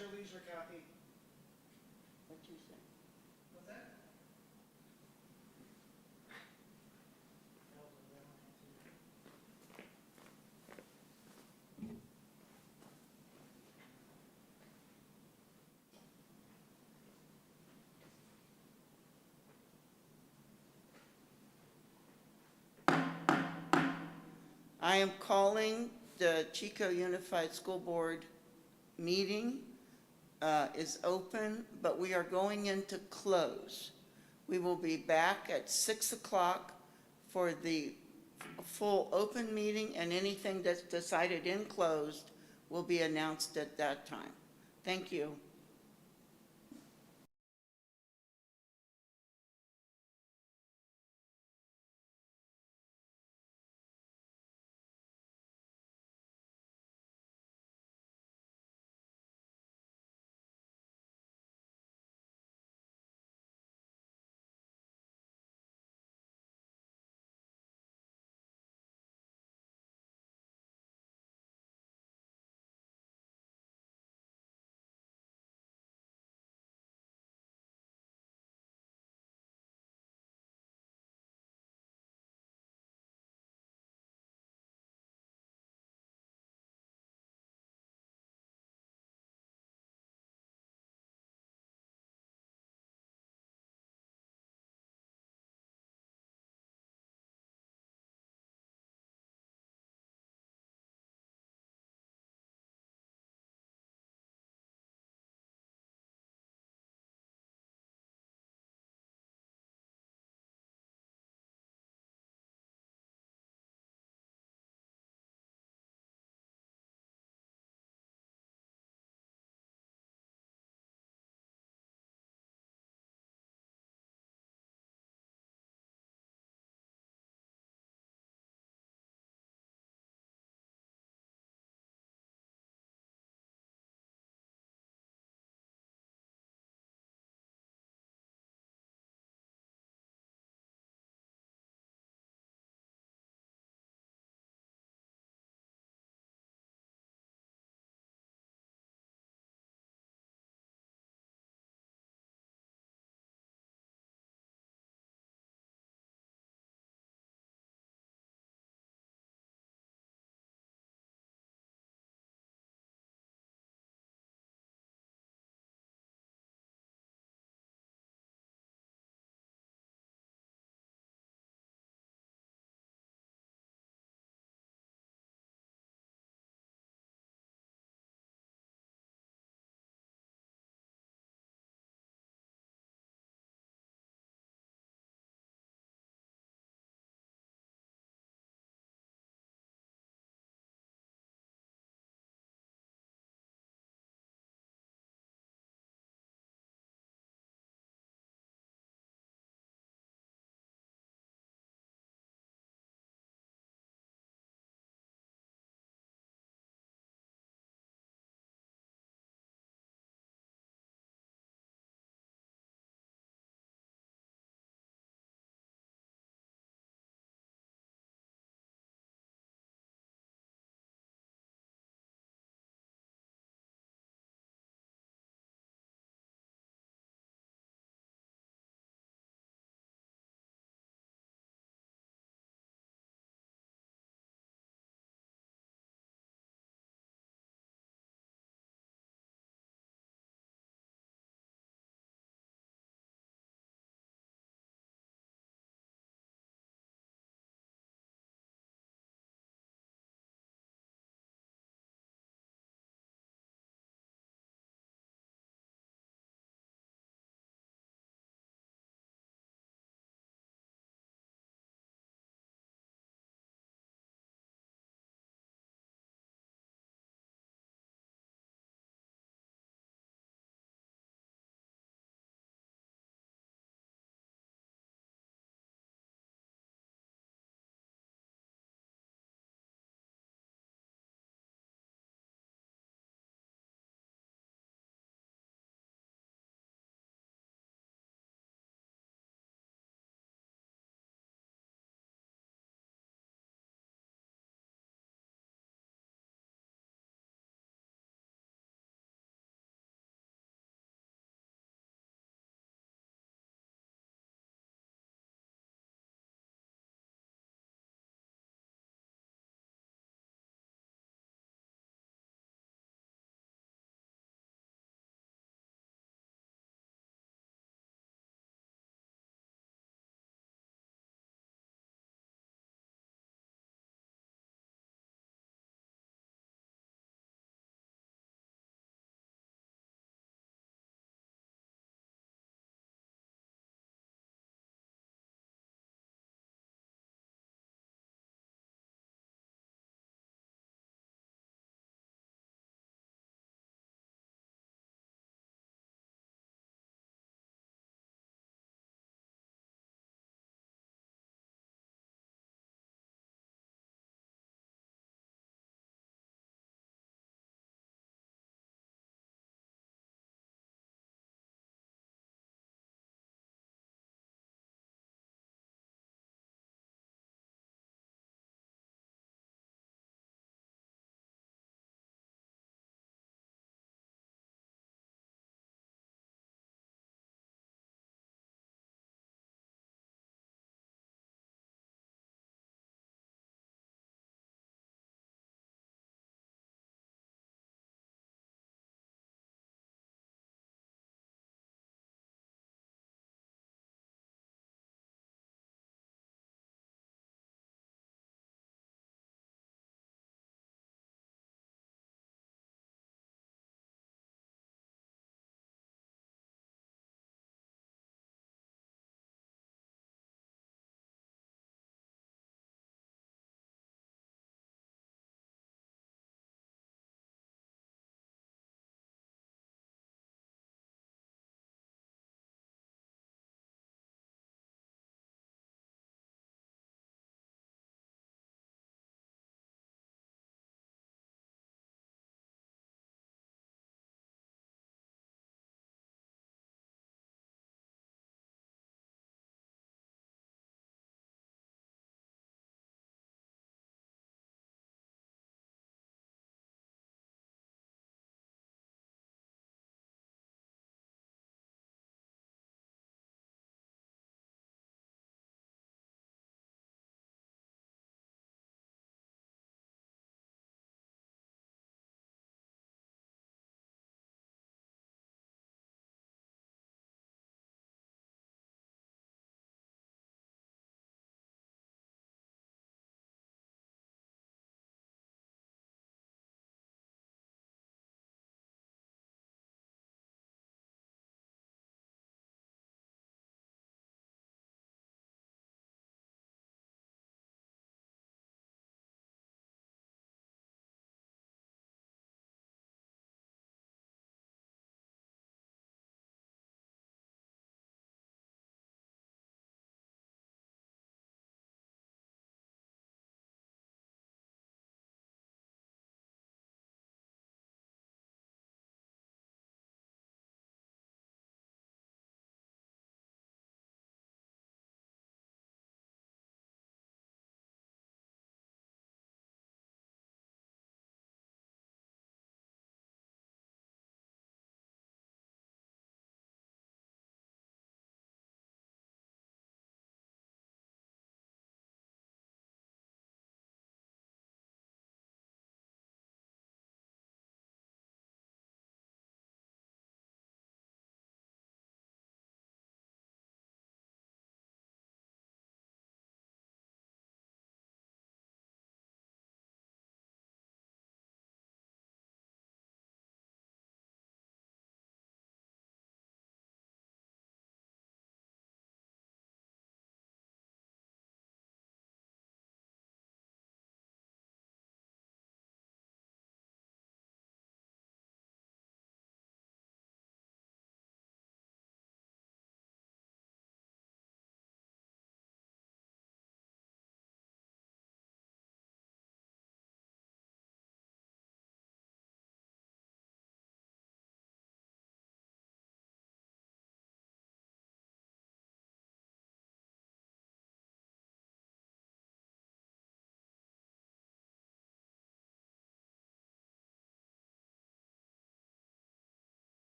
your leisure, Kathy. What you say? What's that? I am calling the Chico Unified School Board meeting is open, but we are going into close. We will be back at 6 o'clock for the full open meeting, and anything that's decided in closed will be announced at that time. Thank you.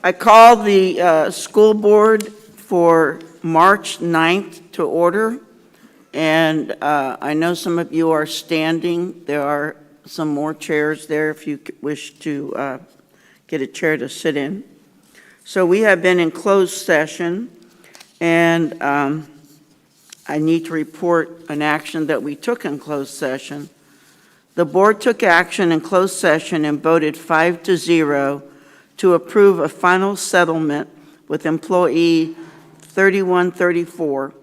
I call the school board for March 9th to order, and I know some of you are standing. There are some more chairs there if you wish to get a chair to sit in. So we have been in closed session, and I need to report an action that we took in closed session. The board took action in closed session and voted 5-0 to approve a final settlement with employee 3134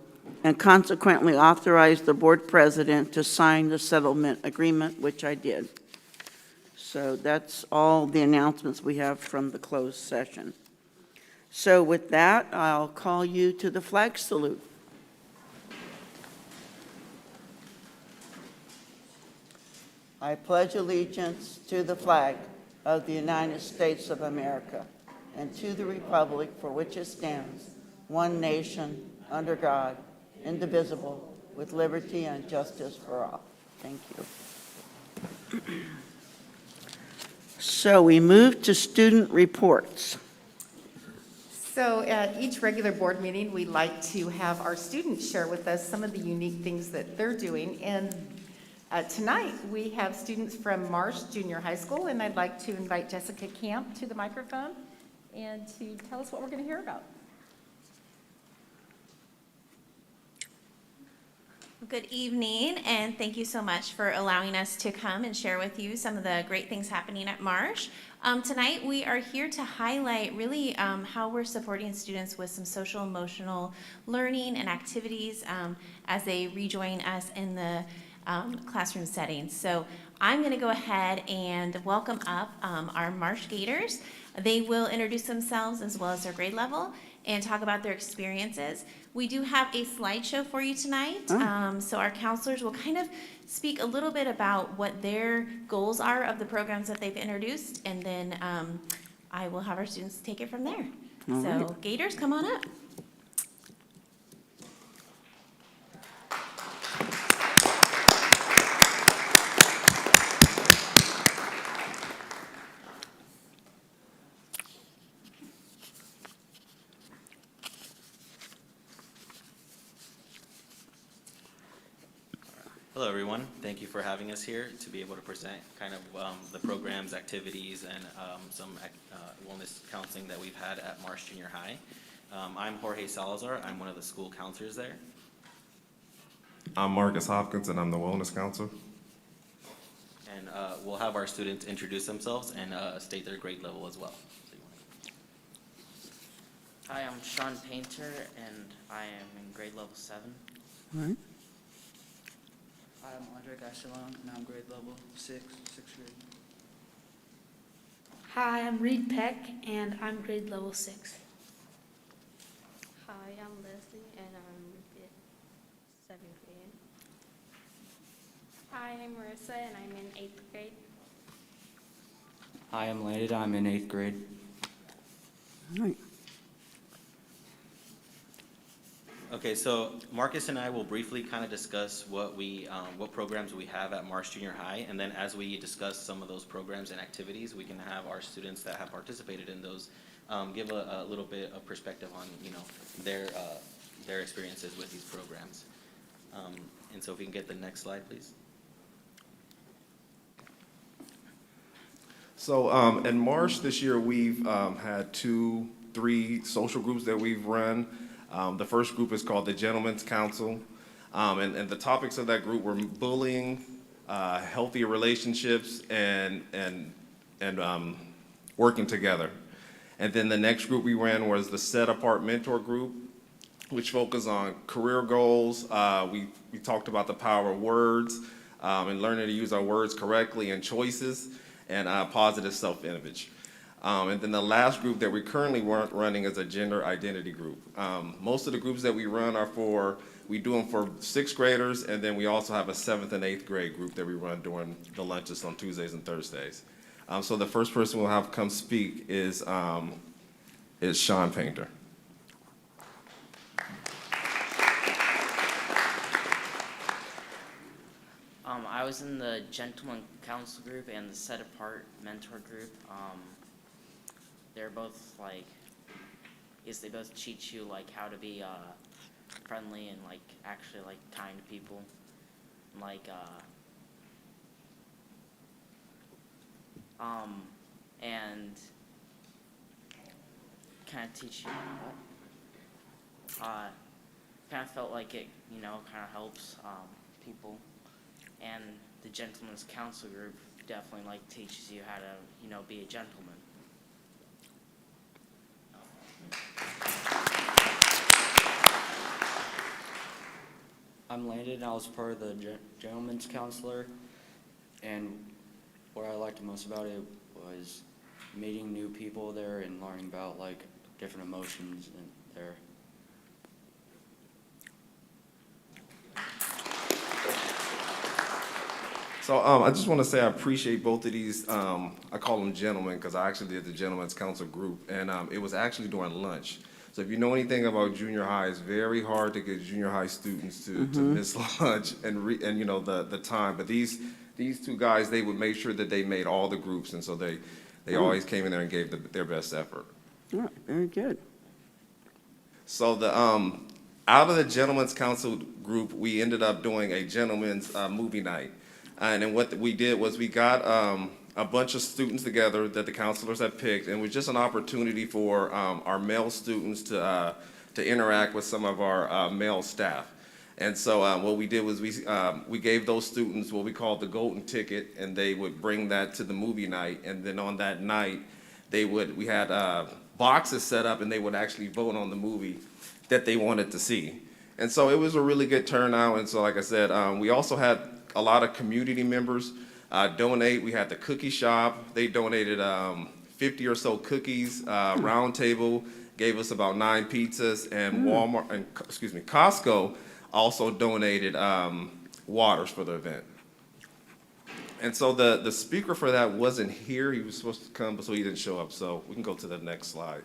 and consequently authorized the board president to sign the settlement agreement, which I did. So that's all the announcements we have from the closed session. So with that, I'll call you to the flag salute. I pledge allegiance to the flag of the United States of America and to the republic for which it stands, one nation, under God, indivisible, with liberty and justice for all. Thank you. So we move to student reports. So at each regular board meeting, we like to have our students share with us some of the unique things that they're doing. And tonight, we have students from Marsh Junior High School, and I'd like to invite Jessica Camp to the microphone and to tell us what we're going to hear about. Good evening, and thank you so much for allowing us to come and share with you some of the great things happening at Marsh. Tonight, we are here to highlight really how we're supporting students with some social emotional learning and activities as they rejoin us in the classroom setting. So I'm going to go ahead and welcome up our Marsh Gators. They will introduce themselves as well as their grade level and talk about their experiences. We do have a slideshow for you tonight. So our counselors will kind of speak a little bit about what their goals are of the programs that they've introduced, and then I will have our students take it from there. All So right. Gators, come on up. Hello, everyone. Thank you for having us here to be able to present kind of the programs, activities, and some wellness counseling that we've had at Marsh Junior High. I'm Jorge Salazar. I'm one of the school counselors there. I'm Marcus Hopkins, and I'm the wellness counselor. And we'll have our students introduce themselves and state their grade level as well. Hi, I'm Sean Painter, and I am in grade level 7. All right. Hi, I'm Andre Gachelon, and I'm grade level 6th grade. Hi, I'm Reed Peck, and I'm grade level 6. Hi, I'm Leslie, and I'm in 7th grade. Hi, I'm Marissa, and I'm in 8th grade. Hi, I'm Landon. I'm in 8th grade. All right. Okay, so Marcus and I will briefly kind of discuss what programs we have at Marsh Junior High, and then as we discuss some of those programs and activities, we can have our students that have participated in those give a little bit of perspective on their experiences with these programs. And so if we can get the next slide, please. So in March this year, we've had 3 social groups that we've run. The first group is called the Gentlemen's Council, and the topics of that group were bullying, healthy relationships, and working together. And then the next group we ran was the Set Apart Mentor Group, which focused on career goals. We talked about the power of words and learning to use our words correctly and choices, and positive self-image. And then the last group that we're currently running is a gender identity group. Most of the groups that we run are we do them for 6th graders, and then we also have a 7th and 8th grade group that we run during the lunches on Tuesdays and Thursdays. So the first person we'll have come speak is Sean Painter. I was in the Gentleman Council group and the Set Apart Mentor group. they're both like, they both teach you like how to be friendly and like actually like kind to people, like and kind of teach you kind of felt like it, you know, kind of helps people. And the Gentleman's Council group definitely like teaches you how to, you know, be a gentleman. I'm Landon. I was part of the Gentleman's Counselor, and what I liked most about it was meeting new people there and learning about like different emotions in there. So I just want to say I appreciate both of these. I call them gentlemen because I actually did the Gentlemen's Council group, and it was actually during lunch. So if you know anything about junior high, it's very hard to get junior high students to miss lunch and you know the time. But these two guys, they would make sure that they made all the groups, and so they always came in there and gave their best effort. All right, very good. So the out of the Gentlemen's Council group, we ended up doing a gentlemen's movie night. And then what we did was we got a bunch of students together that the counselors had picked, and it was just an opportunity for our male students to interact with some of our male staff. And so what we did was we gave those students what we called the golden ticket, and they would bring that to the movie night. And then on that night, we had boxes set up, and they would actually vote on the movie that they wanted to see. And so it was a really good turnout. And so, like I said, we also had a lot of community members donate. We had the cookie shop. They donated 50 or so cookies. Round Table gave us about 9 pizzas, and Costco also donated waters for the event. And so the speaker for that wasn't here. He was supposed to come, but so he didn't show up. So we can go to the next slide.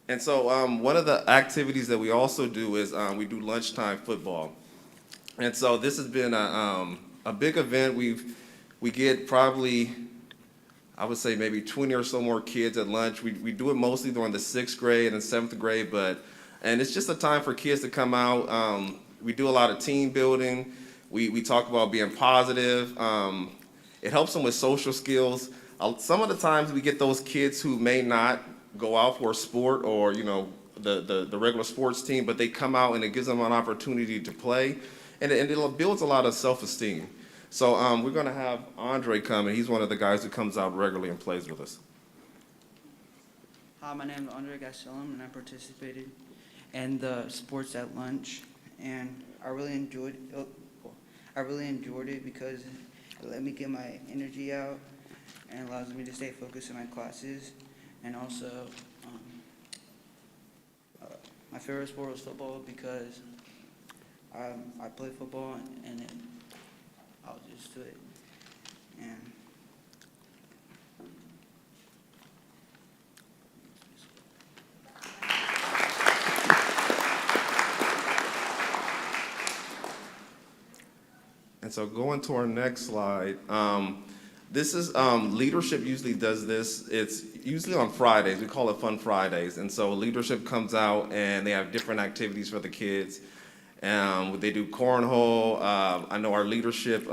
And so one of the activities that we also do is we do Lunchtime Football. And so this has been a big event. We get probably, I would say maybe 20 or so more kids at lunch. We do it mostly during the 6th grade and 7th grade, and it's just a time for kids to come out. We do a lot of team building. We talk about being positive. It helps them with social skills. Some of the times we get those kids who may not go out for a sport or, you know, the regular sports team, but they come out and it gives them an opportunity to play. And it builds a lot of self-esteem. So we're going to have Andre come, and he's one of the guys who comes out regularly and plays with us. Hi, my name is Andre Gastelum, and I participated in the sports at lunch, and I really enjoyed it because it let me get my energy out and allows me to stay focused in my classes. And also, my favorite sport was football because I play football, and I was used to it. And so going to our next slide, this is, leadership usually does this. It's usually on Fridays. We call it Fun Fridays. And so leadership comes out and they have different activities for the kids. They do cornhole. I know our leadership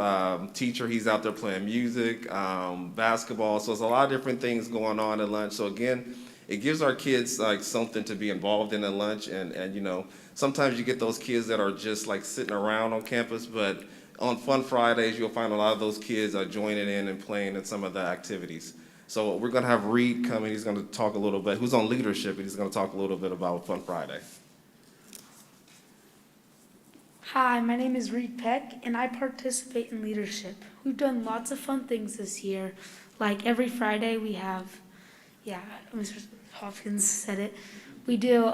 teacher, he's out there playing music, basketball. So there's a lot of different things going on at lunch. So again, it gives our kids like something to be involved in at lunch. And you know, sometimes you get those kids that are just like sitting around on campus, but on Fun Fridays, you'll find a lot of those kids are joining in and playing in some of the activities. So we're going to have Reed come and he's going to talk a little bit, who's on leadership, and he's going to talk a little bit about Fun Friday. Hi, my name is Reed Peck, and I participate in leadership. We've done lots of fun things this year. Like every Friday we have, Mr. Hopkins said it. We do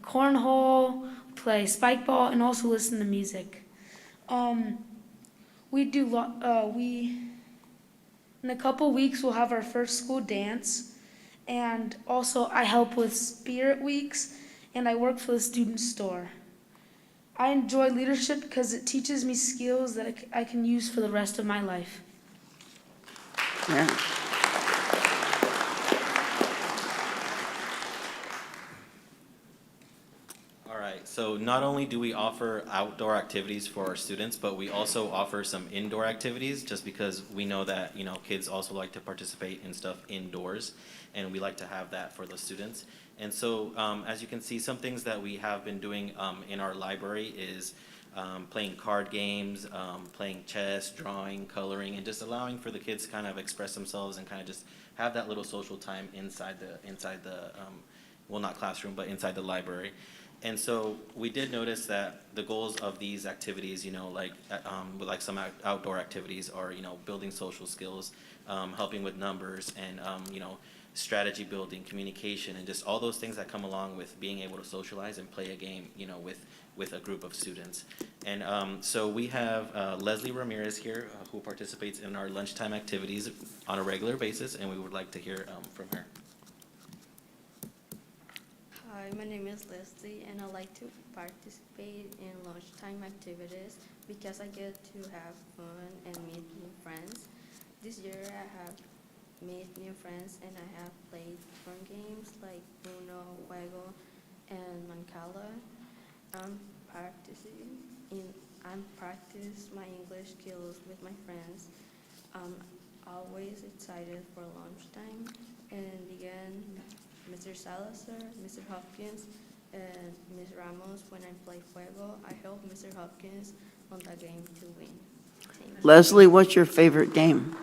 cornhole, play spike ball, and also listen to music. In a couple weeks we'll have our first school dance, and also I help with Spirit Weeks, and I work for the student store. I enjoy leadership because it teaches me skills that I can use for the rest of my life. Yeah. So not only do we offer outdoor activities for our students, but we also offer some indoor activities, just because we know that, you know, kids also like to participate in stuff indoors, and we like to have that for the students. And so, as you can see, some things that we have been doing in our library is playing card games, playing chess, drawing, coloring, and just allowing for the kids to kind of express themselves and kind of just have that little social time inside the well, not classroom, but inside the library. And so we did notice that the goals of these activities, you know, like some outdoor activities are, you know, building social skills, helping with numbers, and, you know, strategy building, communication, and just all those things that come along with being able to socialize and play a game, you know, with a group of students. And so we have Leslie Ramirez here, who participates in our lunchtime activities on a regular basis, and we would like to hear from her. Hi, my name is Leslie, and I like to participate in lunchtime activities because I get to have fun and meet new friends. This year I have made new friends and I have played fun games like Uno, Juego, and Mancala. I'm practice my English skills with my friends. I'm always excited for lunchtime, and again, Mr. Salazar, Mr. Hopkins, and Ms. Ramos, when I play Fuego, I help Mr. Hopkins on the game to win. Thank you. Leslie, what's your favorite game?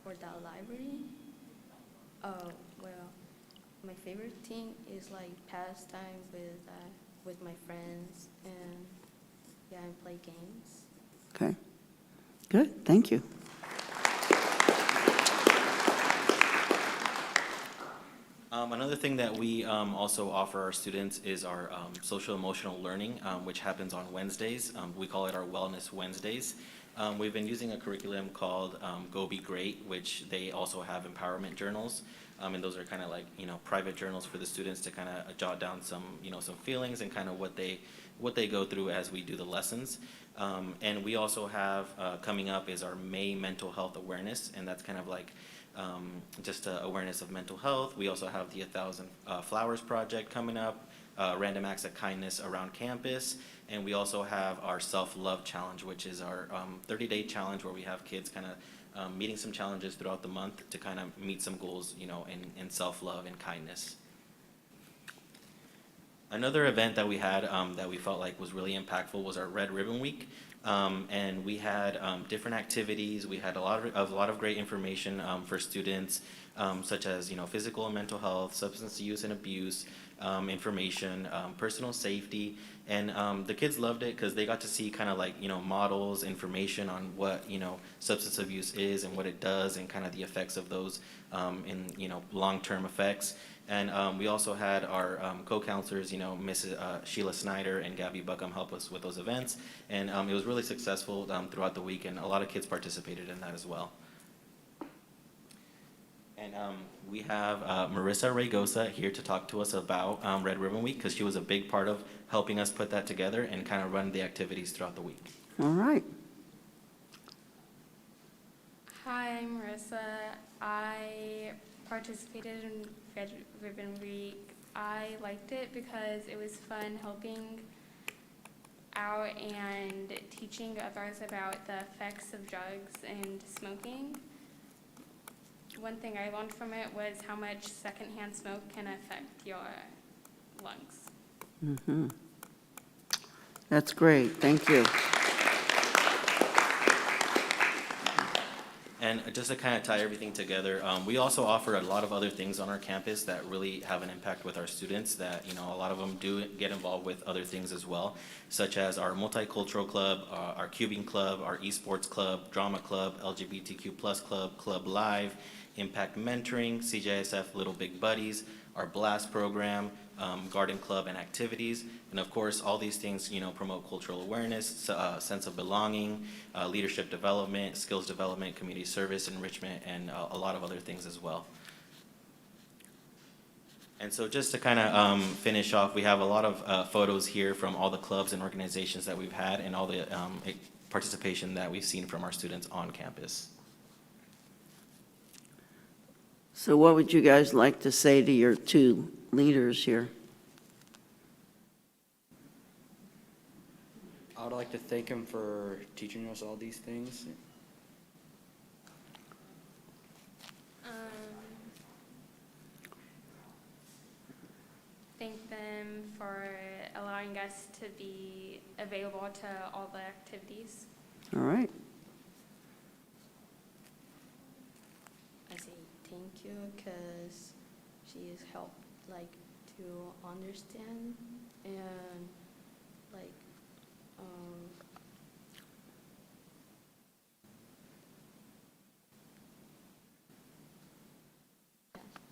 For the library, well, my favorite thing is like pastime with my friends, and yeah, and play games. Okay, good, thank you. Another thing that we also offer our students is our social emotional learning, which happens on Wednesdays. We call it our Wellness Wednesdays. We've been using a curriculum called Go Be Great, which they also have empowerment journals. And those are kind of like, you know, private journals for the students to kind of jot down some, you know, some feelings and kind of what they go through as we do the lessons. And we also have coming up is our May Mental Health Awareness, and that's kind of like just awareness of mental health. We also have the 1,000 Flowers Project coming up, Random Acts of Kindness around campus, and we also have our Self-Love Challenge, which is our 30-day challenge where we have kids kind of meeting some challenges throughout the month to kind of meet some goals, you know, in self-love and kindness. Another event that we had that we felt like was really impactful was our Red Ribbon Week. And we had different activities. We had a lot of great information for students, such as, you know, physical and mental health, substance use and abuse, information, personal safety, and the kids loved it because they got to see kind of like, you know, models, information on what, you know, substance abuse is and what it does, and kind of the effects of those in, you know, long-term effects. And we also had our co-counselors, you know, Mrs. Sheila Snyder and Gabby Buckham help us with those events. And it was really successful throughout the week, and a lot of kids participated in that as well. And we have Marissa Raygosa here to talk to us about Red Ribbon Week, because she was a big part of helping us put that together and kind of run the activities throughout the week. All right. Hi, I'm Marissa. I participated in Red Ribbon Week. I liked it because it was fun helping out and teaching others about the effects of drugs and smoking. One thing I learned from it was how much secondhand smoke can affect your lungs. Mm-hmm. That's great, thank you. And just to kind of tie everything together, we also offer a lot of other things on our campus that really have an impact with our students that, you know, a lot of them do get involved with other things as well, such as our multicultural club, our cubing club, our esports club, drama club, LGBTQ+ club, Club Live, Impact Mentoring, CJSF Little Big Buddies, our Blast program, garden club and activities, and of course all these things, you know, promote cultural awareness, sense of belonging, leadership development, skills development, community service, enrichment, and a lot of other things as well. And so just to kind of finish off, we have a lot of photos here from all the clubs and organizations that we've had and all the participation that we've seen from our students on campus. So what would you guys like to say to your two leaders here? would like to thank him for teaching us all these things. Thank them for allowing us to be available to all the activities. All right. I say thank you because she has helped like to understand and like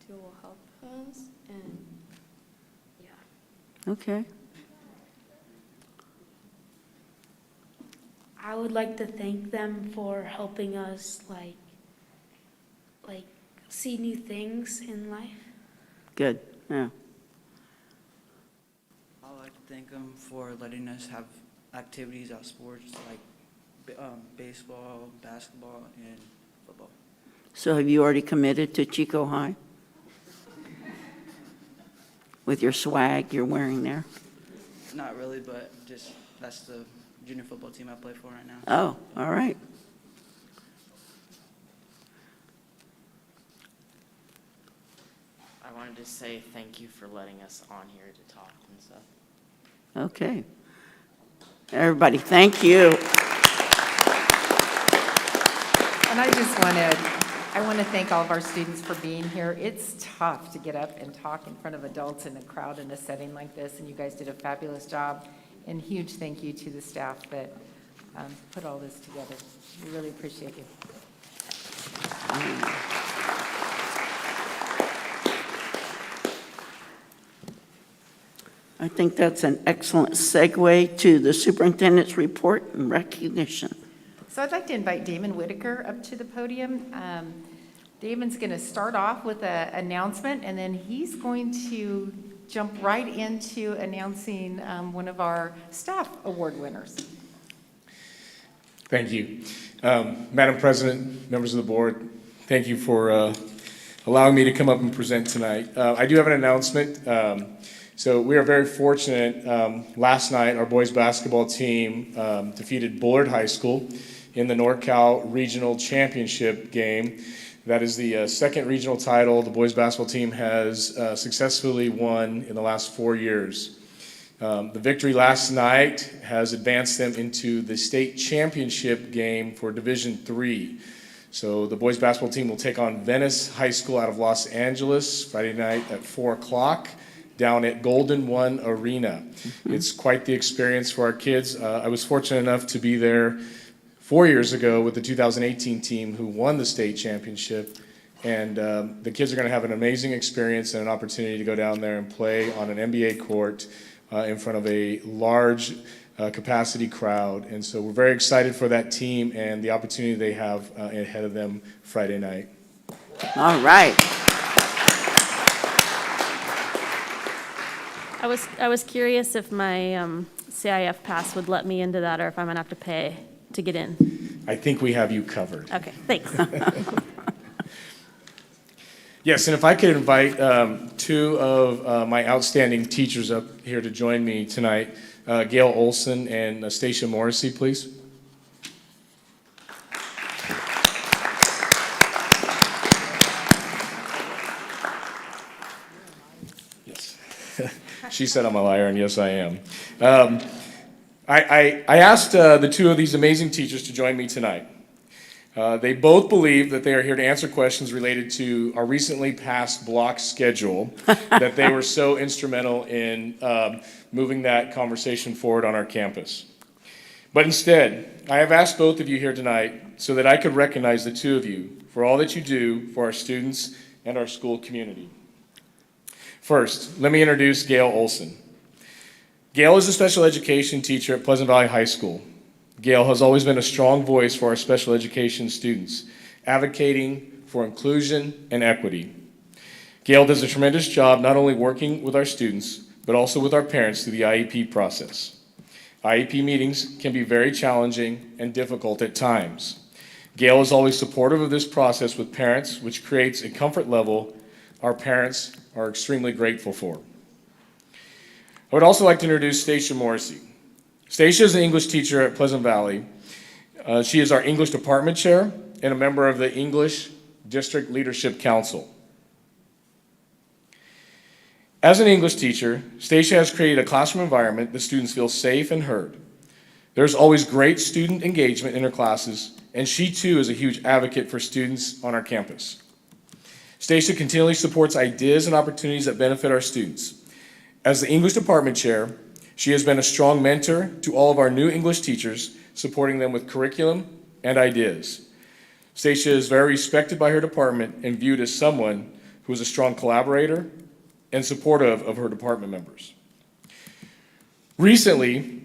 to help us and yeah. Okay. I would like to thank them for helping us like see new things in life. Good. Yeah. I'd like to thank them for letting us have activities at sports like baseball, basketball, and football. So have you already committed to Chico High? With your swag you're wearing there? Not really, but just that's the junior football team I play for right now. Oh, all right. I wanted to say thank you for letting us on here to talk and stuff. Okay. Everybody, thank you. And I want to thank all of our students for being here. It's tough to get up and talk in front of adults in a crowd in a setting like this, and you guys did a fabulous job. And huge thank you to the staff that put all this together. We really appreciate you. I think that's an excellent segue to the superintendent's report and recognition. So I'd like to invite Damon Whitaker up to the podium. Damon's going to start off with an announcement, and then he's going to jump right into announcing one of our staff award winners. Thank you. Madam President, members of the board, thank you for allowing me to come up and present tonight. I do have an announcement. So we are very fortunate. Last night, our boys basketball team defeated Bullard High School in the NorCal Regional Championship game. That is the second regional title the boys basketball team has successfully won in the last 4 years. The victory last night has advanced them into the state championship game for Division III. So the boys basketball team will take on Venice High School out of Los Angeles Friday night at 4 o'clock. Down at Golden One Arena. It's quite the experience for our kids. I was fortunate enough to be there 4 years ago with the 2018 team who won the state championship. And the kids are going to have an amazing experience and an opportunity to go down there and play on an NBA court in front of a large capacity crowd. And so we're very excited for that team and the opportunity they have ahead of them Friday night. All right. I was curious if my CIF pass would let me into that, or if I'm gonna have to pay to get in. I think we have you covered. Okay, thanks. Yes, and if I could invite two of my outstanding teachers up here to join me tonight, Gail Olson and Stacia Morrissey, please. Yes. She said I'm a liar, and yes, I am. I asked the two of these amazing teachers to join me tonight. They both believe that they are here to answer questions related to our recently passed block schedule, that they were so instrumental in moving that conversation forward on our campus. But instead, I have asked both of you here tonight so that I could recognize the two of you for all that you do for our students and our school community. First, let me introduce Gail Olson. Gail is a special education teacher at Pleasant Valley High School. Gail has always been a strong voice for our special education students, advocating for inclusion and equity. Gail does a tremendous job not only working with our students, but also with our parents through the IEP process. IEP meetings can be very challenging and difficult at times. Gail is always supportive of this process with parents, which creates a comfort level our parents are extremely grateful for. I would also like to introduce Stacia Morrissey. Stacia is an English teacher at Pleasant Valley. She is our English department chair and a member of the English District Leadership Council. As an English teacher, Stacia has created a classroom environment that students feel safe and heard. There's always great student engagement in her classes, and she too is a huge advocate for students on our campus. Stacia continually supports ideas and opportunities that benefit our students. As the English department chair, she has been a strong mentor to all of our new English teachers, supporting them with curriculum and ideas. Stacia is very respected by her department and viewed as someone who is a strong collaborator and supportive of her department members. Recently,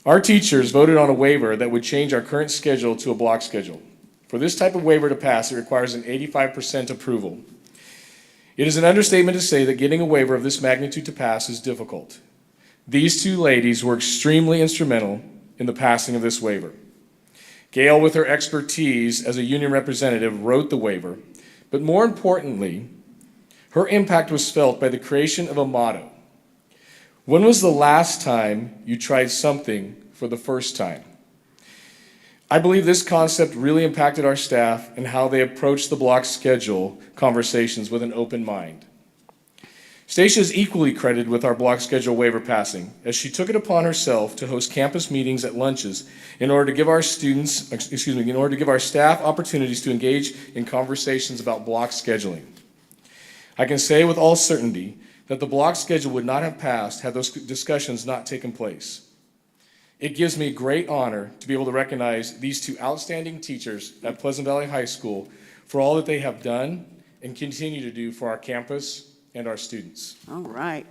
our teachers voted on a waiver that would change our current schedule to a block schedule. For this type of waiver to pass, it requires an 85% approval. It is an understatement to say that getting a waiver of this magnitude to pass is difficult. These two ladies were extremely instrumental in the passing of this waiver. Gail, with her expertise as a union representative, wrote the waiver, but more importantly, her impact was felt by the creation of a motto. When was the last time you tried something for the first time? I believe this concept really impacted our staff and how they approached the block schedule conversations with an open mind. Stacia is equally credited with our block schedule waiver passing, as she took it upon herself to host campus meetings at lunches in order to give our staff opportunities to engage in conversations about block scheduling. I can say with all certainty that the block schedule would not have passed had those discussions not taken place. It gives me great honor to be able to recognize these two outstanding teachers at Pleasant Valley High School for all that they have done and continue to do for our campus and our students. All right.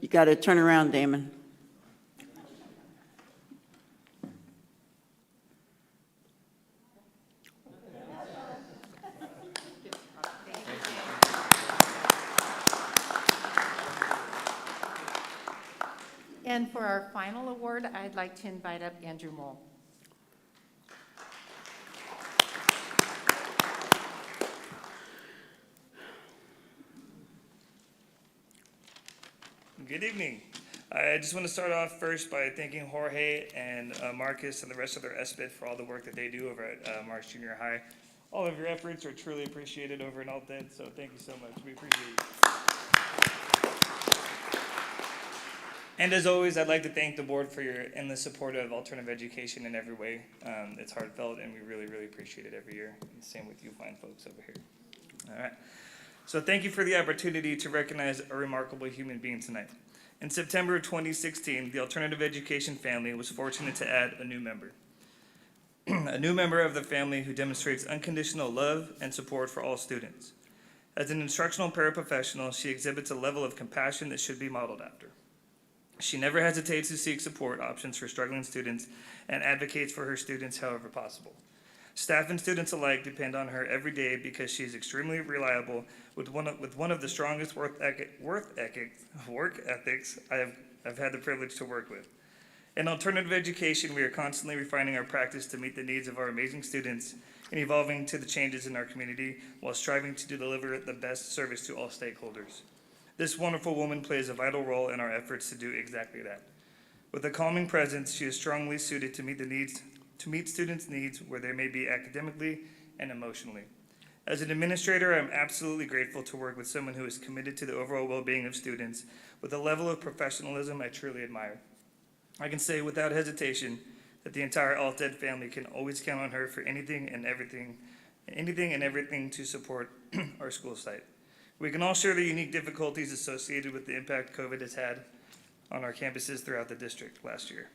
You got to turn around, Damon. And for our final award, I'd like to invite up Andrew Mole. Good evening. I just want to start off first by thanking Jorge and Marcus and the rest of their SBIT for all the work that they do over at Marsh Junior High. All of your efforts are truly appreciated over in Alton, so thank you so much. We appreciate it. And as always, I'd like to thank the board for your endless support of alternative education in every way. It's heartfelt, and we really, really appreciate it every year. And same with you fine folks over here. All right. So thank you for the opportunity to recognize a remarkable human being tonight. In September of 2016, the alternative education family was fortunate to add a new member. A new member of the family who demonstrates unconditional love and support for all students. As an instructional paraprofessional, she exhibits a level of compassion that should be modeled after. She never hesitates to seek support options for struggling students and advocates for her students however possible. Staff and students alike depend on her every day because she is extremely reliable with one of the strongest work ethics I've had the privilege to work with. In alternative education, we are constantly refining our practice to meet the needs of our amazing students and evolving to the changes in our community while striving to deliver the best service to all stakeholders. This wonderful woman plays a vital role in our efforts to do exactly that. With a calming presence, she is strongly suited to meet students' needs where they may be academically and emotionally. As an administrator, I'm absolutely grateful to work with someone who is committed to the overall well-being of students with a level of professionalism I truly admire. I can say without hesitation that the entire Alt-Ed family can always count on her for anything and everything to support our school site. We can all share the unique difficulties associated with the impact COVID has had on our campuses throughout the district last year.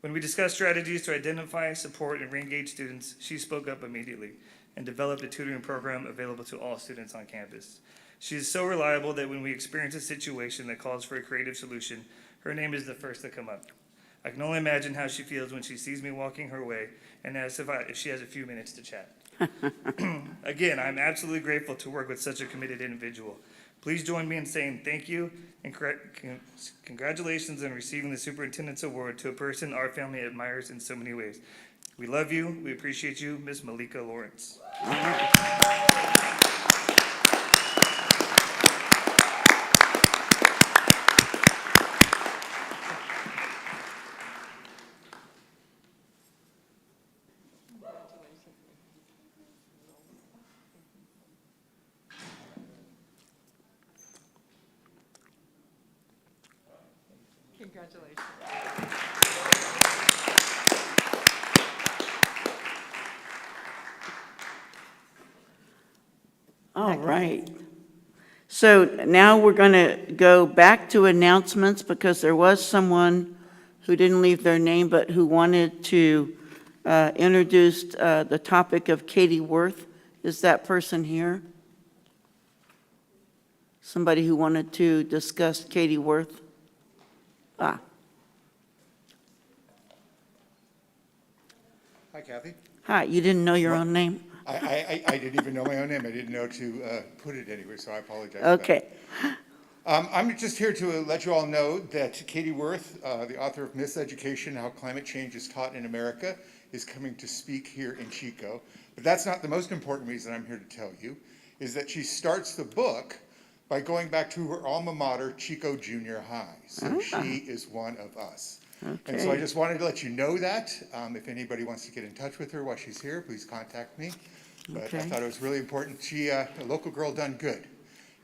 When we discussed strategies to identify, support, and re-engage students, she spoke up immediately and developed a tutoring program available to all students on campus. She is so reliable that when we experience a situation that calls for a creative solution, her name is the first to come up. I can only imagine how she feels when she sees me walking her way and asks if she has a few minutes to chat. Again, I'm absolutely grateful to work with such a committed individual. Please join me in saying thank you and congratulations on receiving the Superintendent's Award to a person our family admires in so many ways. We love you. We appreciate you, Ms. Malika Lawrence. Congratulations. All right. So now we're going to go back to announcements because there was someone who didn't leave their name but who wanted to introduce the topic of Katie Worth. Is that person here? Somebody who wanted to discuss Katie Worth? Ah. Hi, Kathy. Hi, you didn't know your own name? I didn't even know my own name. I didn't know to put it anywhere, so I apologize. for that. Okay. I'm just here to let you all know that Katie Worth, the author of Miseducation, How Climate Change is Taught in America, is coming to speak here in Chico. But that's not the most important reason I'm here to tell you, is that she starts the book by going back to her alma mater, Chico Junior High. So she is one of us. And so I just wanted to let you know that. If anybody wants to get in touch with her while she's here, please contact me. But I thought it was really important. She, a local girl done good,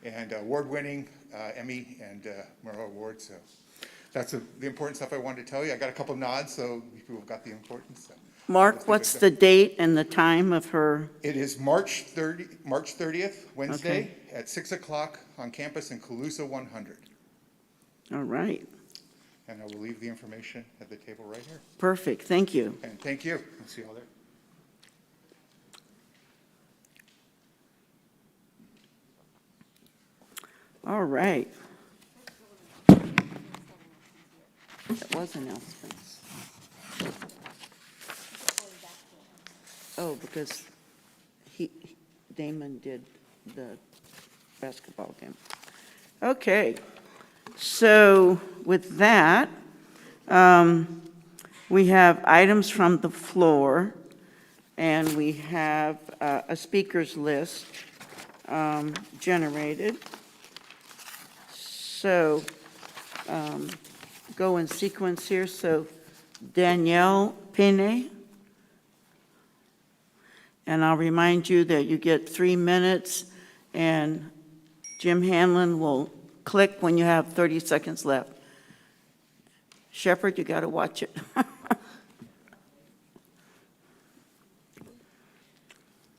and award-winning Emmy and Murrow Award. So that's the important stuff I wanted to tell you. I got a couple nods, so people have got the importance. So Mark, what's the date and the time of her? It is March 30th, Wednesday, at 6 o'clock on campus in Calusa 100. All right. And I will leave the information at the table right here. Perfect. Thank you. And thank you. I'll see you all there. All right. That was announcements. Oh, because Damon did the basketball game. Okay. So with that, we have items from the floor, and we have a speaker's list generated. So go in sequence here. So Danielle Pene. And I'll remind you that you get 3 minutes, and Jim Hanlon will click when you have 30 seconds left. Shepherd, you got to watch it.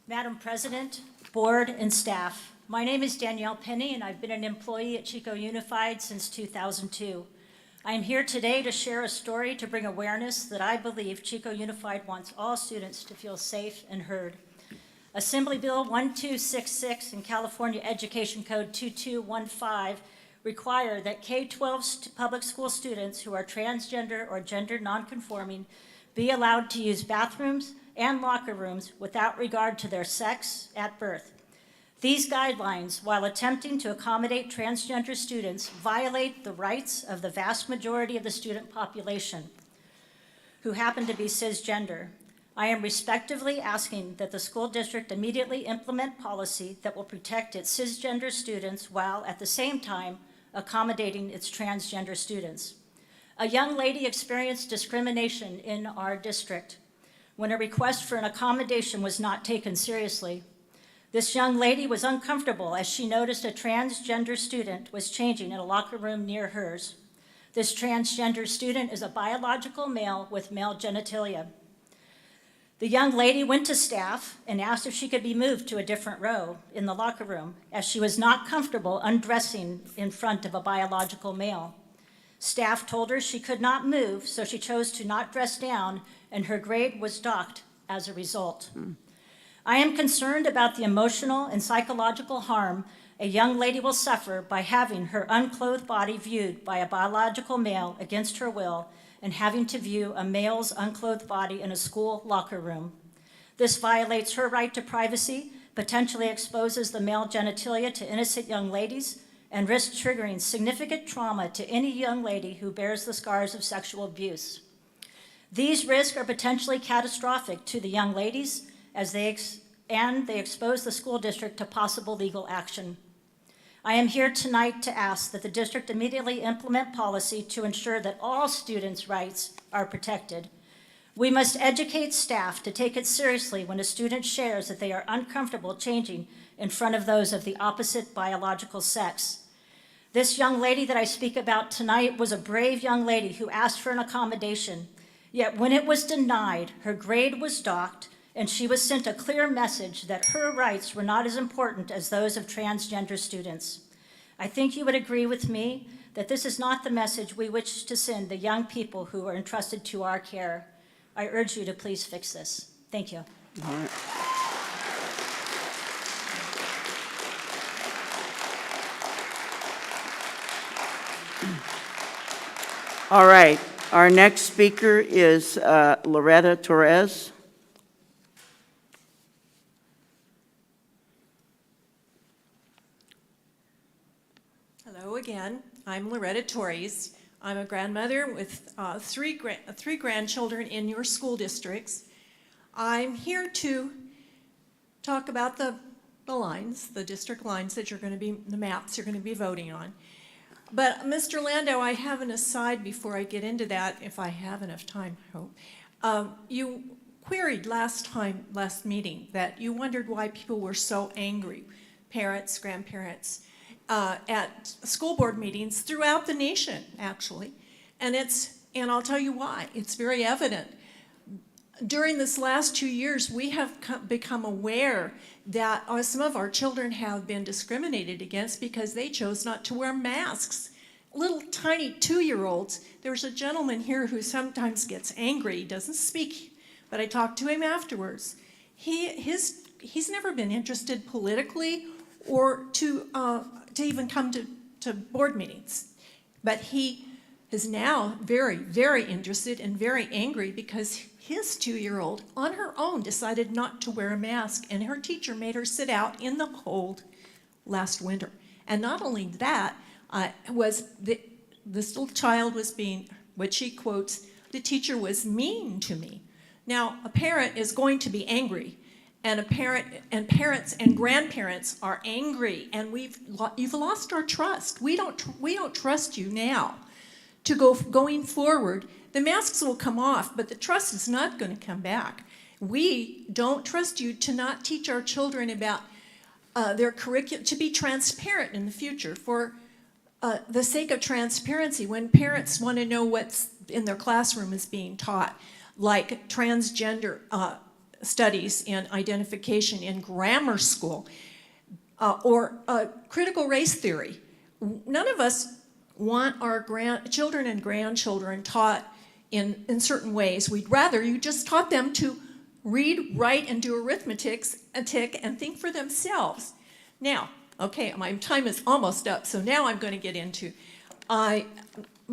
Madam President, board, and staff, my name is Danielle Penny, and I've been an employee at Chico Unified since 2002. I am here today to share a story to bring awareness that I believe Chico Unified wants all students to feel safe and heard. Assembly Bill 1266 and California Education Code 2215 require that K-12 public school students who are transgender or gender nonconforming be allowed to use bathrooms and locker rooms without regard to their sex at birth. These guidelines, while attempting to accommodate transgender students, violate the rights of the vast majority of the student population who happen to be cisgender. I am respectively asking that the school district immediately implement policy that will protect its cisgender students while at the same time accommodating its transgender students. A young lady experienced discrimination in our district when a request for an accommodation was not taken seriously. This young lady was uncomfortable as she noticed a transgender student was changing in a locker room near hers. This transgender student is a biological male with male genitalia. The young lady went to staff and asked if she could be moved to a different row in the locker room, as she was not comfortable undressing in front of a biological male. Staff told her she could not move, so she chose to not dress down, and her grade was docked as a result. I am concerned about the emotional and psychological harm a young lady will suffer by having her unclothed body viewed by a biological male against her will and having to view a male's unclothed body in a school locker room. This violates her right to privacy, potentially exposes the male genitalia to innocent young ladies, and risk triggering significant trauma to any young lady who bears the scars of sexual abuse. These risks are potentially catastrophic to the young ladies as they expose the school district to possible legal action. I am here tonight to ask that the district immediately implement policy to ensure that all students' rights are protected. We must educate staff to take it seriously when a student shares that they are uncomfortable changing in front of those of the opposite biological sex. This young lady that I speak about tonight was a brave young lady who asked for an accommodation, yet when it was denied, her grade was docked, and she was sent a clear message that her rights were not as important as those of transgender students. I think you would agree with me that this is not the message we wish to send the young people who are entrusted to our care. I urge you to please fix this. Thank you. All right. All right, our next speaker is Loretta Torres. Hello again. I'm Loretta Torres. I'm a grandmother with three grandchildren in your school districts. I'm here to talk about the lines, the district lines that you're going to be, the maps you're going to be voting on. But Mr. Lando, I have an aside before I get into that, if I have enough time, I hope. You queried last meeting, that you wondered why people were so angry, parents, grandparents, at school board meetings throughout the nation, actually. And I'll tell you why. It's very evident. During this last 2 years, we have become aware that some of our children have been discriminated against because they chose not to wear masks. Little tiny 2-year-olds. There's a gentleman here who sometimes gets angry. He doesn't speak, but I talked to him afterwards. He's never been interested politically or to even come to board meetings. But he is now very, very interested and very angry because his 2-year-old on her own decided not to wear a mask, and her teacher made her sit out in the cold last winter. And not only that, this little child was being, what she quotes, the teacher was mean to me. Now, a parent is going to be angry, and parents and grandparents are angry, and you've lost our trust. We don't trust you now. Going forward, the masks will come off, but the trust is not going to come back. We don't trust you to not teach our children about their curriculum, to be transparent in the future. For the sake of transparency, when parents want to know what's in their classroom is being taught, like transgender studies and identification in grammar school, or critical race theory. None of us want our children and grandchildren taught in certain ways. We'd rather you just taught them to read, write, and do arithmetic and think for themselves. Now, okay, my time is almost up, so now I'm going to get into, I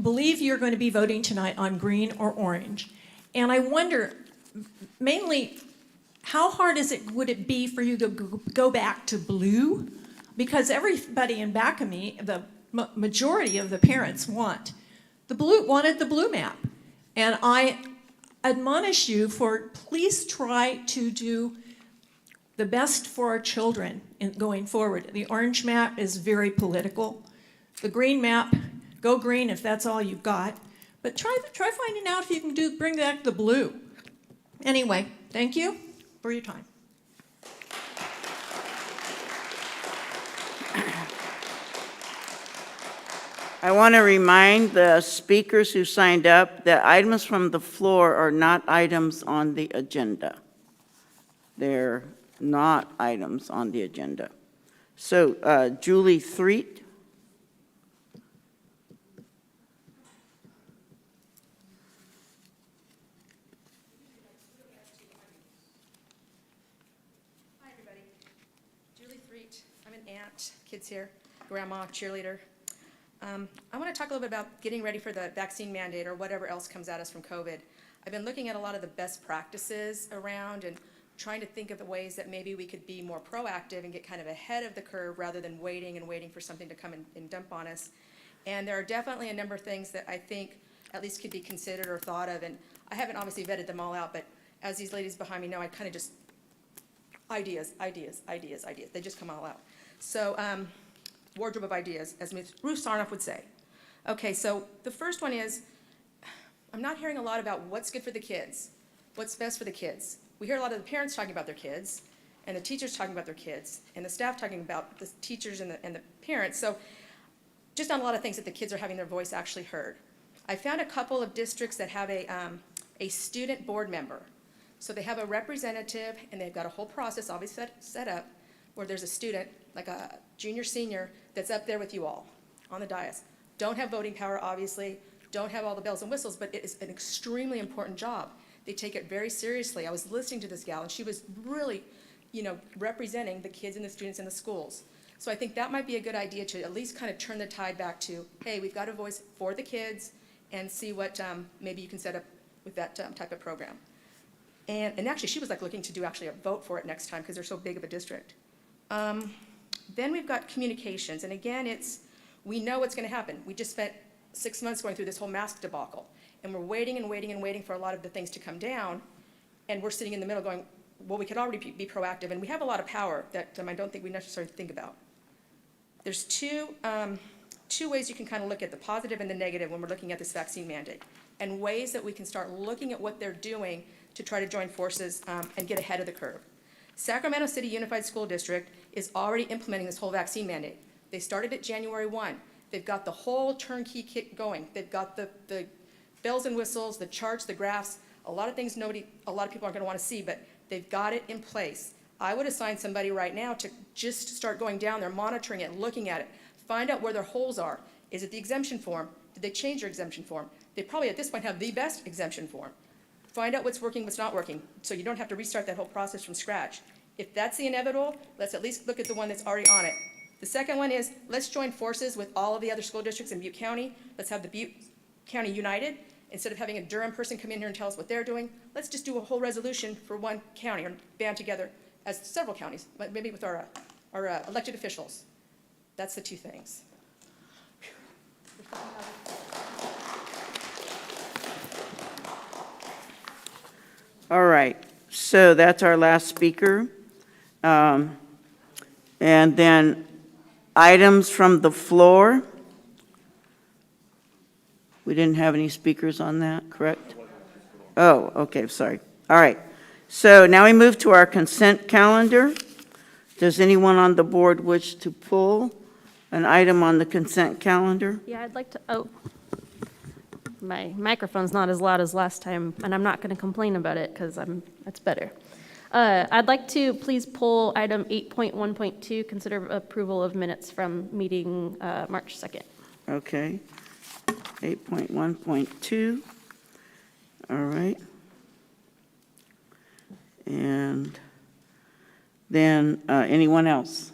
believe you're going to be voting tonight on green or orange. And I wonder, mainly, how hard would it be for you to go back to blue? Because everybody in back of me, the majority of the parents wanted the blue map. And I admonish you please try to do the best for our children going forward. The orange map is very political. The green map, go green if that's all you've got. But try finding out if you can bring back the blue. Anyway, thank you for your time. I want to remind the speakers who signed up that items from the floor are not items on the agenda. They're not items on the agenda. So, Julie Threet. Hi, everybody. Julie Threet. I'm an aunt, kids here, grandma, cheerleader. I want to talk a little bit about getting ready for the vaccine mandate or whatever else comes at us from COVID. I've been looking at a lot of the best practices around, and trying to think of the ways that maybe we could be more proactive and get kind of ahead of the curve rather than waiting for something to come and dump on us. And there are definitely a number of things that I think at least could be considered or thought of, and I haven't obviously vetted them all out, but as these ladies behind me know, I kind of just, ideas. They just come all out. So, wardrobe of ideas, as Ms. Ruth Sarnoff would say. Okay, so the first one is, I'm not hearing a lot about what's good for the kids, what's best for the kids. We hear a lot of the parents talking about their kids, and the teachers talking about their kids, and the staff talking about the teachers and the parents. So just on a lot of things that the kids are having their voice actually heard. I found a couple of districts that have a student board member. So they have a representative, and they've got a whole process obviously set up where there's a student, like a junior, senior, that's up there with you all on the dais. Don't have voting power, obviously, don't have all the bells and whistles, but it is an extremely important job. They take it very seriously. I was listening to this gal, and she was really, representing the kids and the students in the schools. So I think that might be a good idea to at least kind of turn the tide back to, hey, we've got a voice for the kids, and see what maybe you can set up with that type of program. And actually, she was like looking to do actually a vote for it next time because they're so big of a district. Then we've got communications, and again, we know what's going to happen. We just spent 6 months going through this whole mask debacle, and we're waiting and waiting and waiting for a lot of the things to come down, and we're sitting in the middle going, well, we could already be proactive, and we have a lot of power that I don't think we necessarily think about. There's two ways you can kind of look at the positive and the negative when we're looking at this vaccine mandate, and ways that we can start looking at what they're doing to try to join forces and get ahead of the curve. Sacramento City Unified School District is already implementing this whole vaccine mandate. They started it January 1. They've got the whole turnkey kit going. They've got the bells and whistles, the charts, the graphs, a lot of things a lot of people aren't going to want to see, but they've got it in place. I would assign somebody right now to just start going down there, monitoring it, looking at it, find out where their holes are. Is it the exemption form? Did they change their exemption form? They probably at this point have the best exemption form. Find out what's working, what's not working, so you don't have to restart that whole process from scratch. If that's the inevitable, let's at least look at the one that's already on it. The second one is, let's join forces with all of the other school districts in Butte County. Let's have the Butte County united. Instead of having a Durham person come in here and tell us what they're doing, let's just do a whole resolution for one county, or band together as several counties, maybe with our elected officials. That's the two things. All right, so that's our last speaker. And then items from the floor. We didn't have any speakers on that, correct? Oh, okay, sorry. All right, so now we move to our consent calendar. Does anyone on the board wish to pull an item on the consent calendar? Yeah, I'd like to, my microphone's not as loud as last time, and I'm not going to complain about it because that's better. I'd like to please pull item 8.1.2, consider approval of minutes from meeting March 2nd. Okay. 8.1.2. All right. And then anyone else?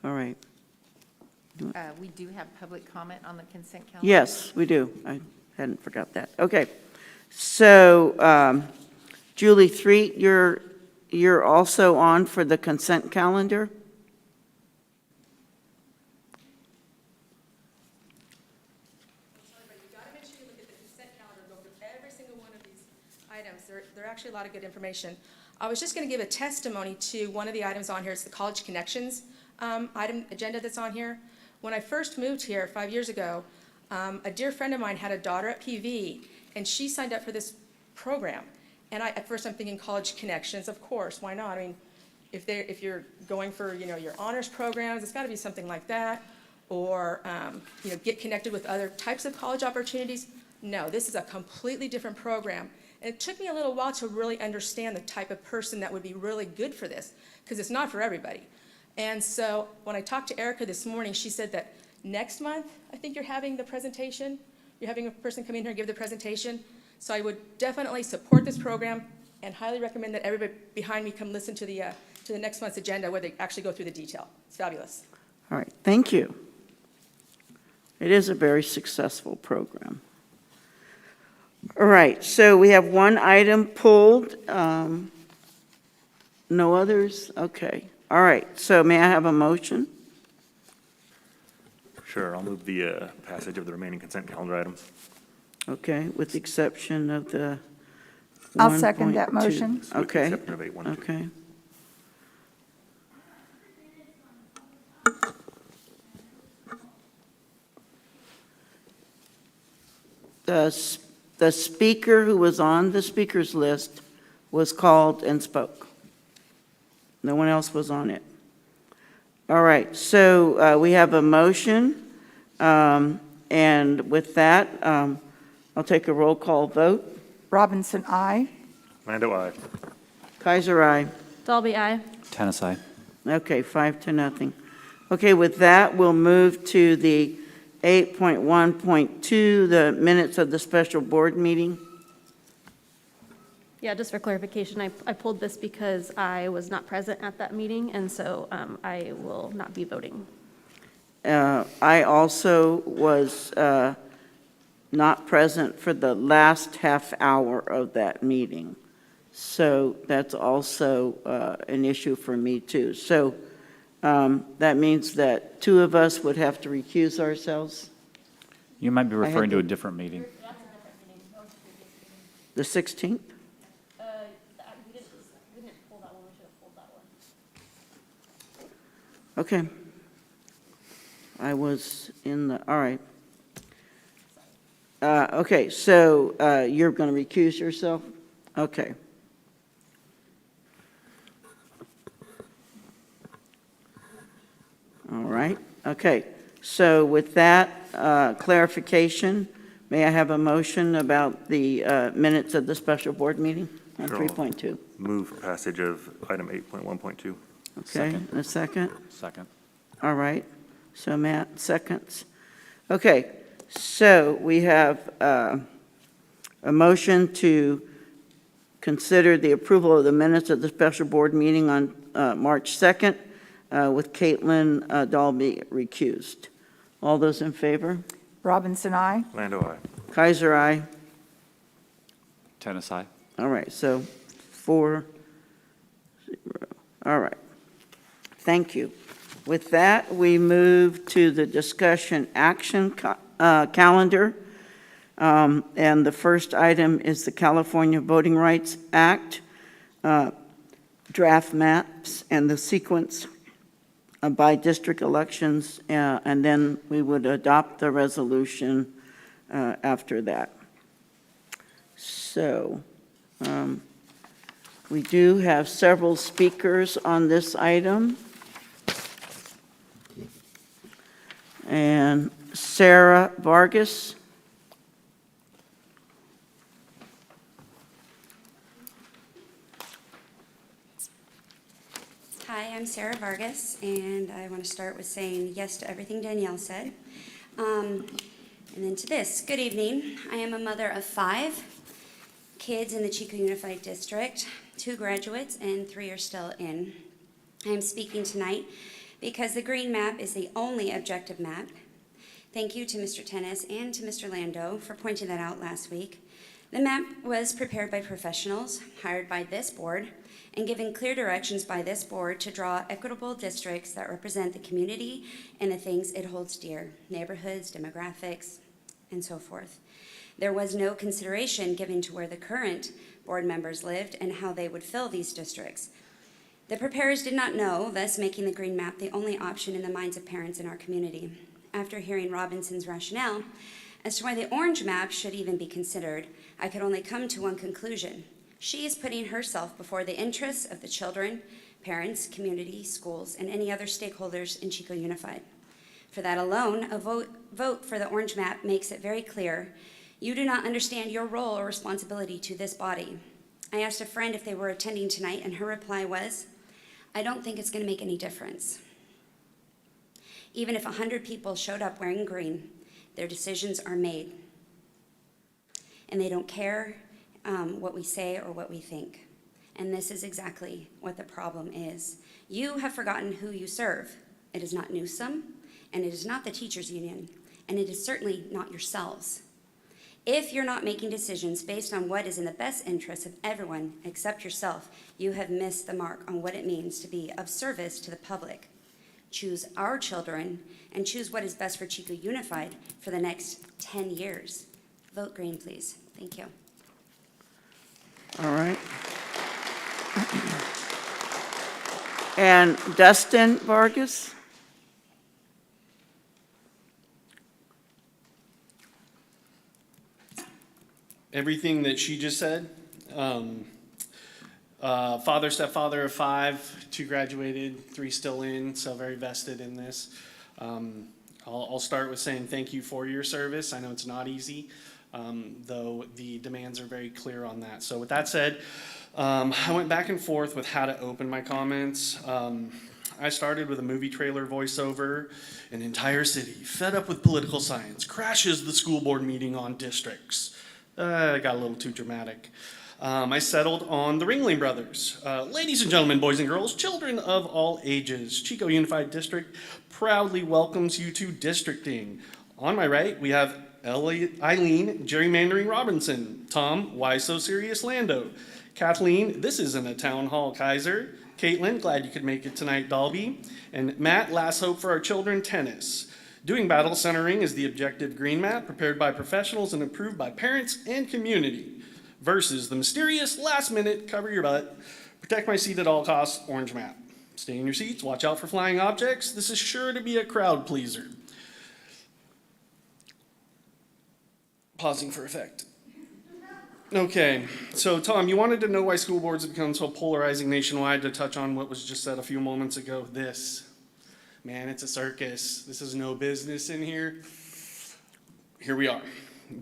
All right. We do have public comment on the consent calendar? Yes, we do. I hadn't forgot that. Okay. So, Julie Threet, you're also on for the consent calendar? There are actually a lot of good information. I was just going to give a testimony to one of the items on here. It's the College Connections item agenda that's on here. When I first moved here 5 years ago, a dear friend of mine had a daughter at PV, and she signed up for this program. And at first I'm thinking College Connections, of course, why not? I mean, if you're going for your honors programs, it's got to be something like that, or get connected with other types of college opportunities. No, this is a completely different program. And it took me a little while to really understand the type of person that would be really good for this, because it's not for everybody. And so when I talked to Erica this morning, she said that next month, I think you're having the presentation. You're having a person come in here and give the presentation. So I would definitely support this program and highly recommend that everybody behind me come listen to the next month's agenda where they actually go through the detail. It's fabulous. All right, thank you. It is a very successful program. All right, so we have one item pulled. No others? Okay. All right, so may I have a motion? Sure, I'll move the passage of the remaining consent calendar items. Okay, with the exception of the I'll second that 1.2. motion. With the Okay, exception of 8.12. okay. The speaker who was on the speakers list was called and spoke. No one else was on it. All right, so we have a motion, and with that, I'll take a roll call vote. Robinson, aye. Lando, aye. Kaiser, aye. Dalby, aye. Tennis, aye. Okay, 5-0. Okay, with that, we'll move to the 8.1.2, the minutes of the special board meeting. Yeah, just for clarification, I pulled this because I was not present at that meeting, and so I will not be voting. I also was not present for the last half hour of that meeting. So that's also an issue for me, too. So that means that two of us would have to recuse ourselves. You might be referring to a different meeting. The 16th? We didn't pull that one, we should have pulled that one. Okay. I was in the, all right. Okay, so you're going to recuse yourself? Okay. All right, okay. So with that clarification, may I have a motion about the minutes of the special board meeting on Sure. 3.2? Move passage of item 8.1.2. Okay, and a second? Second. All right, so Matt, seconds. Okay, so we have a motion to consider the approval of the minutes of the special board meeting on March 2nd with Caitlin Dalby recused. All those in favor? Robinson, aye. Lando, aye. Kaiser, aye. Tennis, aye. All right, so 4-0. All right, thank you. With that, we move to the discussion action calendar. And the first item is the California Voting Rights Act, draft maps, and the sequence by district elections, and then we would adopt the resolution after that. So we do have several speakers on this item. And Sarah Vargas. Hi, I'm Sarah Vargas, and I want to start with saying yes to everything Danielle said. And then to this. Good evening. I am a mother of 5 kids in the Chico Unified District, 2 graduates, and 3 are still in. I am speaking tonight because the green map is the only objective map. Thank you to Mr. Tennis and to Mr. Lando for pointing that out last week. The map was prepared by professionals hired by this board and given clear directions by this board to draw equitable districts that represent the community and the things it holds dear, neighborhoods, demographics, and so forth. There was no consideration given to where the current board members lived and how they would fill these districts. The preparers did not know, thus making the green map the only option in the minds of parents in our community. After hearing Robinson's rationale as to why the orange map should even be considered, I could only come to one conclusion. She is putting herself before the interests of the children, parents, community, schools, and any other stakeholders in Chico Unified. For that alone, a vote for the orange map makes it very clear you do not understand your role or responsibility to this body. I asked a friend if they were attending tonight, and her reply was, I don't think it's going to make any difference. Even if 100 people showed up wearing green, their decisions are made. And they don't care what we say or what we think. And this is exactly what the problem is. You have forgotten who you serve. It is not Newsom, and it is not the teachers union, and it is certainly not yourselves. If you're not making decisions based on what is in the best interest of everyone except yourself, you have missed the mark on what it means to be of service to the public. Choose our children and choose what is best for Chico Unified for the next 10 years. Vote green, please. Thank you. All right. And Dustin Vargas? Everything that she just said. Father, stepfather of 5, 2 graduated, 3 still in, so very vested in this. I'll start with saying thank you for your service. I know it's not easy, though the demands are very clear on that. So with that said, I went back and forth with how to open my comments. I started with a movie trailer voiceover. An entire city, fed up with political science, crashes the school board meeting on districts. I got a little too dramatic. I settled on the Ringling Brothers. Ladies and gentlemen, boys and girls, children of all ages, Chico Unified District proudly welcomes you to districting. On my right, we have Eileen, Gerrymandering Robinson. Tom, Why So Serious Lando. Kathleen, This Isn't a Town Hall Kaiser. Caitlin, glad you could make it tonight, Dalby. And Matt, Last Hope for Our Children, Tennis. Doing battle centering is the objective green map prepared by professionals and approved by parents and community versus the mysterious last minute cover your butt, protect my seat at all costs orange map. Stay in your seats, watch out for flying objects. This is sure to be a crowd pleaser. Pausing for effect. Okay, so Tom, you wanted to know why school boards have become so polarizing nationwide. To touch on what was just said a few moments ago, man, it's a circus. This is no business in here. Here we are,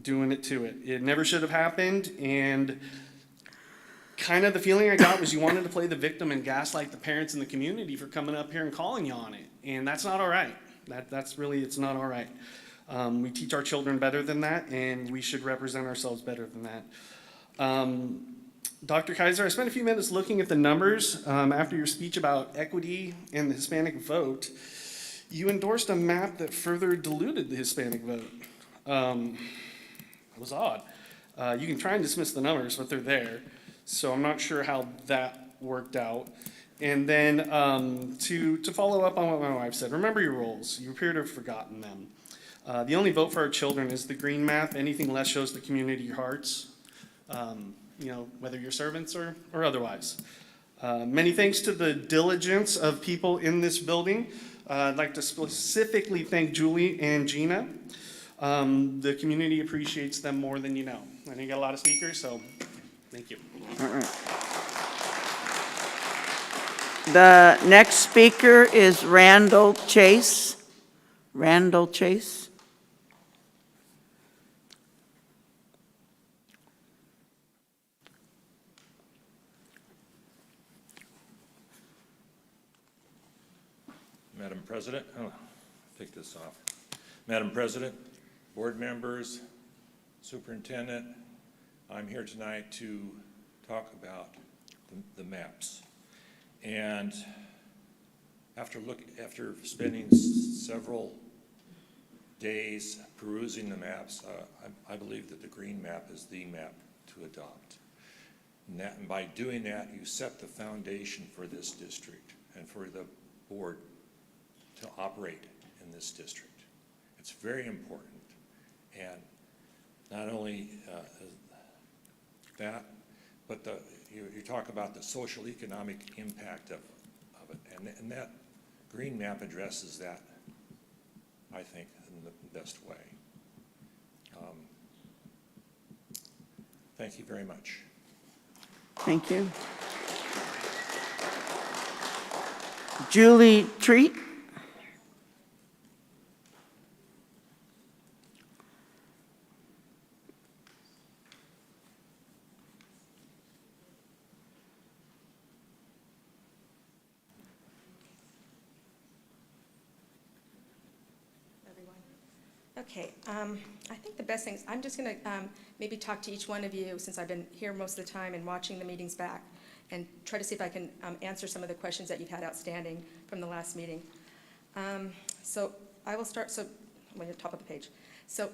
doing it to it. It never should have happened, and kind of the feeling I got was you wanted to play the victim and gaslight the parents in the community for coming up here and calling you on it, and that's not all right. It's not all right. We teach our children better than that, and we should represent ourselves better than that. Dr. Kaiser, I spent a few minutes looking at the numbers after your speech about equity and the Hispanic vote. You endorsed a map that further diluted the Hispanic vote. It was odd. You can try and dismiss the numbers, but they're there. So I'm not sure how that worked out. And then to follow up on what my wife said, remember your roles. You appear to have forgotten them. The only vote for our children is the green map. Anything less shows the community your hearts, whether you're servants or otherwise. Many thanks to the diligence of people in this building. I'd like to specifically thank Julie and Gina. The community appreciates them more than you know. I know you got a lot of speakers, so thank you. All right. The next speaker is Randall Chase. Randall Chase. Madam President, take this off. Madam President, board members, superintendent, I'm here tonight to talk about the maps. And after spending several days perusing the maps, I believe that the green map is the map to adopt. And by doing that, you set the foundation for this district and for the board to operate in this district. It's very important. And not only that, but you talk about the social economic impact of it. And that green map addresses that, I think, in the best way. Thank you very much. Thank you. Julie Treat. Okay, I think the best thing is I'm just going to maybe talk to each one of you since I've been here most of the time and watching the meetings back and try to see if I can answer some of the questions that you've had outstanding from the last meeting. So I will start, I'm at the top of the page. So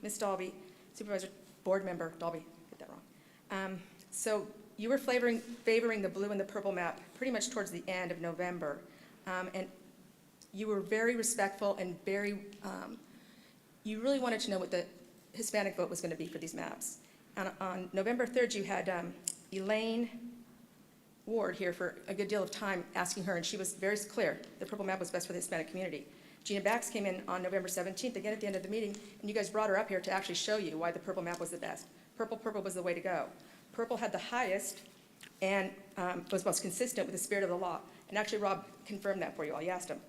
Ms. Dalby, Supervisor board member, Dolby, get that wrong. So you were favoring the blue and the purple map pretty much towards the end of November. And you were very respectful and very, you really wanted to know what the Hispanic vote was going to be for these maps. And on November 3rd, you had Elaine Ward here for a good deal of time asking her, and she was very clear, the purple map was best for the Hispanic community. Gina Bax came in on November 17th, again at the end of the meeting, and you guys brought her up here to actually show you why the purple map was the best. Purple was the way to go. Purple had the highest and was most consistent with the spirit of the law. And actually, Rob confirmed that for you all. You asked him.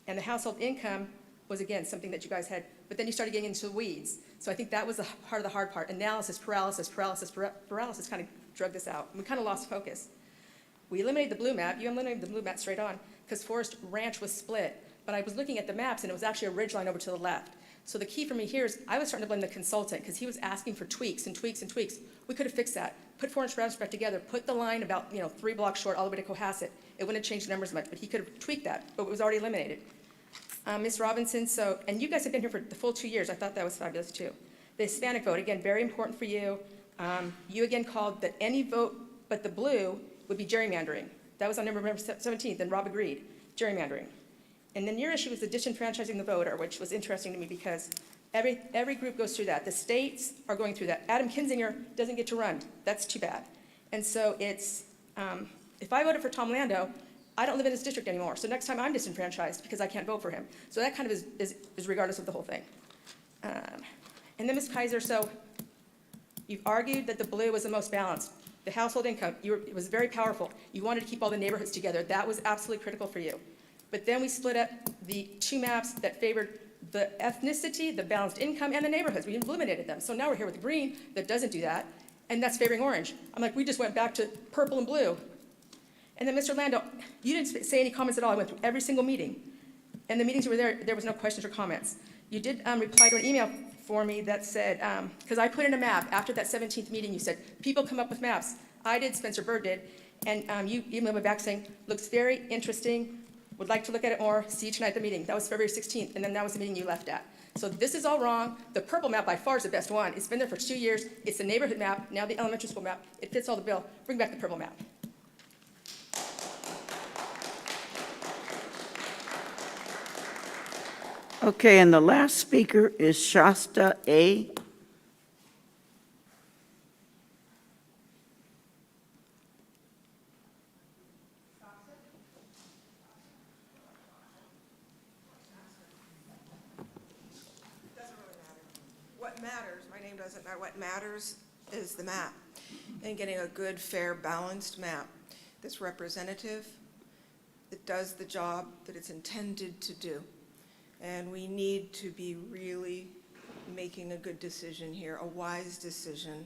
And the household income was, again, something that you guys had, but then you started getting into the weeds. So I think that was the hard part. Analysis, paralysis kind of drug this out. We kind of lost focus. We eliminated the blue map. You eliminated the blue map straight on because Forest Ranch was split. But I was looking at the maps, and it was actually a ridge line over to the left. So the key for me here is I was starting to blame the consultant because he was asking for tweaks and tweaks and tweaks. We could have fixed that. Put Forest Ranch back together. Put the line about 3 blocks short all the way to Cohasset. It wouldn't have changed the numbers much, but he could have tweaked that. But it was already eliminated. Ms. Robinson, and you guys have been here for the full 2 years. I thought that was fabulous too. The Hispanic vote, again, very important for you. You again called that any vote but the blue would be gerrymandering. That was on November 17th, and Rob agreed, gerrymandering. And then your issue was the disenfranchising the voter, which was interesting to me because every group goes through that. The states are going through that. Adam Kinzinger doesn't get to run. That's too bad. And so it's, if I voted for Tom Lando, I don't live in his district anymore. So next time I'm disenfranchised because I can't vote for him. So that kind of is regardless of the whole thing. And then Ms. Kaiser, so you've argued that the blue was the most balanced. The household income, it was very powerful. You wanted to keep all the neighborhoods together. That was absolutely critical for you. But then we split up the 2 maps that favored the ethnicity, the balanced income, and the neighborhoods. We eliminated them. So now we're here with green that doesn't do that, and that's favoring orange. I'm like, we just went back to purple and blue. And then Mr. Lando, you didn't say any comments at all. I went through every single meeting. And the meetings you were there was no questions or comments. You did reply to an email for me that said, because I put in a map after that 17th meeting, you said, people come up with maps. I did, Spencer Bird did, and you emailed me back saying, looks very interesting, would like to look at it more, see you tonight at the meeting. That was February 16th, and then that was the meeting you left at. So this is all wrong. The purple map by far is the best one. It's been there for 2 years. It's the neighborhood map, now the elementary school map. It fits all the bill. Bring back the purple map. Okay, and the last speaker is Shasta A. What matters, my name doesn't matter, what matters is the map and getting a good, fair, balanced map that's representative, that does the job that it's intended to do. And we need to be really making a good decision here, a wise decision.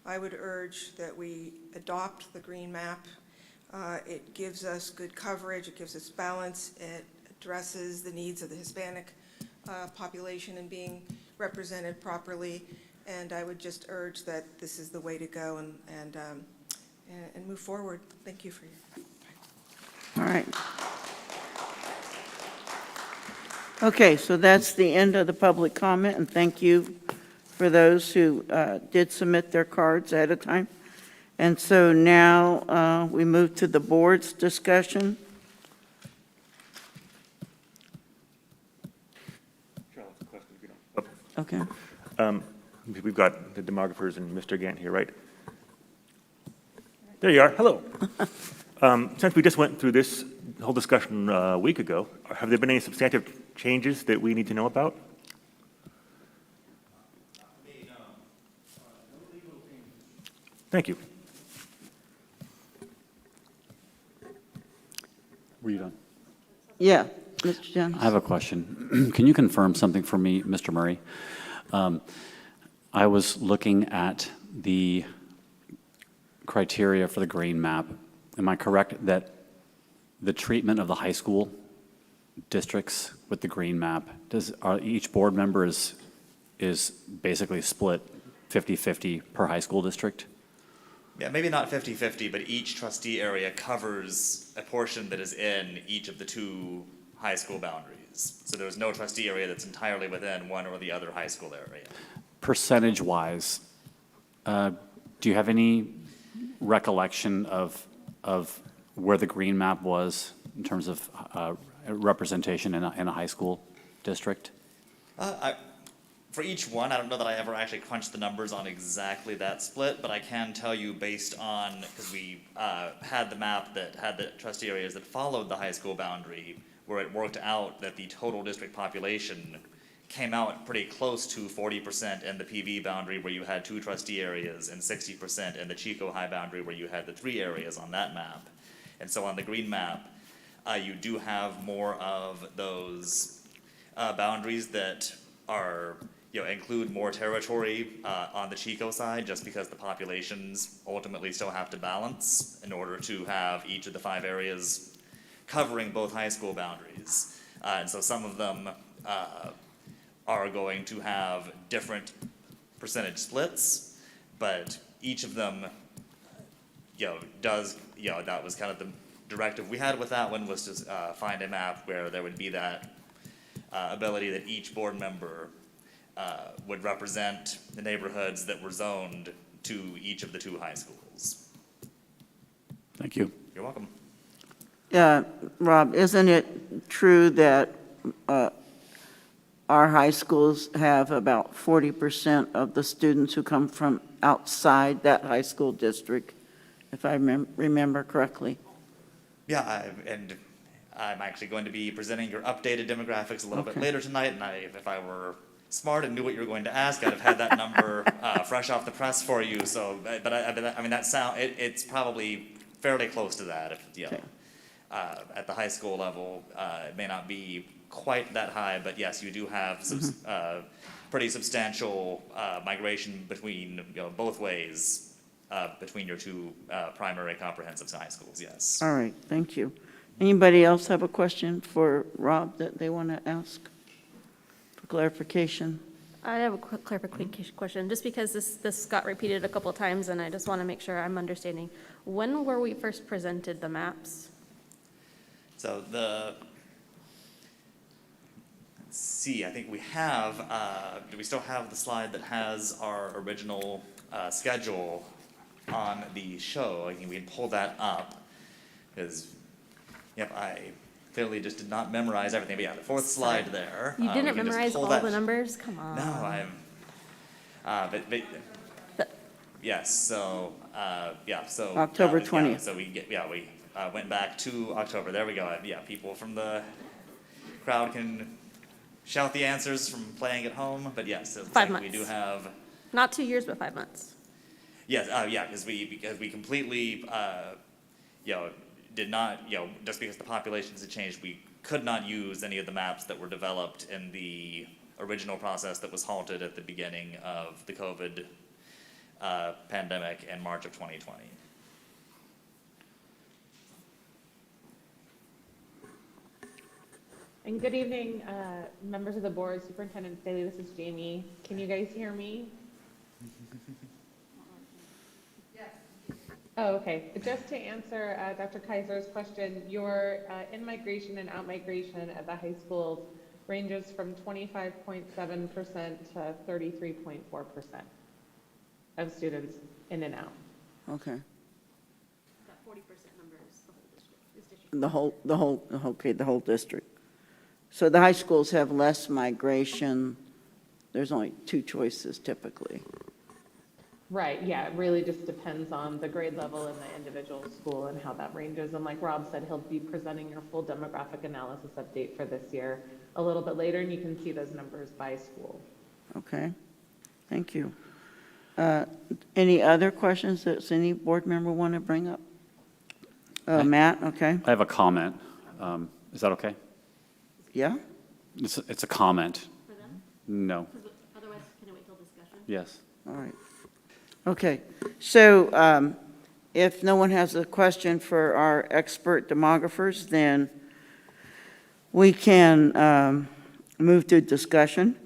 I would urge that we adopt the green map. It gives us good coverage, it gives us balance, it addresses the needs of the Hispanic population and being represented properly. And I would just urge that this is the way to go and move forward. Thank you for your. All right. Okay, so that's the end of the public comment, and thank you for those who did submit their cards ahead of time. And so now we move to the board's discussion. Okay. We've got the demographers and Mr. Gant here, right? There you are. Hello. Since we just went through this whole discussion a week ago, have there been any substantive changes that we need to know about? Thank you. Were you done? Yeah, Mr. Jones. I have a question. Can you confirm something for me, Mr. Murray? I was looking at the criteria for the green map. Am I correct that the treatment of the high school districts with the green map, each board member is basically split 50-50 per high school district? Yeah, maybe not 50-50, but each trustee area covers a portion that is in each of the 2 high school boundaries. So there's no trustee area that's entirely within one or the other high school area. Percentage-wise, Do you have any recollection of where the green map was in terms of representation in a high school district? For each one, I don't know that I ever actually crunched the numbers on exactly that split, but I can tell you based on, because we had the map that had the trustee areas that followed the high school boundary, where it worked out that the total district population came out pretty close to 40% in the PV boundary where you had 2 trustee areas and 60% in the Chico high boundary where you had the 3 areas on that map. And so on the green map, you do have more of those boundaries that are, include more territory on the Chico side, just because the populations ultimately still have to balance in order to have each of the 5 areas covering both high school boundaries. And so some of them are going to have different percentage splits, but each of them, does, that was kind of the directive we had with that one, was to find a map where there would be that ability that each board member would represent the neighborhoods that were zoned to each of the 2 high schools. Thank you. You're welcome. Rob, isn't it true that our high schools have about 40% of the students who come from outside that high school district, if I remember correctly? Yeah, and I'm actually going to be presenting your updated demographics a little bit later tonight, and if I were smart and knew what you were going to ask, I'd have had that number fresh off the press for you. So, but I mean, it's probably fairly close to that. If, at the high school level, it may not be quite that high, but yes, you do have some pretty substantial migration between, both ways between your 2 primary comprehensive high schools. Yes. All right, thank you. Anybody else have a question for Rob that they want to ask for clarification? I have a quick clarification question, just because this got repeated a couple of times, and I just want to make sure I'm understanding. When were we first presented the maps? So let's see, I think we have, do we still have the slide that has our original schedule on the show? I think we can pull that up, because, I clearly just did not memorize everything, but the 4th slide there. You didn't memorize all the numbers? Come on. No, but yes, so, so. October 20th. So we went back to October, there we go, people from the crowd can shout the answers from playing at home, but yes, it looks 5 like months. we do have. Not 2 years, but 5 months. Yes, because we completely, did not, just because the populations had changed, we could not use any of the maps that were developed in the original process that was halted at the beginning of the COVID pandemic in March of 2020. And good evening, members of the board, Superintendent Staley, this is Jamie. Can you guys hear me? Oh, okay. Just to answer Dr. Kaiser's question, your in-migration and out-migration at the high schools ranges from 25.7% to 33.4% of students in and out. Okay. That 40% number is the whole district. The whole district. So the high schools have less migration. There's only 2 choices typically. Right, yeah, it really just depends on the grade level in the individual school and how that ranges. And like Rob said, he'll be presenting your full demographic analysis update for this year a little bit later, and you can see those numbers by school. Okay, thank you. Any other questions that any board member want to bring up? Matt, okay. I have a comment. Is that okay? Yeah? It's a comment. For them? No. Otherwise, can it wait till discussion? Yes. All right. Okay, so if no one has a question for our expert demographers, then we can move to discussion.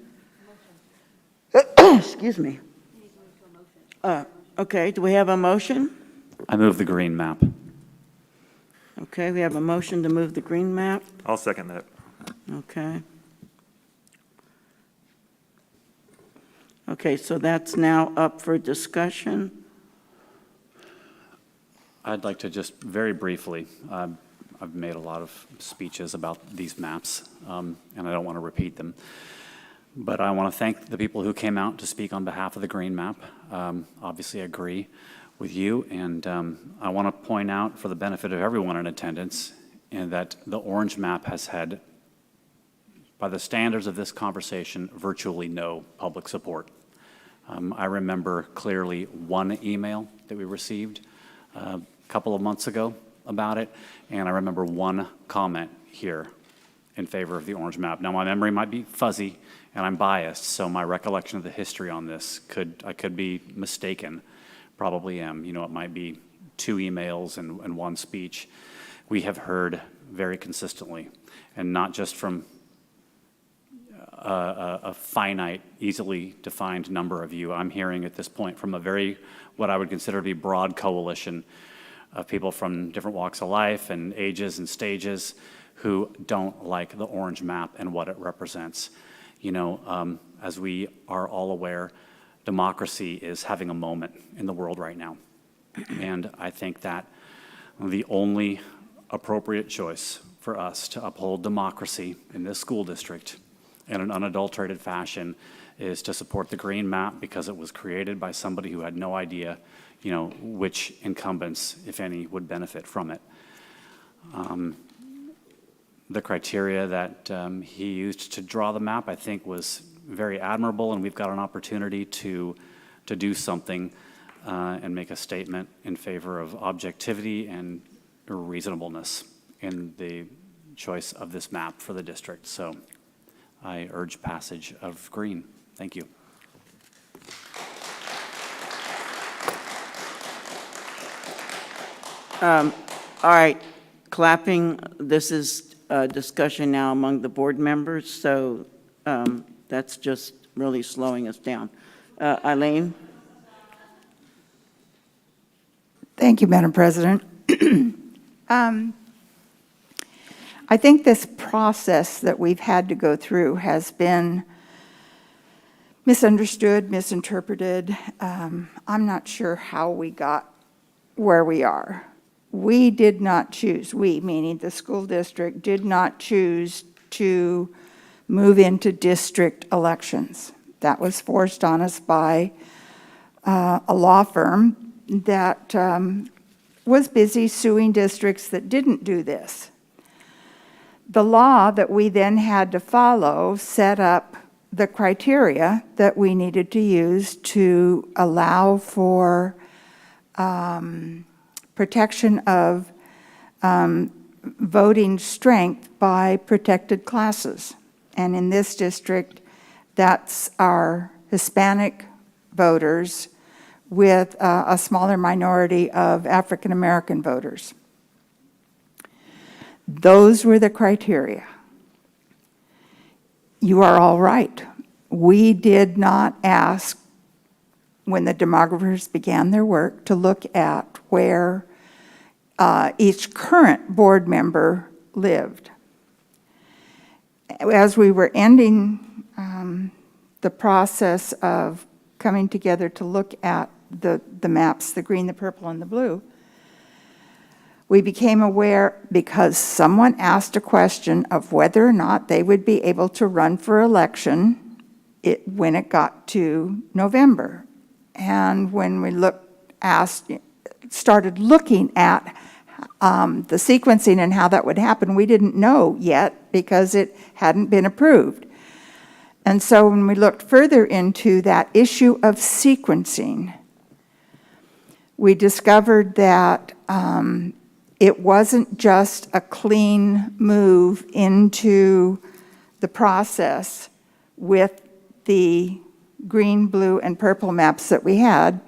Excuse me. Okay, do we have a motion? I move the green map. Okay, we have a motion to move the green map. I'll second that. Okay. Okay, so that's now up for discussion. I'd like to just very briefly, I've made a lot of speeches about these maps, and I don't want to repeat them. But I want to thank the people who came out to speak on behalf of the green map. Obviously, I agree with you, and I want to point out for the benefit of everyone in attendance, and that the orange map has had, by the standards of this conversation, virtually no public support. I remember clearly one email that we received a couple of months ago about it, and I remember one comment here in favor of the orange map. Now, my memory might be fuzzy, and I'm biased, so my recollection of the history on this I could be mistaken, probably am. You know, it might be 2 emails and 1 speech. We have heard very consistently, and not just from a finite, easily defined number of you. I'm hearing at this point from a very, what I would consider to be broad coalition of people from different walks of life and ages and stages who don't like the orange map and what it represents. You know, as we are all aware, democracy is having a moment in the world right now. And I think that the only appropriate choice for us to uphold democracy in this school district in an unadulterated fashion is to support the green map, because it was created by somebody who had no idea, you know, which incumbents, if any, would benefit from it. The criteria that he used to draw the map, I think, was very admirable, and we've got an opportunity to do something and make a statement in favor of objectivity and reasonableness in the choice of this map for the district. So I urge passage of green. Thank you. All right, clapping, this is a discussion now among the board members, so that's just really slowing us down. Eileen? Thank you, Madam President. I think this process that we've had to go through has been misunderstood, misinterpreted. I'm not sure how we got where we are. We did not choose, we, meaning the school district, did not choose to move into district elections. That was forced on us by a law firm that was busy suing districts that didn't do this. The law that we then had to follow set up the criteria that we needed to use to allow for protection of voting strength by protected classes. And in this district, that's our Hispanic voters with a smaller minority of African American voters. Those were the criteria. You are all right. We did not ask, when the demographers began their work, to look at where each current board member lived. As we were ending the process of coming together to look at the maps, the green, the purple, and the blue, we became aware, because someone asked a question of whether or not they would be able to run for election when it got to November. And when we started looking at the sequencing and how that would happen, we didn't know yet because it hadn't been approved. And so when we looked further into that issue of sequencing, we discovered that it wasn't just a clean move into the process with the green, blue, and purple maps that we had,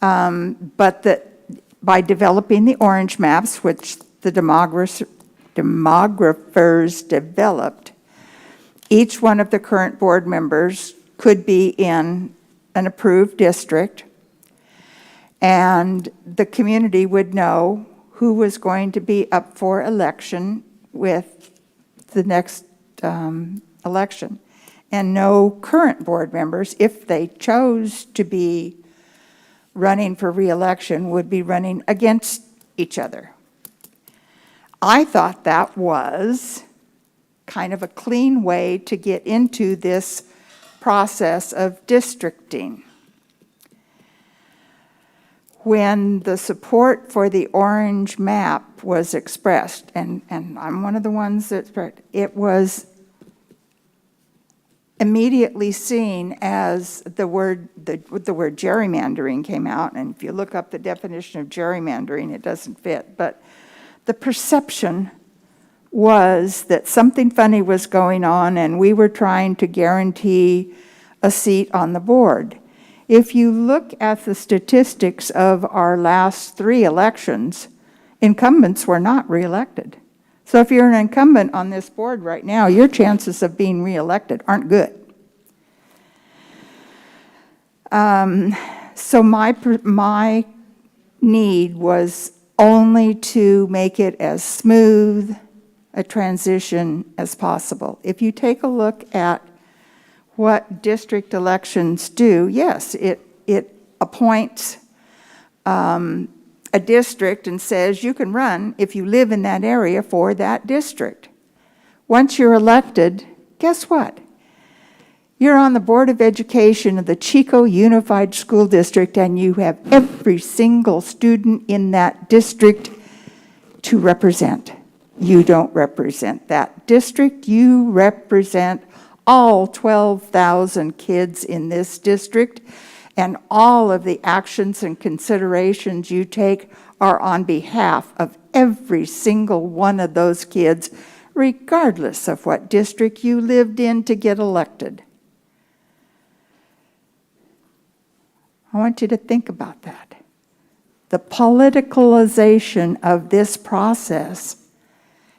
but that by developing the orange maps, which the demographers developed, each one of the current board members could be in an approved district, and the community would know who was going to be up for election with the next election. and no current board members, if they chose to be running for reelection, would be running against each other. I thought that was kind of a clean way to get into this process of districting. When the support for the orange map was expressed, and I'm one of the ones that it was immediately seen as the word gerrymandering came out, and if you look up the definition of gerrymandering, it doesn't fit, but the perception was that something funny was going on and we were trying to guarantee a seat on the board. If you look at the statistics of our last 3 elections, incumbents were not reelected. So if you're an incumbent on this board right now, your chances of being reelected aren't good. So my need was only to make it as smooth a transition as possible. If you take a look at what district elections do, yes, it appoints a district and says you can run if you live in that area for that district. Once you're elected, guess what? You're on the Board of Education of the Chico Unified School District, and you have every single student in that district to represent. You don't represent that district, you represent all 12,000 kids in this district, and all of the actions and considerations you take are on behalf of every single one of those kids, regardless of what district you lived in to get elected. I want you to think about that. The politicalization of this process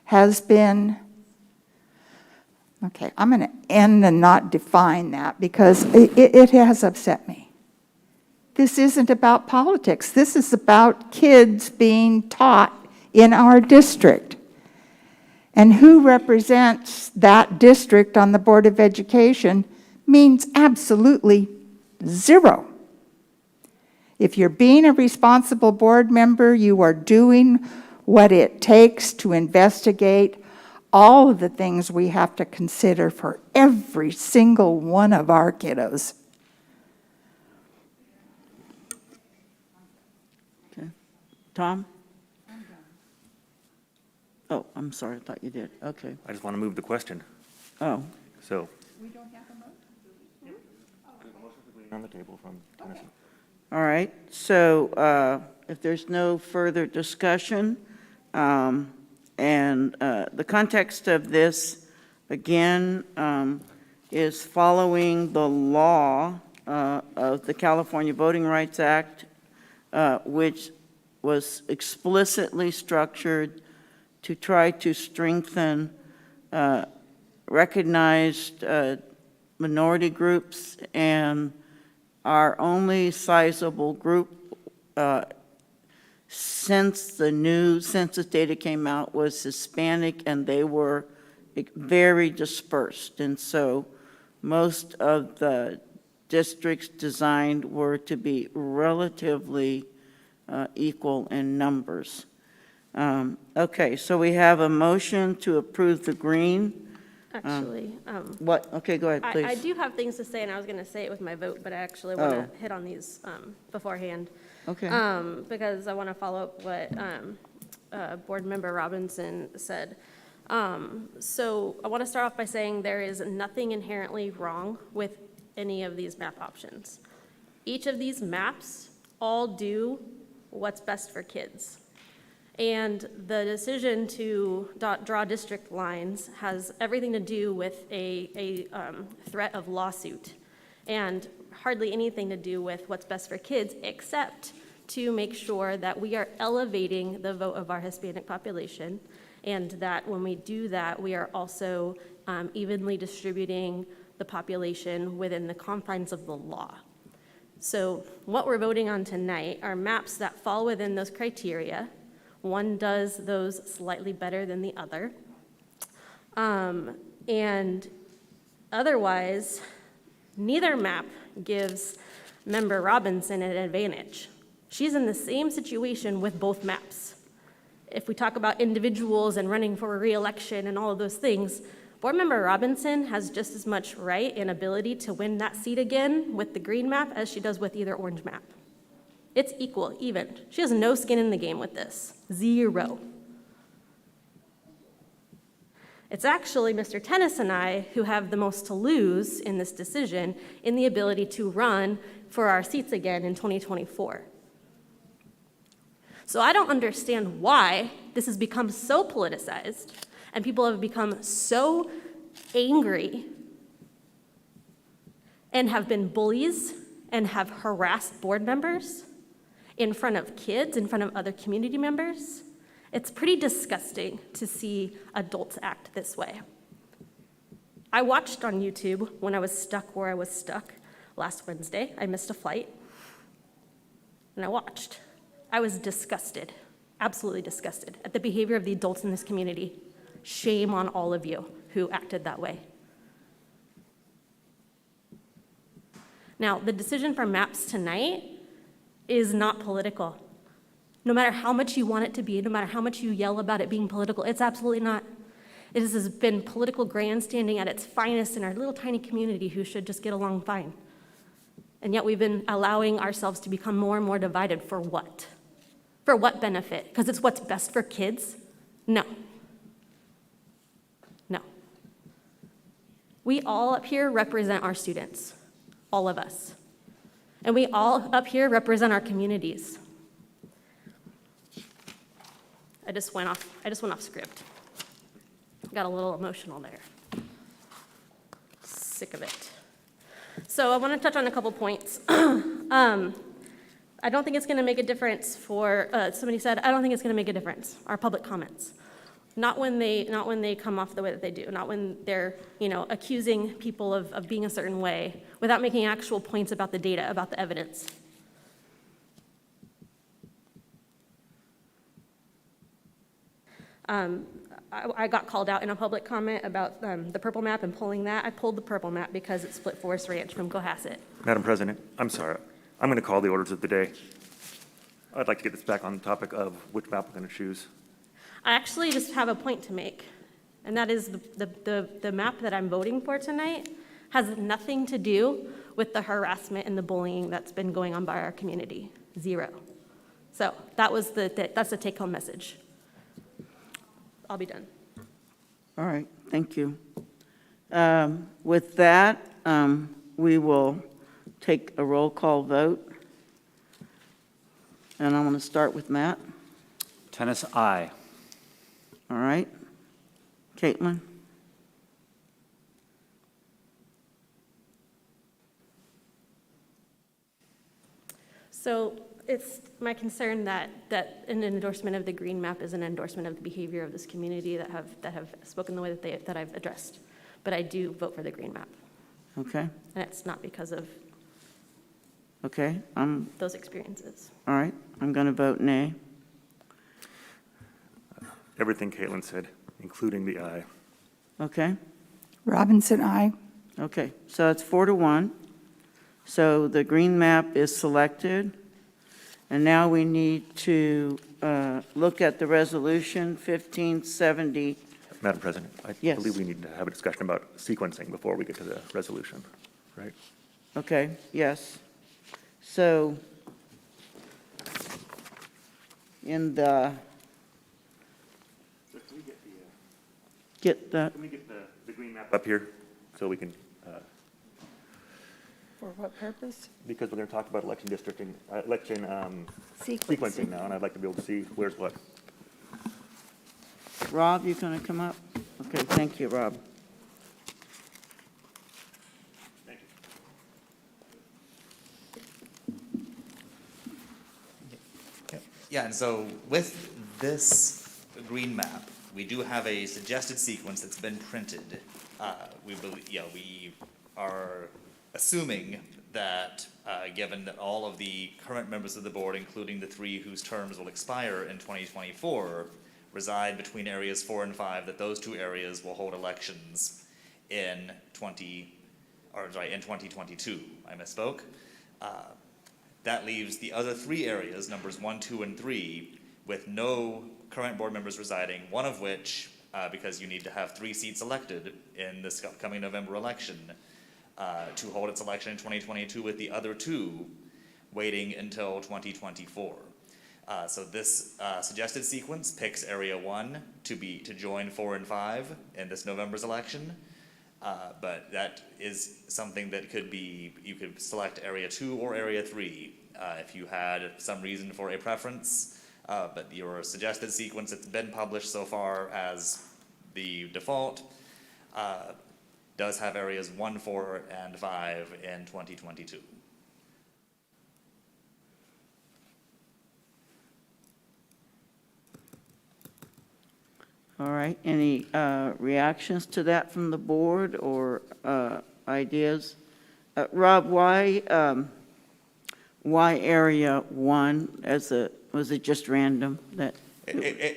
has been, okay, I'm going to end and not define that because it has upset me. This isn't about politics. This is about kids being taught in our district. And who represents that district on the Board of Education means absolutely zero. If you're being a responsible board member, you are doing what it takes to investigate all of the things we have to consider for every single one of our kiddos. Okay. Tom? Oh, I'm sorry, I thought you did. Okay. I just want to move the question, Oh, so. We don't have a motion? On the table from Tennessee. all right. So if there's no further discussion, and the context of this, again, is following the law of the California Voting Rights Act, which was explicitly structured to try to strengthen recognized minority groups, and our only sizable group since the new census data came out was Hispanic, and they were very dispersed. And so most of the districts designed were to be relatively equal in numbers. Okay, so we have a motion to approve the green. Actually, What? Okay, go ahead, please. I do have things to say, and I was going to say it with my vote, but I actually want to hit on these beforehand. Okay. Because I want to follow up what Board Member Robinson said. So I want to start off by saying there is nothing inherently wrong with any of these map options. Each of these maps all do what's best for kids. And the decision to draw district lines has everything to do with a threat of lawsuit, and hardly anything to do with what's best for kids, except to make sure that we are elevating the vote of our Hispanic population, and that when we do that, we are also evenly distributing the population within the confines of the law. So what we're voting on tonight are maps that fall within those criteria. One does those slightly better than the other. And Otherwise, neither map gives Member Robinson an advantage. She's in the same situation with both maps. If we talk about individuals and running for re-election and all of those things, Board Member Robinson has just as much right and ability to win that seat again with the green map as she does with either orange map. It's equal, even. She has no skin in the game with this. 0. It's actually Mr. Tennis and I who have the most to lose in this decision in the ability to run for our seats again in 2024. So I don't understand why this has become so politicized and people have become so angry and have been bullies and have harassed board members in front of kids, in front of other community members. It's pretty disgusting to see adults act this way. I watched on YouTube when I was stuck where I was stuck last Wednesday. I missed a flight, and I watched. I was disgusted, absolutely disgusted at the behavior of the adults in this community. Shame on all of you who acted that way. Now, the decision for maps tonight is not political. No matter how much you want it to be, no matter how much you yell about it being political, it's absolutely not. It has been political grandstanding at its finest in our little tiny community who should just get along fine. And yet we've been allowing ourselves to become more and more divided for what? For what benefit? Because it's what's best for kids? No. No. We all up here represent our students, all of us. And we all up here represent our communities. I just went off script. Got a little emotional there. Sick of it. So I want to touch on a couple points. I don't think it's going to make a difference for, somebody said, I don't think it's going to make a difference, our public comments. Not when they come off the way that they do, not when they're, accusing people of being a certain way without making actual points about the data, about the evidence. I got called out in a public comment about the purple map and pulling that. I pulled the purple map because it split Forest Ranch from Cohasset. Madam President, I'm sorry. I'm going to call the orders of the day. I'd like to get this back on the topic of which map we're going to choose. I actually just have a point to make, and that is the map that I'm voting for tonight has nothing to do with the harassment and the bullying that's been going on by our community. 0. So that's the take-home message. I'll be done. All right, thank you. With that, we will take a roll call vote. And I'm going to start with Matt. Tennis, aye. All right. Caitlin? So it's my concern that an endorsement of the green map is an endorsement of the behavior of this community that have spoken the way that I've addressed. But I do vote for the green map. Okay. And it's not because of Okay. those experiences. All right. I'm going to vote nay. Everything Caitlin said, including the aye. Okay. Robinson, aye. Okay. So it's 4-1. So the green map is selected. And now we need to look at the resolution 1570. Madam President, I Yes. believe we need to have a discussion about sequencing before we get to the resolution, right? Okay, yes. So in the, Can we get the green map up here so we can, For what purpose? because we're going to talk about election districting, election sequencing now, and I'd like to be able to see where's what. Rob, you going to come up? Okay, thank you, Rob. Thank you. Yeah, and so with this green map, we do have a suggested sequence that's been printed. We are assuming that, given that all of the current members of the board, including the 3 whose terms will expire in 2024, reside between areas 4 and 5, that those 2 areas will hold elections in 2022. I misspoke. That leaves the other three areas, numbers 1, 2, and 3, with no current board members residing, one of which, because you need to have 3 seats elected in this upcoming November election, to hold its election in 2022, with the other 2 waiting until 2024. So this suggested sequence picks Area 1 to join 4 and 5 in this November's election. But that is something that could be, you could select Area 2 or Area 3 if you had some reason for a preference. But your suggested sequence that's been published so far as the default does have areas 1, 4, and 5 in 2022. All right, any reactions to that from the board or ideas? Rob, why Area 1 was it just random that?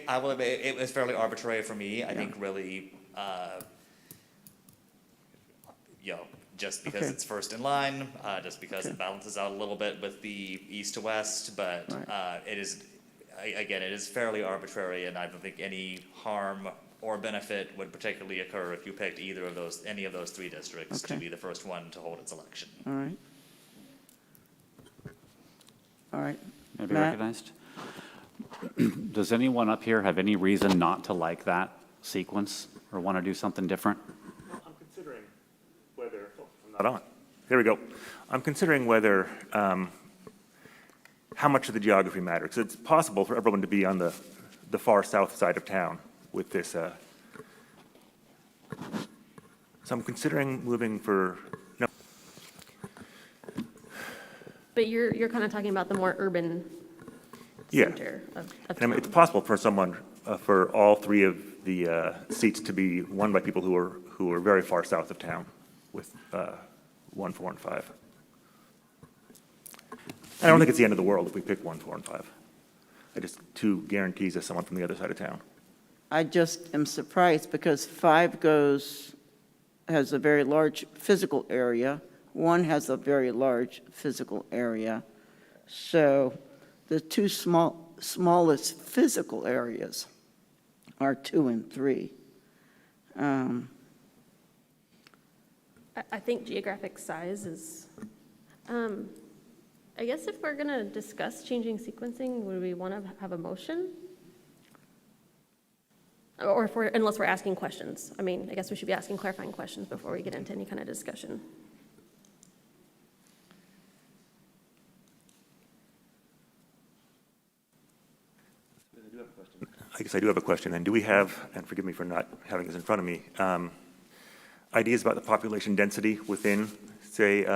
I will admit, it was fairly arbitrary for me. I think really, just because it's first in line, just because it balances out a little bit with the east to west, but it is, again, it is fairly arbitrary, and I don't think any harm or benefit would particularly occur if you picked any of those 3 districts to be the first one to hold its election. All right. All right. May I be Matt? recognized? Does anyone up here have any reason not to like that sequence or want to do something different? Well, I'm considering whether, I'm not on. Here we go. I'm considering whether, how much of the geography matters. 'Cause it's possible for everyone to be on the far south side of town with this. So I'm considering moving for, no. But you're kind of talking about the more urban Yeah. center of And I mean, it's town. possible for someone, for all 3 of the seats to be won by people who are very far south of town with 1, 4, and 5. I don't think it's the end of the world if we pick 1, 4, and 5. I just 2 guarantees as someone from the other side of town. I just am surprised because 5 has a very large physical area. 1 has a very large physical area. So the 2 smallest physical areas are 2 and 3. I think geographic size is, I guess if we're going to discuss changing sequencing, would we want to have a motion? Or unless we're asking questions. I mean, I guess we should be asking clarifying questions before we get into any kind of discussion. I guess I do have a question, and do we have, and forgive me for not having this in front of me, ideas about the population density within, say,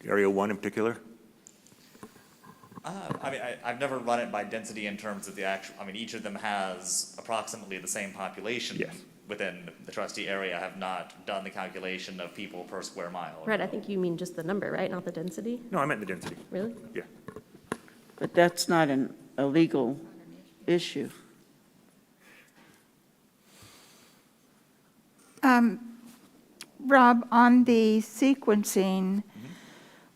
Area 1 in particular? I mean, I've never run it by density in terms of the actual, I mean, each of them has approximately the same population Yes. within the trustee area. I have not done the calculation of people per square mile. Right, I think you mean just the number, right, not the density? No, I meant the density. Really? Yeah. But that's not a legal issue. Rob, on the sequencing,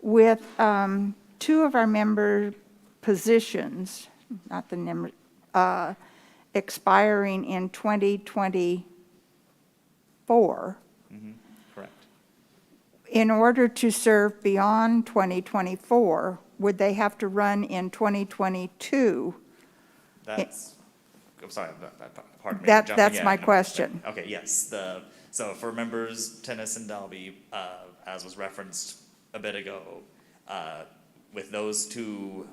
with 2 of our member positions, not the number, expiring in 2024, Correct. in order to serve beyond 2024, would they have to run in 2022? That's, I'm sorry, pardon me. That- jumping that's my in. question. Okay, yes, so for members Tennis and Dalby, as was referenced a bit ago, with those 2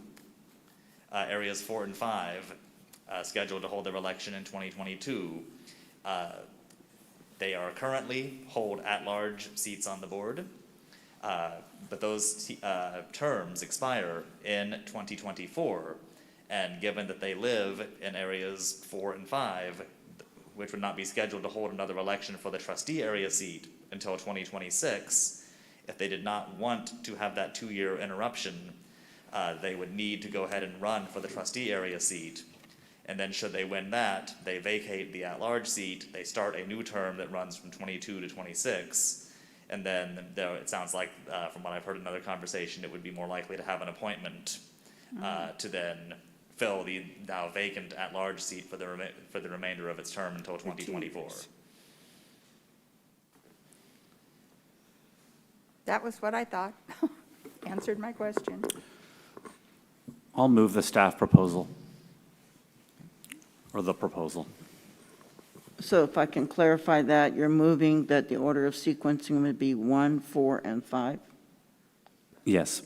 areas 4 and 5 scheduled to hold their election in 2022, they are currently hold at-large seats on the board, but those terms expire in 2024. And given that they live in areas 4 and 5, which would not be scheduled to hold another election for the trustee area seat until 2026, if they did not want to have that 2-year interruption, they would need to go ahead and run for the trustee area seat. And then should they win that, they vacate the at-large seat, they start a new term that runs from 22 to 26. And then, though it sounds like, from what I've heard in another conversation, it would be more likely to have an appointment to then fill the now vacant at-large seat for the remainder of its term until 2024. That was what I thought. Answered my question. I'll move the staff proposal, or the proposal. So if I can clarify that, you're moving that the order of sequencing would be 1, 4, and 5? Yes.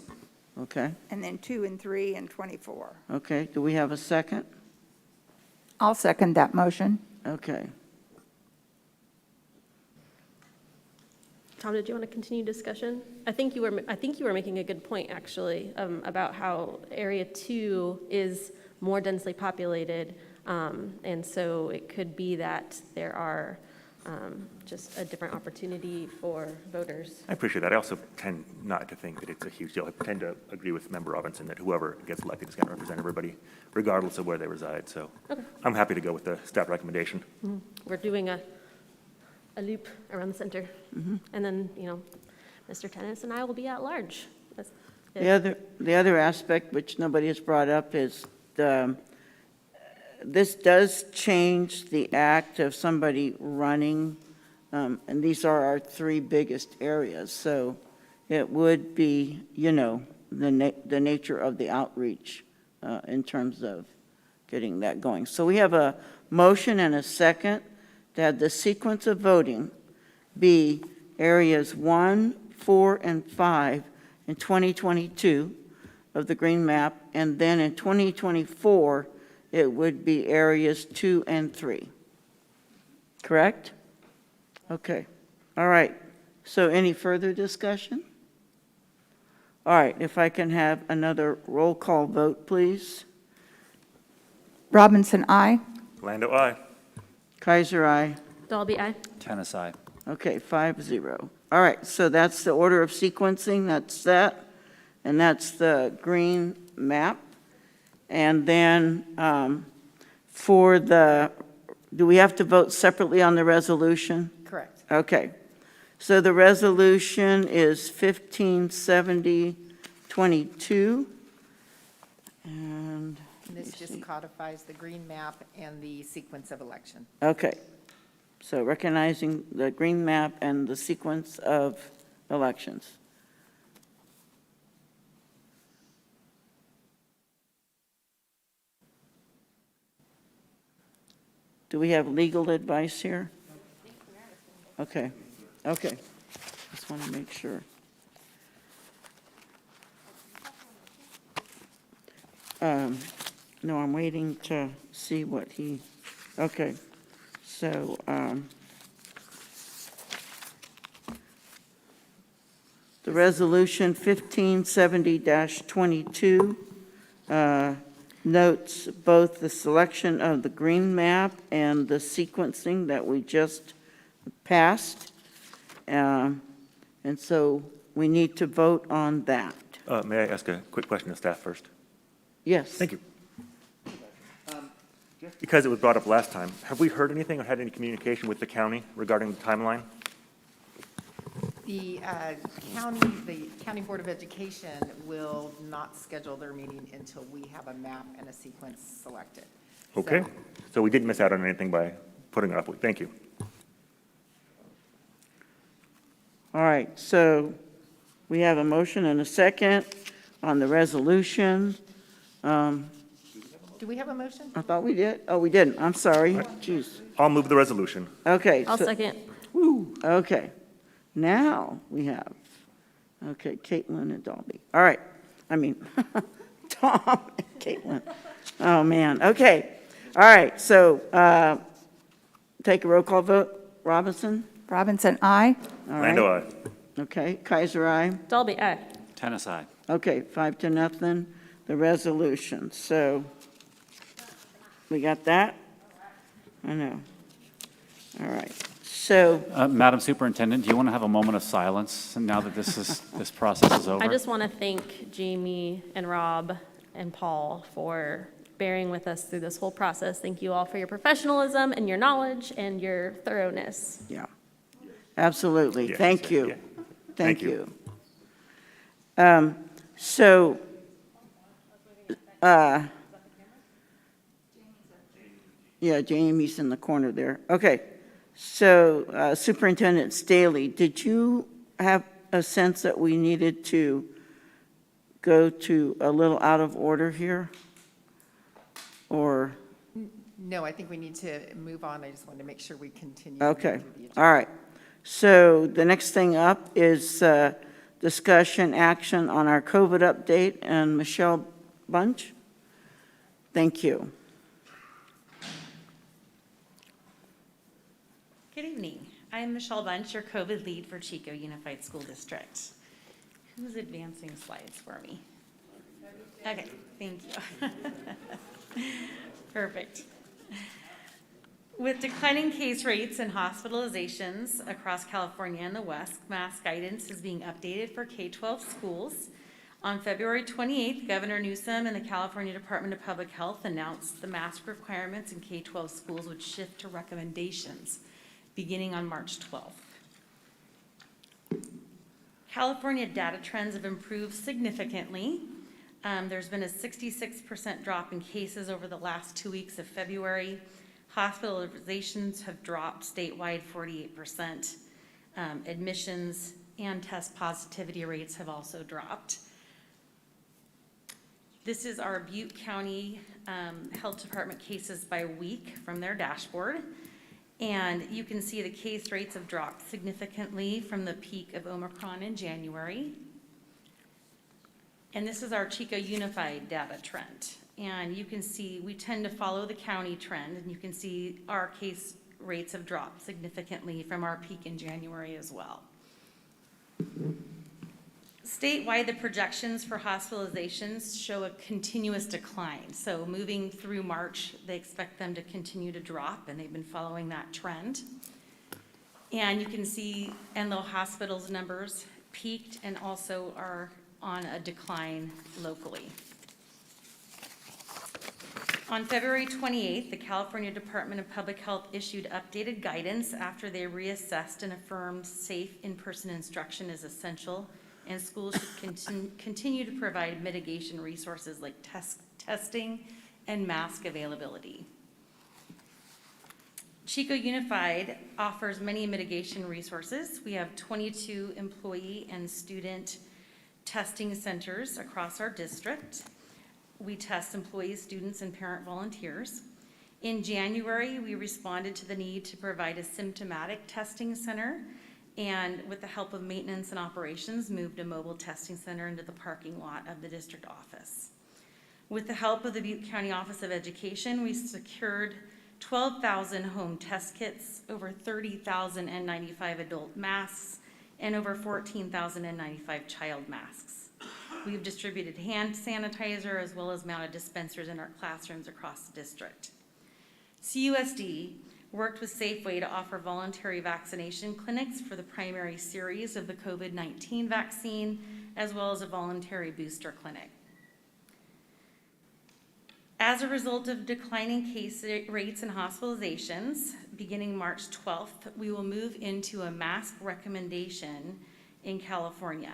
Okay, And then 2 and 3 and 24. okay. Do we have a second? I'll second that motion. Okay. Tom, did you want to continue discussion? I think you were making a good point, actually, about how Area 2 is more densely populated, and so it could be that there are just a different opportunity for voters. I appreciate that. I also tend not to think that it's a huge deal. I tend to agree with Member Robinson that whoever gets elected is going to represent everybody, regardless of where they reside. So Okay. I'm happy to go with the staff recommendation. We're doing a loop around the center, and then, Mr. Tennis and I will be at large. That's it. The other aspect, which nobody has brought up, is this does change the act of somebody running, and these are our 3 biggest areas, so it would be, the nature of the outreach in terms of getting that going. So we have a motion and a second to have the sequence of voting be areas 1, 4, and 5 in 2022 of the green map, and then in 2024, it would be areas 2 and 3. Correct? Okay. All right. So any further discussion? All right, if I can have another roll call vote, please. Robinson, aye. Lando, aye. Kaiser, aye. Dalby, aye. Tennis, aye. Okay, 5-0. All right, so that's the order of sequencing, that's that, and that's the green map. And then do we have to vote separately on the resolution? Correct. Okay. So the resolution is 1570-22. And, This just codifies the green map and the sequence of election. okay. So recognizing the green map and the sequence of elections. Do we have legal advice here? Okay, okay. Just want to make sure. No, I'm waiting to see what he, okay. So, the resolution 1570-22 notes both the selection of the green map and the sequencing that we just passed. And so we need to vote on that. May I ask a quick question of staff first? Yes. Thank you. Because it was brought up last time, have we heard anything or had any communication with the county regarding the timeline? The County Board of Education will not schedule their meeting until we have a map and a sequence selected. Okay, so we didn't miss out on anything by putting it up. Thank you. All right, so we have a motion and a second on the resolution. Do we have a motion? I thought we did. Oh, we didn't. I'm sorry. Jeez. I'll move the resolution. Okay. I'll so- second. Okay. Now we have, okay, Caitlin and Dalby. All right. I mean, Tom and Caitlin. Oh, man. Okay. All right. So take a roll call vote. Robinson? Robinson, aye. All right. Lando, aye. Okay. Kaiser, aye. Dalby, aye. Tennis, aye. Okay, 5-0, the resolution. So we got that? I know. All right. So, Madam Superintendent, do you want to have a moment of silence now that this process is over? I just want to thank Jamie and Rob and Paul for bearing with us through this whole process. Thank you all for your professionalism and your knowledge and your thoroughness. Yeah, absolutely. Yeah, Thank yeah. you. Thank Thank you. you. So, yeah, Jamie's in the corner there. Okay. So Superintendent Staley, did you have a sense that we needed to go to a little out of order here? Or, No, I think we need to move on. I just wanted to make sure we continue. okay, through the agenda. all right. So the next thing up is discussion action on our COVID update, and Michelle Bunch. Thank you. Good evening. I am Michelle Bunch, your COVID lead for Chico Unified School District. Who's advancing slides for me? Okay, thank you. Perfect. With declining case rates and hospitalizations across California and the West, mask guidance is being updated for K-12 schools. On February 28th, Governor Newsom and the California Department of Public Health announced the mask requirements in K-12 schools would shift to recommendations beginning on March 12th. California data trends have improved significantly. There's been a 66% drop in cases over the last 2 weeks of February. Hospitalizations have dropped statewide 48%. Admissions and test positivity rates have also dropped. This is our Butte County Health Department cases by week from their dashboard. And you can see the case rates have dropped significantly from the peak of Omicron in January. And this is our Chico Unified data trend. And you can see we tend to follow the county trend, and you can see our case rates have dropped significantly from our peak in January as well. Statewide, the projections for hospitalizations show a continuous decline. So moving through March, they expect them to continue to drop, and they've been following that trend. And you can see Enloe Hospital's numbers peaked and also are on a decline locally. On February 28th, the California Department of Public Health issued updated guidance after they reassessed and affirmed safe in-person instruction is essential, and schools should continue to provide mitigation resources like testing and mask availability. Chico Unified offers many mitigation resources. We have 22 employee and student testing centers across our district. We test employees, students, and parent volunteers. In January, we responded to the need to provide a symptomatic testing center, and with the help of maintenance and operations, moved a mobile testing center into the parking lot of the district office. With the help of the Butte County Office of Education, we secured 12,000 home test kits, over 30,000 N95 adult masks, and over 14,000 N95 child masks. We've distributed hand sanitizer as well as mounted dispensers in our classrooms across the district. CUSD worked with Safeway to offer voluntary vaccination clinics for the primary series of the COVID-19 vaccine, as well as a voluntary booster clinic. As a result of declining case rates and hospitalizations, beginning March 12th, we will move into a mask recommendation in California.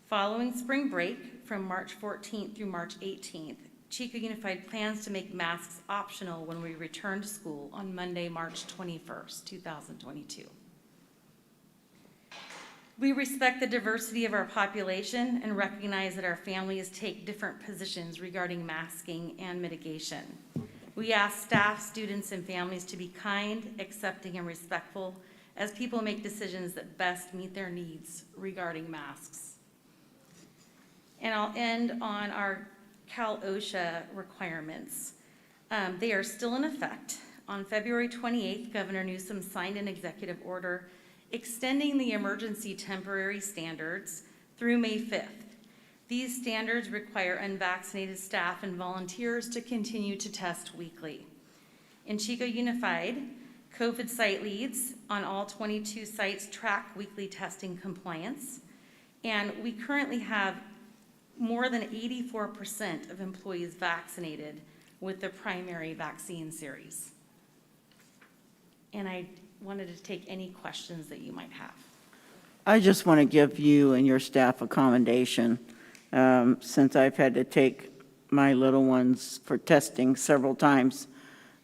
Following spring break from March 14th through March 18th, Chico Unified plans to make masks optional when we return to school on Monday, March 21st, 2022. We respect the diversity of our population and recognize that our families take different positions regarding masking and mitigation. We ask staff, students, and families to be kind, accepting, and respectful as people make decisions that best meet their needs regarding masks. And I'll end on our Cal OSHA requirements. They are still in effect. On February 28th, Governor Newsom signed an executive order extending the emergency temporary standards through May 5th. These standards require unvaccinated staff and volunteers to continue to test weekly. In Chico Unified, COVID site leads on all 22 sites track weekly testing compliance, and we currently have more than 84% of employees vaccinated with the primary vaccine series. And I wanted to take any questions that you might have. I just want to give you and your staff a commendation, since I've had to take my little ones for testing several times.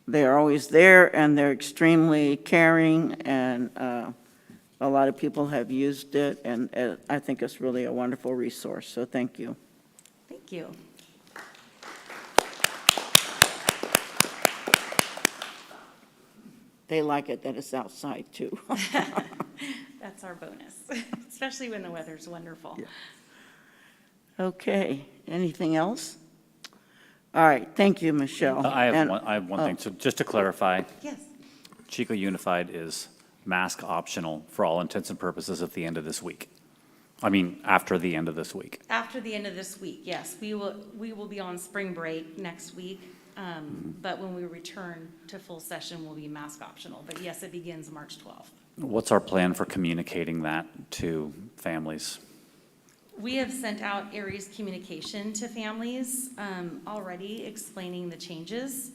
They're always there, and they're extremely caring, and a lot of people have used it, and I think it's really a wonderful resource, so thank you. Thank you. They like it that it's outside, too. That's our bonus, especially when the weather's wonderful. Yeah. Okay, anything else? All right, thank you, Michelle. I And- have one thing, so just to clarify, Yes. Chico Unified is mask optional for all intents and purposes at the end of this week. I mean, after the end of this week. After the end of this week, yes, we will be on spring break next week, but when we return to full session, we'll be mask optional. But yes, it begins March 12th. What's our plan for communicating that to families? We have sent out Aries communication to families already explaining the changes,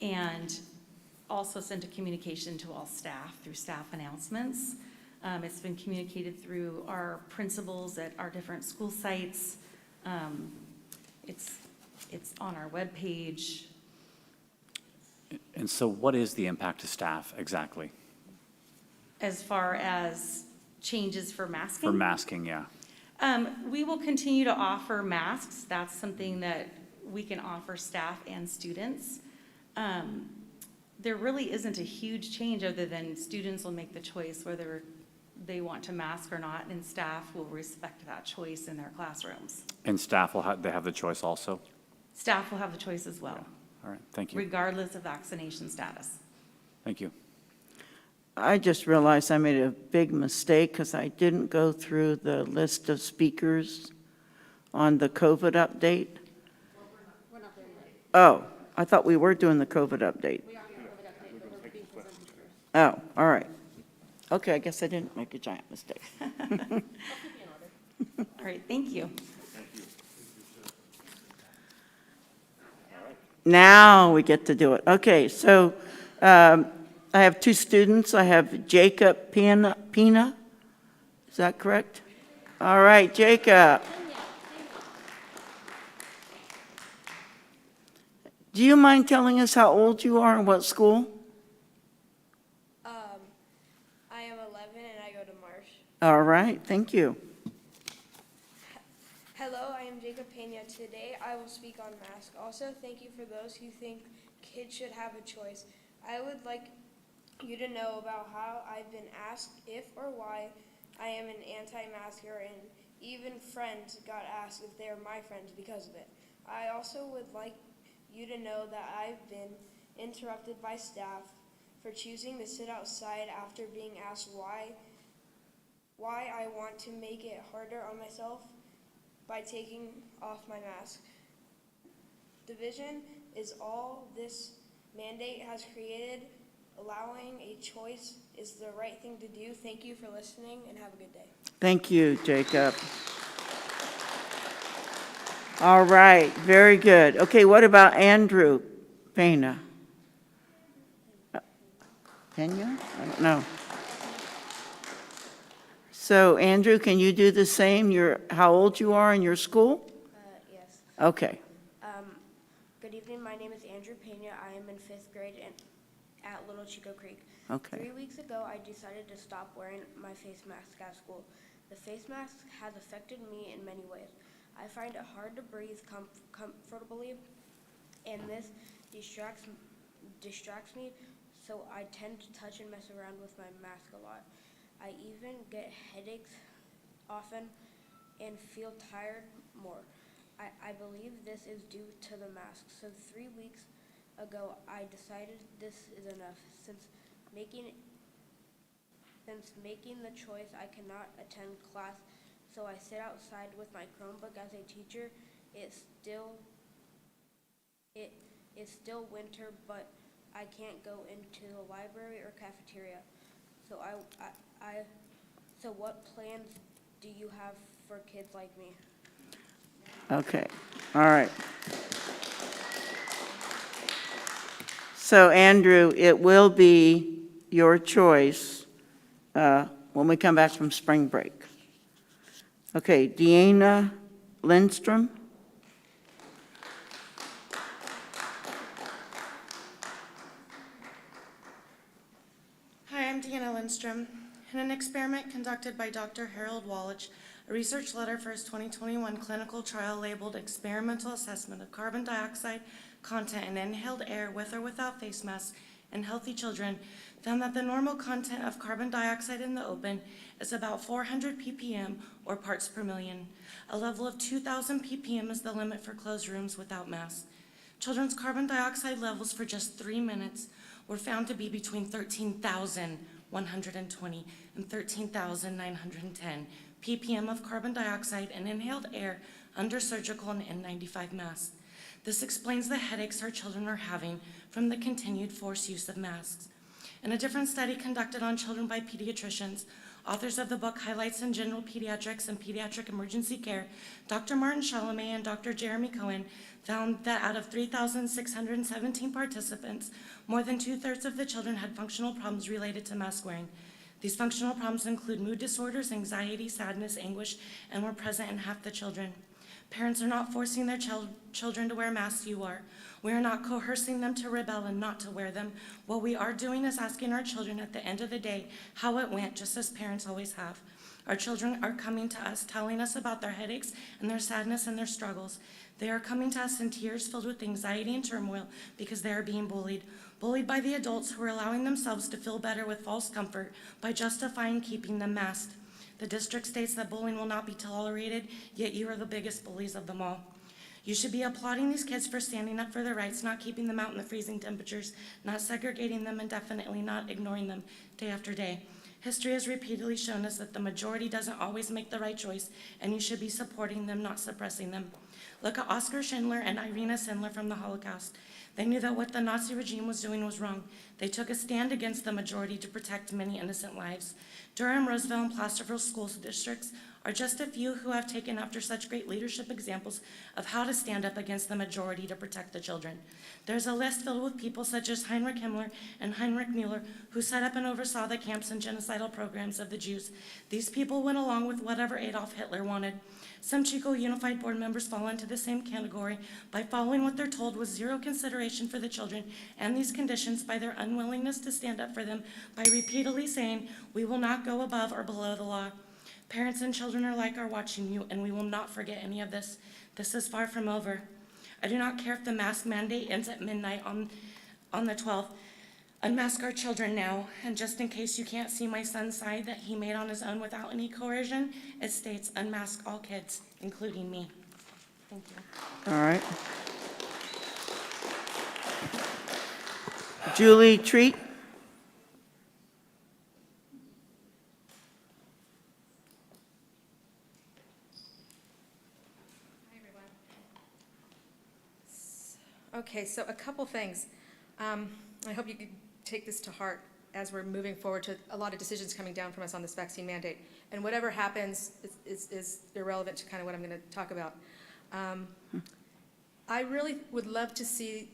and also sent a communication to all staff through staff announcements. It's been communicated through our principals at our different school sites. It's on our webpage. And so what is the impact to staff exactly? As far as changes for masking? For masking, yeah. We will continue to offer masks. That's something that we can offer staff and students. There really isn't a huge change other than students will make the choice whether they want to mask or not, and staff will respect that choice in their classrooms. And staff will they have the choice also? Staff will have the choice as well, All right, thank you. regardless of vaccination status. Thank you. I just realized I made a big mistake because I didn't go through the list of speakers on the COVID update. We're not there yet. Oh, I thought we were doing the COVID update. We are doing COVID update, but we're being presented first. Oh, all right. Okay, I guess I didn't make a giant mistake. I'll keep you in order. All right, thank you. Now we get to do it. Okay, so I have two students. I have Jacob Pina. Is that correct? All right, Jacob. Do you mind telling us how old you are and what school? I am 11 and I go to Marsh. All right, thank you. Hello, I am Jacob Pena. Today I will speak on masks. Also, thank you for those who think kids should have a choice. I would like you to know about how I've been asked if or why I am an anti-masker, and even friends got asked if they are my friends because of it. I also would like you to know that I've been interrupted by staff for choosing to sit outside after being asked why I want to make it harder on myself by taking off my mask. Division is all this mandate has created. Allowing a choice is the right thing to do. Thank you for listening and have a good day. Thank you, Jacob. All right, very good. Okay, what about Andrew Pena? Pena? I don't know. So Andrew, can you do the same? How old you are in your school? Yes. Okay. Good evening. My name is Andrew Pena. I am in 5th grade at Little Chico Creek. Okay. 3 weeks ago, I decided to stop wearing my face mask at school. The face mask has affected me in many ways. I find it hard to breathe comfortably, and this distracts me, so I tend to touch and mess around with my mask a lot. I even get headaches often and feel tired more. I believe this is due to the mask. So 3 weeks ago, I decided this is enough. Since making the choice, I cannot attend class, so I sit outside with my Chromebook as a teacher. It is still winter, but I can't go into the library or cafeteria. So what plans do you have for kids like me? Okay, all right. So Andrew, it will be your choice when we come back from spring break. Okay, Deanna Lindstrom? Hi, I'm Deanna Lindstrom. In an experiment conducted by Dr. Harold Wallach, a research letter for his 2021 clinical trial labeled Experimental Assessment of Carbon Dioxide Content in Inhaled Air with or Without Face Masks in Healthy Children found that the normal content of carbon dioxide in the open is about 400 ppm or parts per million. A level of 2,000 ppm is the limit for closed rooms without masks. Children's carbon dioxide levels for just 3 minutes were found to be between 13,120 and 13,910 ppm of carbon dioxide in inhaled air under surgical and N95 masks. This explains the headaches our children are having from the continued forced use of masks. In a different study conducted on children by pediatricians, authors of the book Highlights in General Pediatrics and Pediatric Emergency Care, Dr. Martin Chalamet and Dr. Jeremy Cohen found that out of 3,617 participants, more than 2/3 of the children had functional problems related to mask wearing. These functional problems include mood disorders, anxiety, sadness, anguish, and were present in half the children. Parents are not forcing their children to wear masks, you are. We are not coercing them to rebel and not to wear them. What we are doing is asking our children at the end of the day how it went, just as parents always have. Our children are coming to us, telling us about their headaches and their sadness and their struggles. They are coming to us in tears filled with anxiety and turmoil because they are being bullied by the adults who are allowing themselves to feel better with false comfort by justifying keeping them masked. The district states that bullying will not be tolerated, yet you are the biggest bullies of them all. You should be applauding these kids for standing up for their rights, not keeping them out in the freezing temperatures, not segregating them, and definitely not ignoring them day after day. History has repeatedly shown us that the majority doesn't always make the right choice, and you should be supporting them, not suppressing them. Look at Oskar Schindler and Irina Sendler from the Holocaust. They knew that what the Nazi regime was doing was wrong. They took a stand against the majority to protect many innocent lives. Durham, Roseville, and Placerville school districts are just a few who have taken after such great leadership examples of how to stand up against the majority to protect the children. There's a list filled with people such as Heinrich Himmler and Heinrich Müller, who set up and oversaw the camps and genocidal programs of the Jews. These people went along with whatever Adolf Hitler wanted. Some Chico Unified Board members fall into the same category by following what they're told with zero consideration for the children and these conditions by their unwillingness to stand up for them by repeatedly saying, "We will not go above or below the law." Parents and children alike are watching you, and we will not forget any of this. This is far from over. I do not care if the mask mandate ends at midnight on the 12th. Unmask our children now, and just in case you can't see my son's side that he made on his own without any coercion, it states unmask all kids, including me. Thank you. All right. Julie Treat? Okay, so a couple things. I hope you can take this to heart as we're moving forward to a lot of decisions coming down from us on this vaccine mandate. And whatever happens is irrelevant to kind of what I'm going to talk about. I really would love to see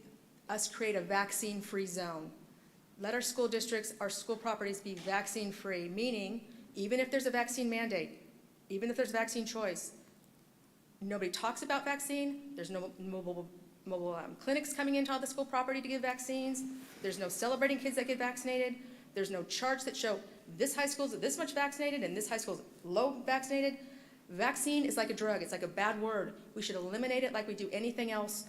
us create a vaccine-free zone. Let our school districts, our school properties be vaccine-free, meaning even if there's a vaccine mandate, even if there's vaccine choice, nobody talks about vaccine, there's no mobile clinics coming into all the school property to give vaccines. There's no celebrating kids that get vaccinated. There's no charts that show this high school's this much vaccinated and this high school's low vaccinated. Vaccine is like a drug. It's like a bad word. We should eliminate it like we do anything else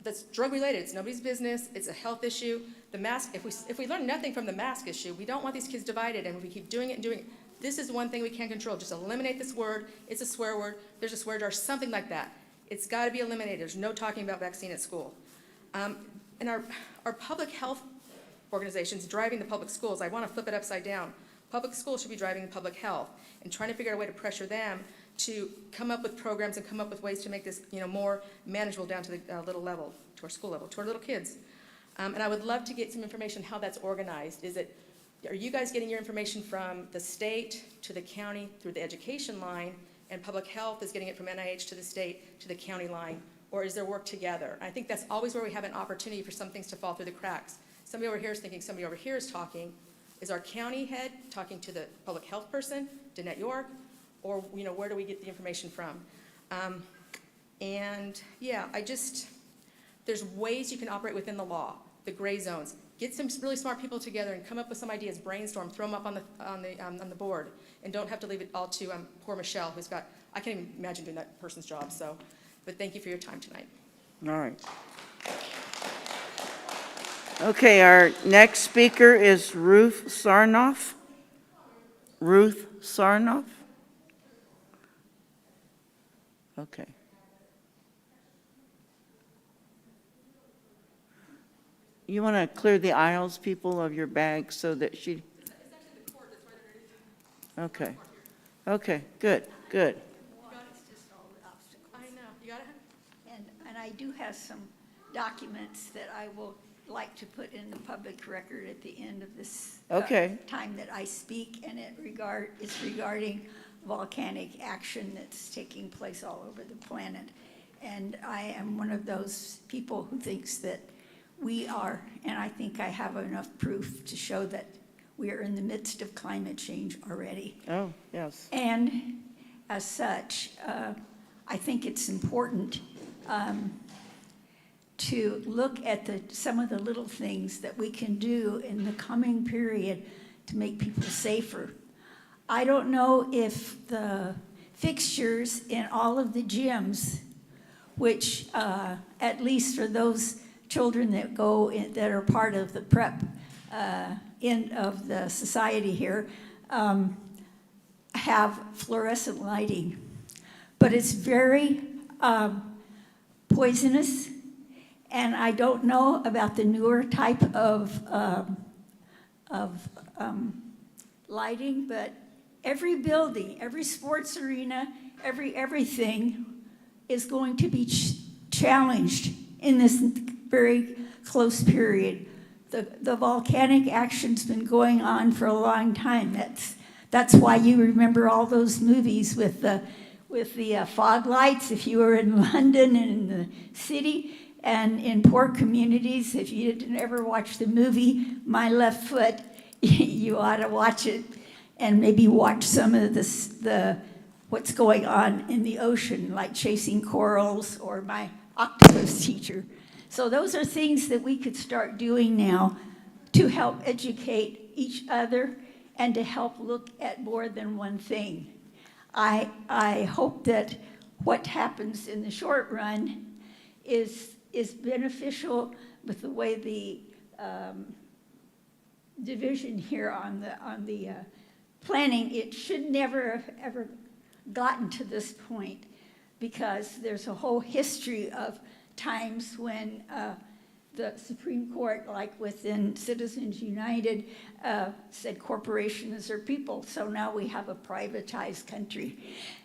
that's drug related. It's nobody's business. It's a health issue. The mask, if we learn nothing from the mask issue, we don't want these kids divided, and if we keep doing it and doing it, this is one thing we can't control. Just eliminate this word. It's a swear word. There's a swear jar, something like that. It's got to be eliminated. There's no talking about vaccine at school. And our public health organizations driving the public schools, I want to flip it upside down. Public schools should be driving the public health and trying to figure out a way to pressure them to come up with programs and come up with ways to make this more manageable down to the little level, to our school level, to our little kids. And I would love to get some information how that's organized. Are you guys getting your information from the state to the county through the education line, and public health is getting it from NIH to the state to the county line? or is there work together? I think that's always where we have an opportunity for some things to fall through the cracks. Somebody over here is thinking, somebody over here is talking. Is our county head talking to the public health person, Danette York, or, you know, where do we get the information from? And yeah, there's ways you can operate within the law, the gray zones. Get some really smart people together and come up with some ideas, brainstorm, throw them up on the board, and don't have to leave it all to poor Michelle, who's got, I can't even imagine doing that person's job, so, but thank you for your time tonight. All right. Okay, our next speaker is Ruth Sarnoff. Ruth Sarnoff? Okay. You want to clear the aisles, people, of your bags so that she... Okay. Okay, good, good. I know, you got it? And I do have some documents that I will like to put in the public record at the end of this Okay. time that I speak, and it's regarding volcanic action that's taking place all over the planet. And I am one of those people who thinks that we are, and I think I have enough proof to show that we are in the midst of climate change already. Oh, yes. And as such, I think it's important to look at some of the little things that we can do in the coming period to make people safer. I don't know if the fixtures in all of the gyms, which at least for those children that go in, that are part of the prep end of the society here, have fluorescent lighting. But it's very poisonous, and I don't know about the newer type of lighting, but every building, every sports arena, everything is going to be challenged in this very close period. The volcanic action's been going on for a long time. That's why you remember all those movies with the fog lights, if you were in London and in the city, and in poor communities. If you didn't ever watch the movie My Left Foot, you ought to watch it, and maybe watch some of what's going on in the ocean, like chasing corals or My Octopus Teacher. So those are things that we could start doing now to help educate each other and to help look at more than one thing. I hope that what happens in the short run is beneficial with the way the division here on the planning. It should never have ever gotten to this point, because there's a whole history of times when the Supreme Court, like within Citizens United, said corporations are people. So now we have a privatized country.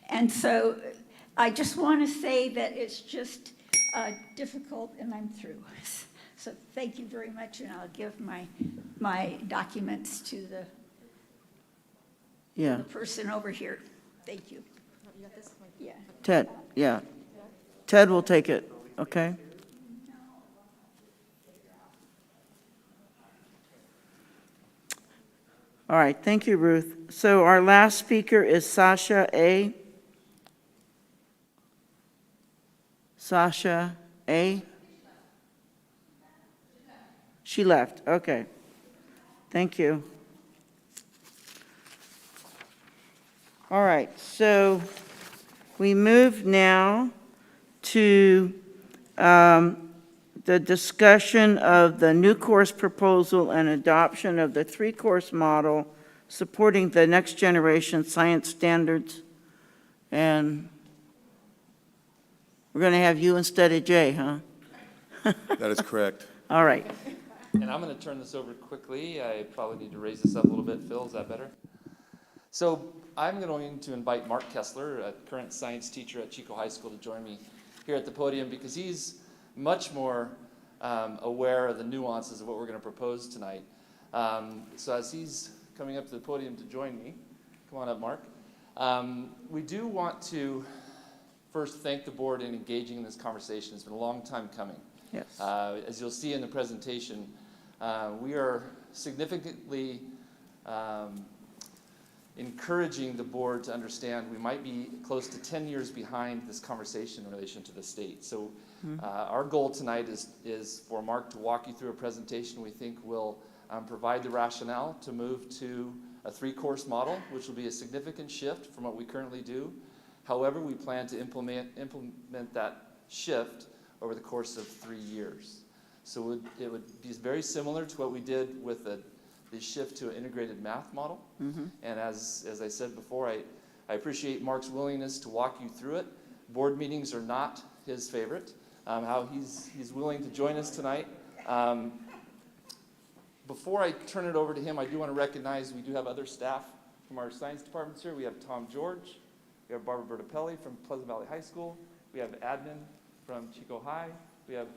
And so I just want to say that it's just difficult, and I'm through. So thank you very much, and I'll give my documents to the person over here. Thank you. You got this? Yeah. Ted, yeah. Ted will take it, okay? All right, thank you, Ruth. So our last speaker is Sasha A. Sasha A. She left, okay. Thank you. All right, so we move now to the discussion of the new course proposal and adoption of the three-course model supporting the next generation science standards. And we're going to have you instead of Jay, huh? That is correct. All right. And I'm going to turn this over quickly. I probably need to raise this up a little bit. Phil, is that better? So I'm going to invite Mark Kessler, a current science teacher at Chico High School, to join me here at the podium, because he's much more aware of the nuances of what we're going to propose tonight. So as he's coming up to the podium to join me, come on up, Mark. We do want to first thank the board in engaging in this conversation. It's been a long time coming. Yes. As you'll see in the presentation, we are significantly encouraging the board to understand we might be close to 10 years behind this conversation in relation to the state. So our goal tonight is for Mark to walk you through a presentation we think will provide the rationale to move to a 3-course model, which will be a significant shift from what we currently do. However, we plan to implement that shift over the course of 3 years. So it would be very similar to what we did with the shift to an integrated math model. And as I said before, I appreciate Mark's willingness to walk you through it. Board meetings are not his favorite. How he's willing to join us tonight. Before I turn it over to him, I do want to recognize we do have other staff from our science departments here. We have Tom George, we have Barbara Bertapelli from Pleasant Valley High School, we have admin from Chico High, we have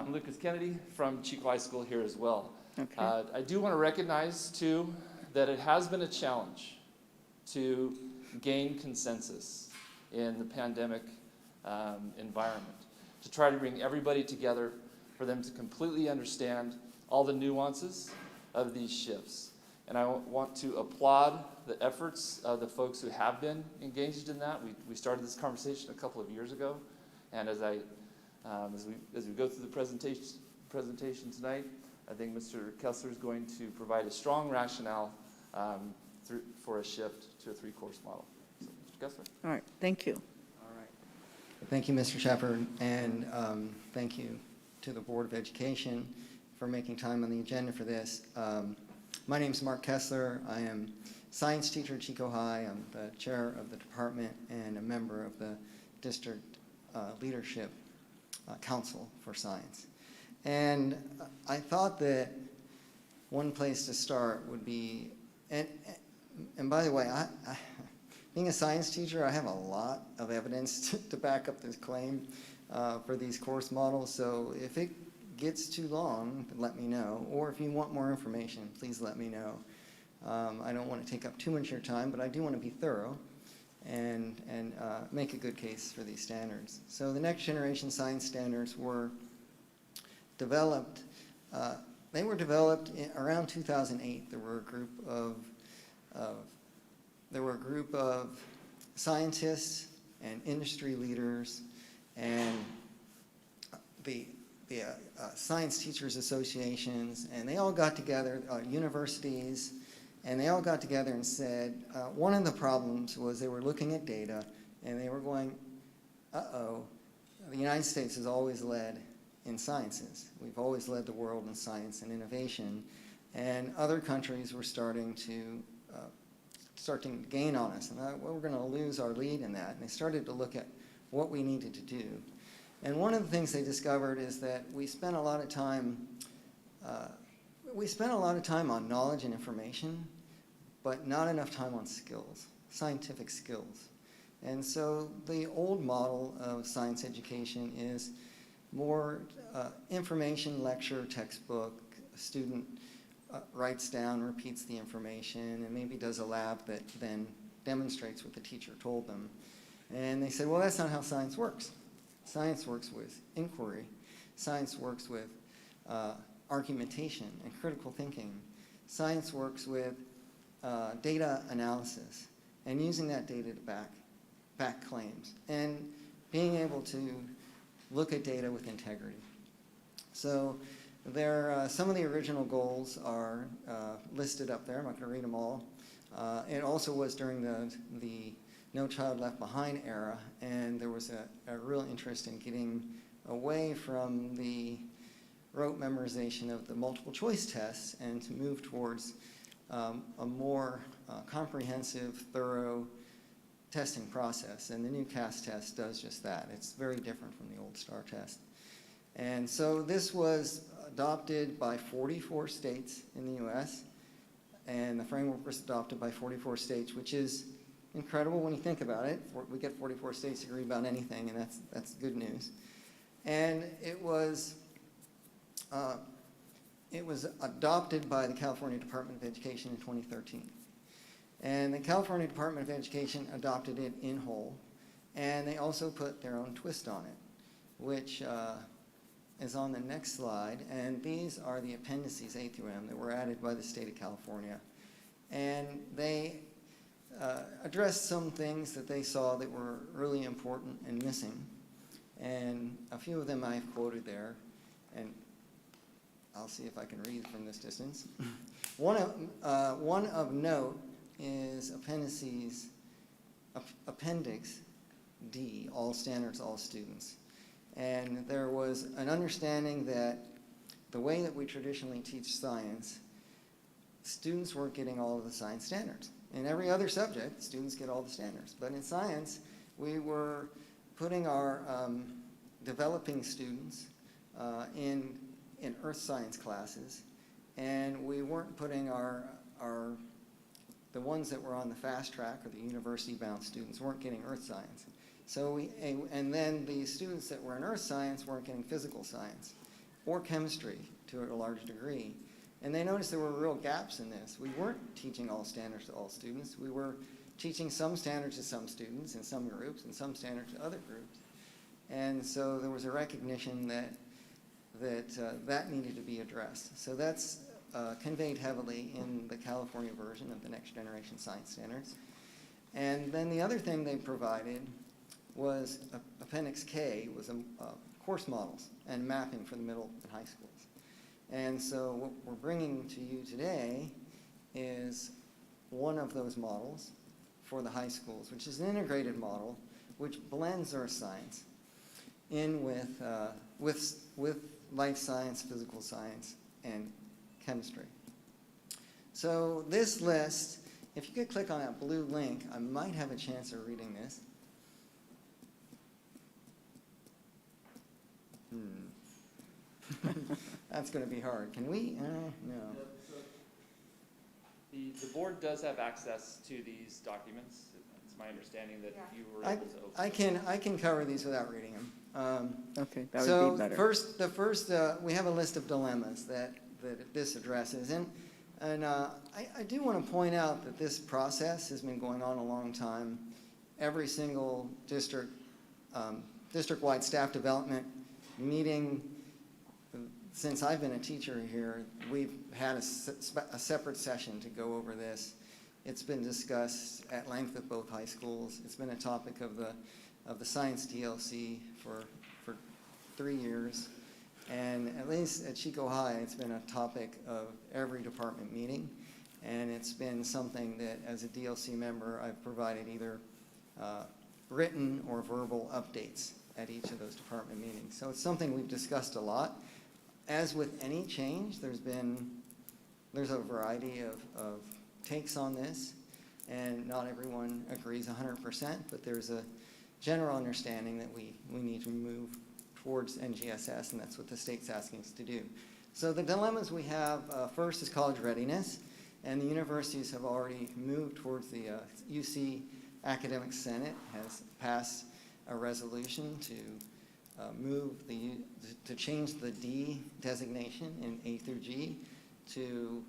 Lucas Kennedy from Chico High School here as well. Okay. I do want to recognize too that it has been a challenge to gain consensus in the pandemic environment, to try to bring everybody together for them to completely understand all the nuances of these shifts. And I want to applaud the efforts of the folks who have been engaged in that. We started this conversation a couple of years ago, and as we go through the presentation tonight, I think Mr. Kessler is going to provide a strong rationale for a shift to a 3-course model. So, Mr. Kessler. All right, thank you. All right. Thank you, Mr. Shepherd, and thank you to the Board of Education for making time on the agenda for this. My name is Mark Kessler. I am science teacher at Chico High. I'm the chair of the department and a member of the district leadership council for science. And I thought that one place to start would be, and by the way, being a science teacher, I have a lot of evidence to back up this claim for these course models. So if it gets too long, let me know. Or if you want more information, please let me know. I don't want to take up too much of your time, but I do want to be thorough and make a good case for these standards. So the next generation science standards were developed. They were developed around 2008. There were a group of scientists and industry leaders and the science teachers associations, and they all got together, universities, and they all got together and said one of the problems was they were looking at data and they were going, the United States has always led in sciences. We've always led the world in science and innovation, and other countries were starting to gain on us, and we're going to lose our lead in that. And they started to look at what we needed to do. And one of the things they discovered is that we spent a lot of time on knowledge and information, but not enough time on skills, scientific skills. And so the old model of science education is more information, lecture, textbook. A student writes down, repeats the information, and maybe does a lab that then demonstrates what the teacher told them. And they said, well, that's not how science works. Science works with inquiry. Science works with argumentation and critical thinking. Science works with data analysis and using that data to back claims and being able to look at data with integrity. So some of the original goals are listed up there. I'm not going to read them all. It also was during the No Child Left Behind era, and there was a real interest in getting away from the rote memorization of the multiple choice tests and to move towards a more comprehensive, thorough testing process. And the new CAS test does just that. It's very different from the old STAR test. And so this was adopted by 44 states in the U.S., and the framework was adopted by 44 states, which is incredible when you think about it. We get 44 states to agree about anything, and that's good news. And it was adopted by the California Department of Education in 2013. And the California Department of Education adopted it in whole, and they also put their own twist on it, which is on the next slide. And these are the appendices A through M that were added by the state of California. And they addressed some things that they saw that were really important and missing. And a few of them I've quoted there, and I'll see if I can read from this distance. One of note is Appendix D, all standards, all students. And there was an understanding that the way that we traditionally teach science, students weren't getting all of the science standards. In every other subject, students get all the standards. But in science, we were putting our developing students in earth science classes, and we weren't putting the ones that were on the fast track or the university-bound students weren't getting earth science. So and then the students that were in earth science weren't getting physical science or chemistry to a large degree. And they noticed there were real gaps in this. We weren't teaching all standards to all students. We were teaching some standards to some students in some groups and some standards to other groups. And so there was a recognition that needed to be addressed. So that's conveyed heavily in the California version of the Next Generation Science Standards. And then the other thing they provided was Appendix K, was course models and mapping for the middle and high schools. And so what we're bringing to you today is one of those models for the high schools, which is an integrated model which blends earth science in with life science, physical science, and chemistry. So this list, if you could click on that blue link, I might have a chance of reading this. That's going to be hard. Can we? No. The board does have access to these documents. It's my understanding that you were able to open. I can cover these without reading them. Okay, that would be better. The first, we have a list of dilemmas that this addresses. And I do want to point out that this process has been going on a long time. Every single district-wide staff development meeting, since I've been a teacher here, we've had a separate session to go over this. It's been discussed at length at both high schools. It's been a topic of the science DLC for 3 years. And at least at Chico High, it's been a topic of every department meeting. And it's been something that, as a DLC member, I've provided either written or verbal updates at each of those department meetings. So it's something we've discussed a lot. As with any change, there's a variety of takes on this, and not everyone agrees 100%, but there's a general understanding that we need to move towards NGSS, and that's what the state's asking us to do. So the dilemmas we have, first is college readiness, and the universities have already moved towards the UC Academic Senate has passed a resolution to to change the D designation in A through G to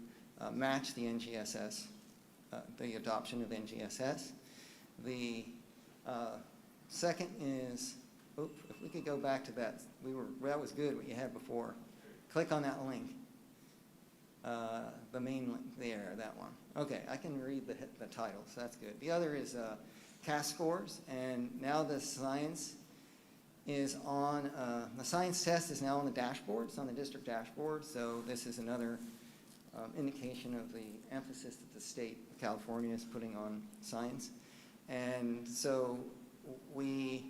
match the NGSS, the adoption of NGSS. The second is, if we could go back to that, that was good what you had before. Click on that link, the main link there, that one. Okay, I can read the title, so that's good. The other is CAS scores, and now the science is on, the science test is now on the dashboard. It's on the district dashboard, so this is another indication of the emphasis that the state of California is putting on science. And so we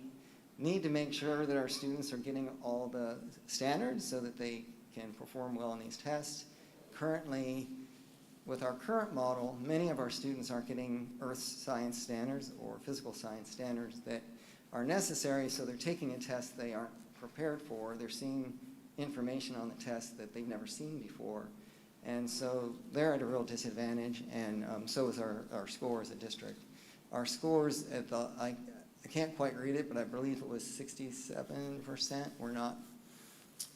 need to make sure that our students are getting all the standards so that they can perform well in these tests. Currently, with our current model, many of our students aren't getting earth science standards or physical science standards that are necessary, so they're taking a test they aren't prepared for. They're seeing information on the test that they've never seen before. And so they're at a real disadvantage, and so is our score as a district. Our scores at I can't quite read it, but I believe it was 67%. We're not,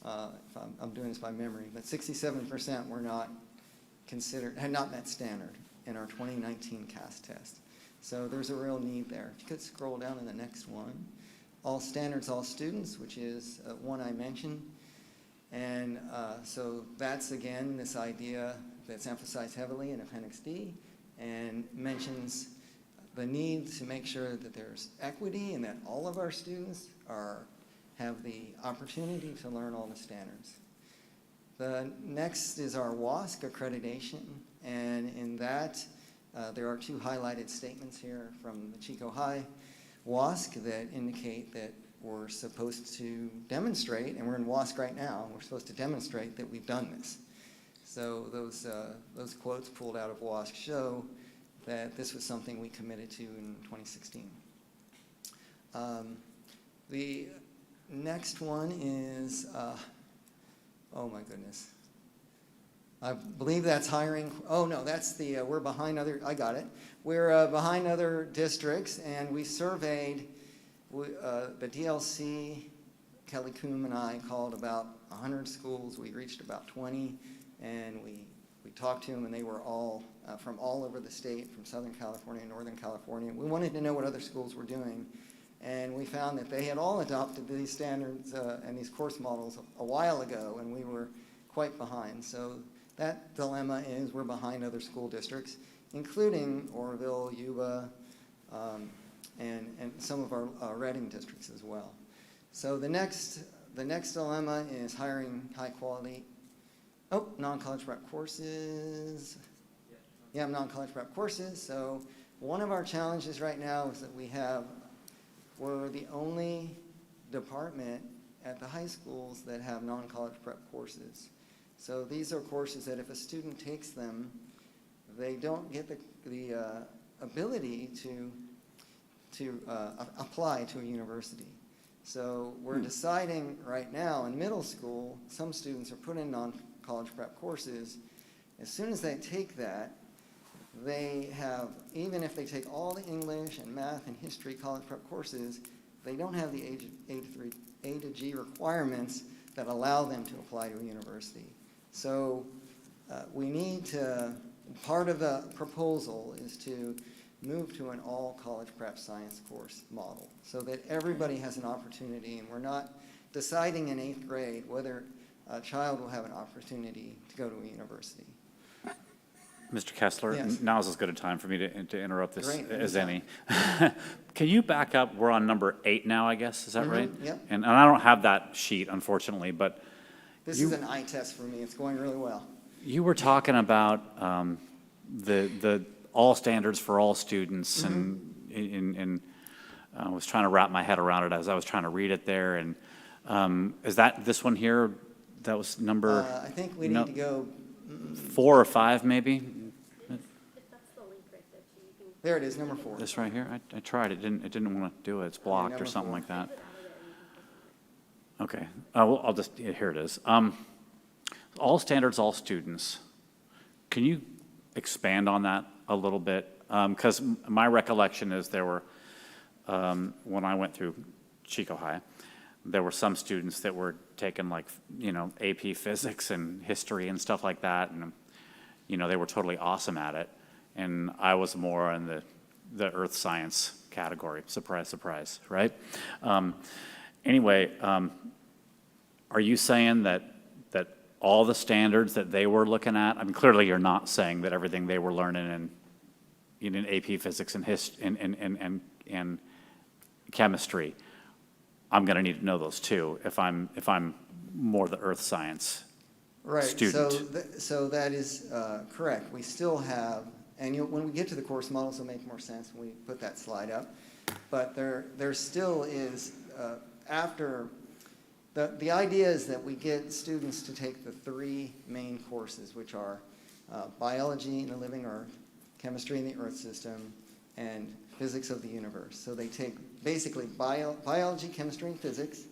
I'm doing this by memory, but 67% were not considered, had not met standard. in our 2019 CAS test. So there's a real need there. If you could scroll down to the next one. All standards, all students, which is one I mentioned. And so that's, again, this idea that's emphasized heavily in Appendix D and mentions the need to make sure that there's equity and that all of our students have the opportunity to learn all the standards. The next is our WASC accreditation, and in that there are two highlighted statements here from the Chico High WASC that indicate that we're supposed to demonstrate, and we're in WASC right now, we're supposed to demonstrate that we've done this. So those quotes pulled out of WASC show that this was something we committed to in 2016. The next one is, oh my goodness. I believe that's hiring. Oh no, that's the, we're behind other, I got it. We're behind other districts, and we surveyed, the DLC, Kelly Coombe and I called about 100 schools. We reached about 20, and we talked to them, and they were all from all over the state, from Southern California, Northern California. We wanted to know what other schools were doing, and we found that they had all adopted these standards and these course models a while ago, and we were quite behind. So that dilemma is we're behind other school districts, including Oroville, Yuba, and some of our Reading districts as well. So the next dilemma is hiring high quality, non-college prep courses. Yeah, non-college prep courses. So one of our challenges right now is that we're the only department at the high schools that have non-college prep courses. So these are courses that if a student takes them, they don't get the ability to apply to a university. So we're deciding right now in middle school, some students are put in non-college prep courses. As soon as they take that, they have, even if they take all the English and math and history college prep courses, they don't have the A to G requirements that allow them to apply to a university. So we need to, part of the proposal is to move to an all college prep science course model so that everybody has an opportunity, and we're not deciding in 8th grade whether a child will have an opportunity to go to a university. Mr. Kessler, Yes. now is as good a time for me to interrupt this Great, as anytime. any. Can you back up? We're on number 8 now, I guess. Is that right? Yep. And I don't have that sheet, unfortunately, but This is an eye test for me. It's going really well. you were talking about the all standards for all students, and I was trying to wrap my head around it as I was trying to read it there. And is that this one here? That was number I think we need to go, 4 or 5, maybe? there it is, number 4. This right here? I tried. It didn't want to do it. It's blocked or number something 4. like that. Okay. Well, I'll just, here it is. All standards, all students. Can you expand on that a little bit? Because my recollection is there were, when I went through Chico High, there were some students that were taking like, AP physics and history and stuff like that. And, they were totally awesome at it. And I was more in the earth science category. Surprise, surprise, right? Anyway, are you saying that all the standards that they were looking at, I mean, clearly you're not saying that everything they were learning in AP physics and and chemistry, I'm going to need to know those too if I'm more the earth science student. So that is correct. We still have, and when we get to the course models, it'll make more sense when we put that slide up. But there still is, after, the idea is that we get students to take the 3 main courses, which are biology in the living earth, chemistry in the earth system, and physics of the universe. So they take basically biology, chemistry, and physics,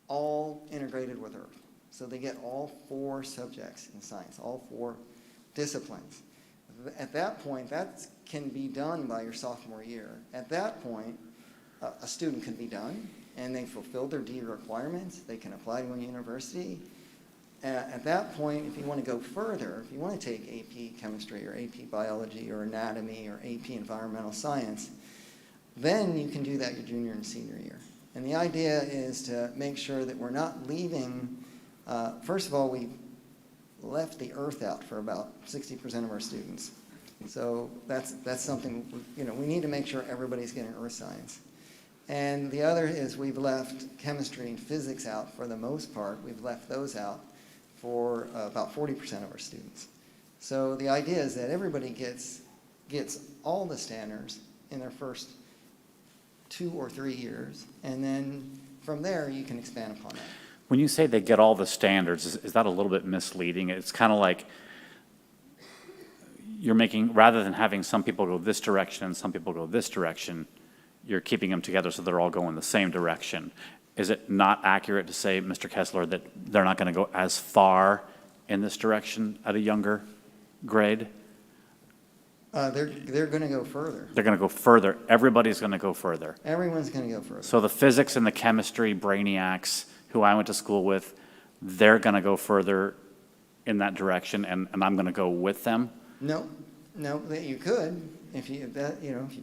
all integrated with earth. So they get all 4 subjects in science, all 4 disciplines. At that point, that can be done by your sophomore year. At that point, a student can be done, and they fulfill their D requirements. They can apply to a university. At that point, if you want to go further, if you want to take AP Chemistry or AP Biology or Anatomy or AP Environmental Science, then you can do that your junior and senior year. And the idea is to make sure that we're not leaving, first of all, we left the earth out for about 60% of our students. So that's something, we need to make sure everybody's getting earth science. And the other is we've left chemistry and physics out for the most part. We've left those out for about 40% of our students. So the idea is that everybody gets all the standards in their first 2 or 3 years, and then from there you can expand upon that. When you say they get all the standards, is that a little bit misleading? It's kind of like you're making, rather than having some people go this direction and some people go this direction, you're keeping them together so they're all going the same direction. Is it not accurate to say, Mr. Kessler, that they're not going to go as far in this direction at a younger grade? They're going to go further. They're going to go further. Everybody's going to go further. Everyone's going to go further. So the physics and the chemistry brainiacs who I went to school with, they're going to go further in that direction, and I'm going to go with them? No, you could if you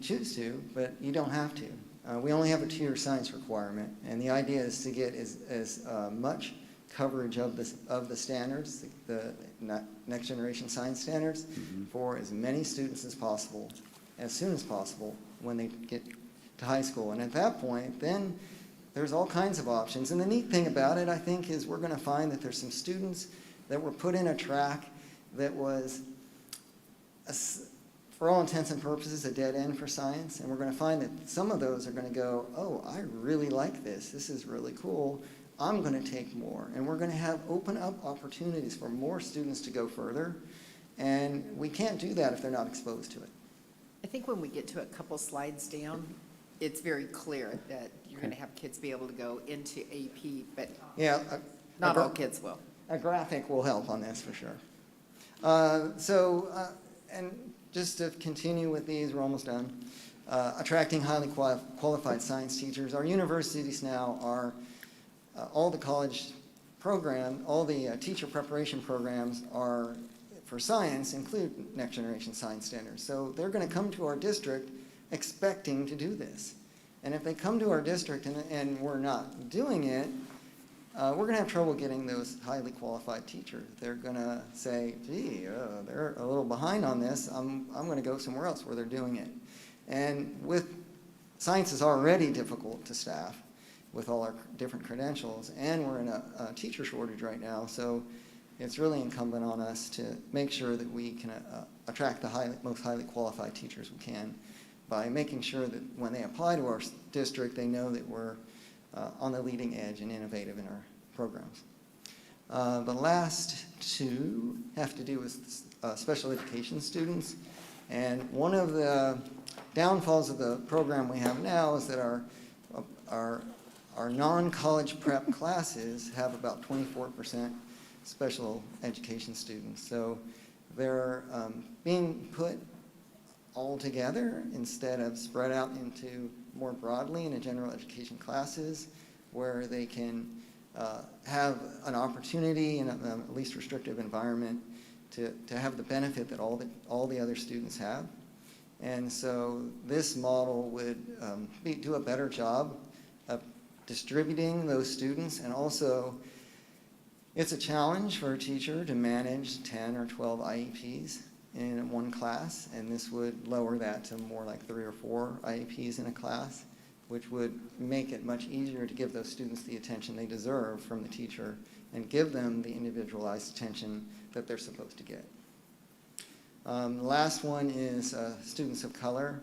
choose to, but you don't have to. We only have a 2-year science requirement, and the idea is to get as much coverage of the standards, the next generation science standards, for as many students as possible, as soon as possible, when they get to high school. And at that point, then there's all kinds of options. And the neat thing about it, I think, is we're going to find that there's some students that were put in a track that was, for all intents and purposes, a dead end for science. And we're going to find that some of those are going to go, oh, I really like this. This is really cool. I'm going to take more. And we're going to open up opportunities for more students to go further. And we can't do that if they're not exposed to it. I think when we get to a couple slides down, it's very clear that you're going to have kids be able to go into AP, but Yeah, not all kids will. a graphic will help on this for sure. And just to continue with these, we're almost done. Attracting highly qualified science teachers. Our universities now are, all the college program, all the teacher preparation programs are for science include next generation science standards. So they're going to come to our district expecting to do this. And if they come to our district and we're not doing it, we're going to have trouble getting those highly qualified teachers. They're going to say, gee, they're a little behind on this. I'm going to go somewhere else where they're doing it. And science is already difficult to staff with all our different credentials, and we're in a teacher shortage right now. So it's really incumbent on us to make sure that we can attract the most highly qualified teachers we can by making sure that when they apply to our district, they know that we're on the leading edge and innovative in our programs. The last two have to do with special education students. And one of the downfalls of the program we have now is that our non-college prep classes have about 24% special education students. So they're being put all together instead of spread out into more broadly into general education classes where they can have an opportunity in a least restrictive environment to have the benefit that all the other students have. And so this model would do a better job of distributing those students, and also it's a challenge for a teacher to manage 10 or 12 IEPs in one class, and this would lower that to more like 3 or 4 IEPs in a class, which would make it much easier to give those students the attention they deserve from the teacher and give them the individualized attention that they're supposed to get. The last one is students of color,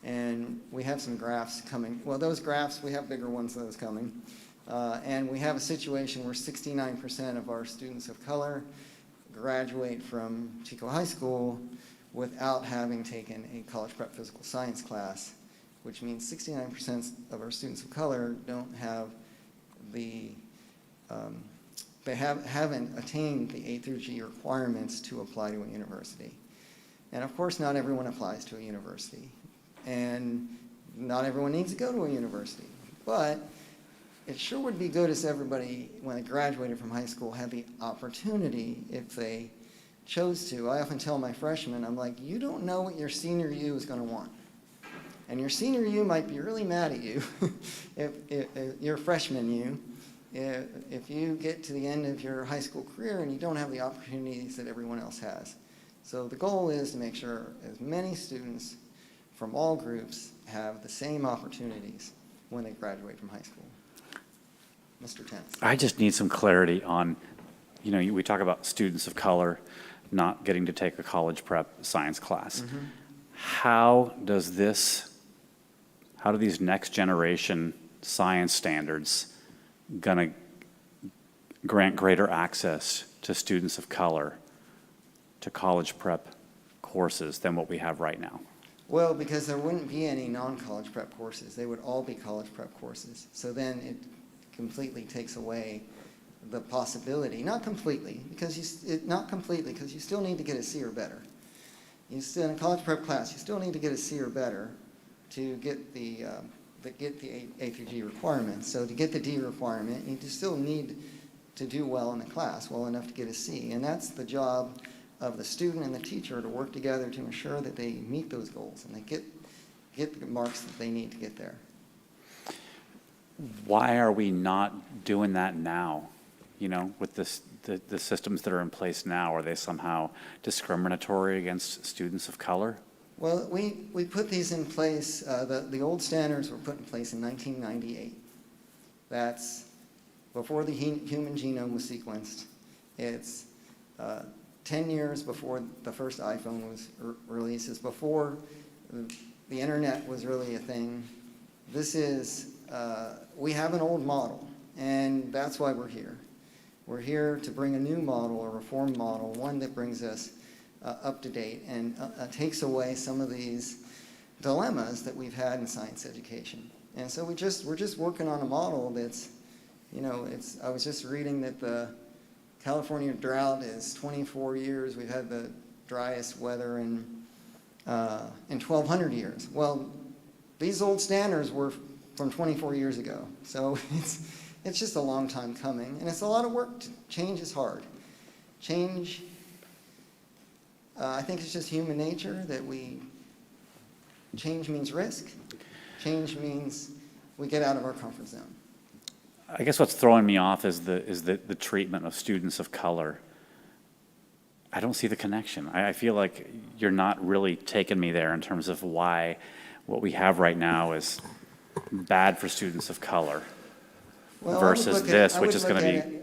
and we have some graphs coming. Well, those graphs, we have bigger ones than those coming. And we have a situation where 69% of our students of color graduate from Chico High School without having taken a college prep physical science class, which means 69% of our students of color don't have haven't attained the A through G requirements to apply to a university. And of course, not everyone applies to a university, and not everyone needs to go to a university. But it sure would be good if everybody, when they graduated from high school, had the opportunity, if they chose to. I often tell my freshmen, I'm like, you don't know what your senior you is going to want. And your senior you might be really mad at you, if your freshman you, if you get to the end of your high school career and you don't have the opportunities that everyone else has. So the goal is to make sure as many students from all groups have the same opportunities when they graduate from high school. Mr. Tennis. I just need some clarity on, we talk about students of color not getting to take a college prep science class. How do these next generation science standards gonna grant greater access to students of color to college prep courses than what we have right now? Well, because there wouldn't be any non-college prep courses. They would all be college prep courses. So then it completely takes away the possibility, not completely, because you still need to get a C or better. In a college prep class, you still need to get a C or better to get the A through G requirements. So to get the D requirement, you still need to do well in the class, well enough to get a C. And that's the job of the student and the teacher to work together to ensure that they meet those goals and they get the marks that they need to get there. Why are we not doing that now? With the systems that are in place now, are they somehow discriminatory against students of color? Well, we put these in place, the old standards were put in place in 1998. That's before the human genome was sequenced. It's 10 years before the first iPhone was released. It's before the internet was really a thing. This is, we have an old model, and that's why we're here. We're here to bring a new model, a reformed model, one that brings us up to date and takes away some of these dilemmas that we've had in science education. And so we're just working on a model that's, I was just reading that the California drought is 24 years. We've had the driest weather in 1,200 years. Well, these old standards were from 24 years ago. So it's just a long time coming, and it's a lot of work. Change is hard. Change, I think it's just human nature that change means risk. Change means we get out of our comfort zone. I guess what's throwing me off is the treatment of students of color. I don't see the connection. I feel like you're not really taking me there in terms of why what we have right now is bad for students of color versus this, which is going to be...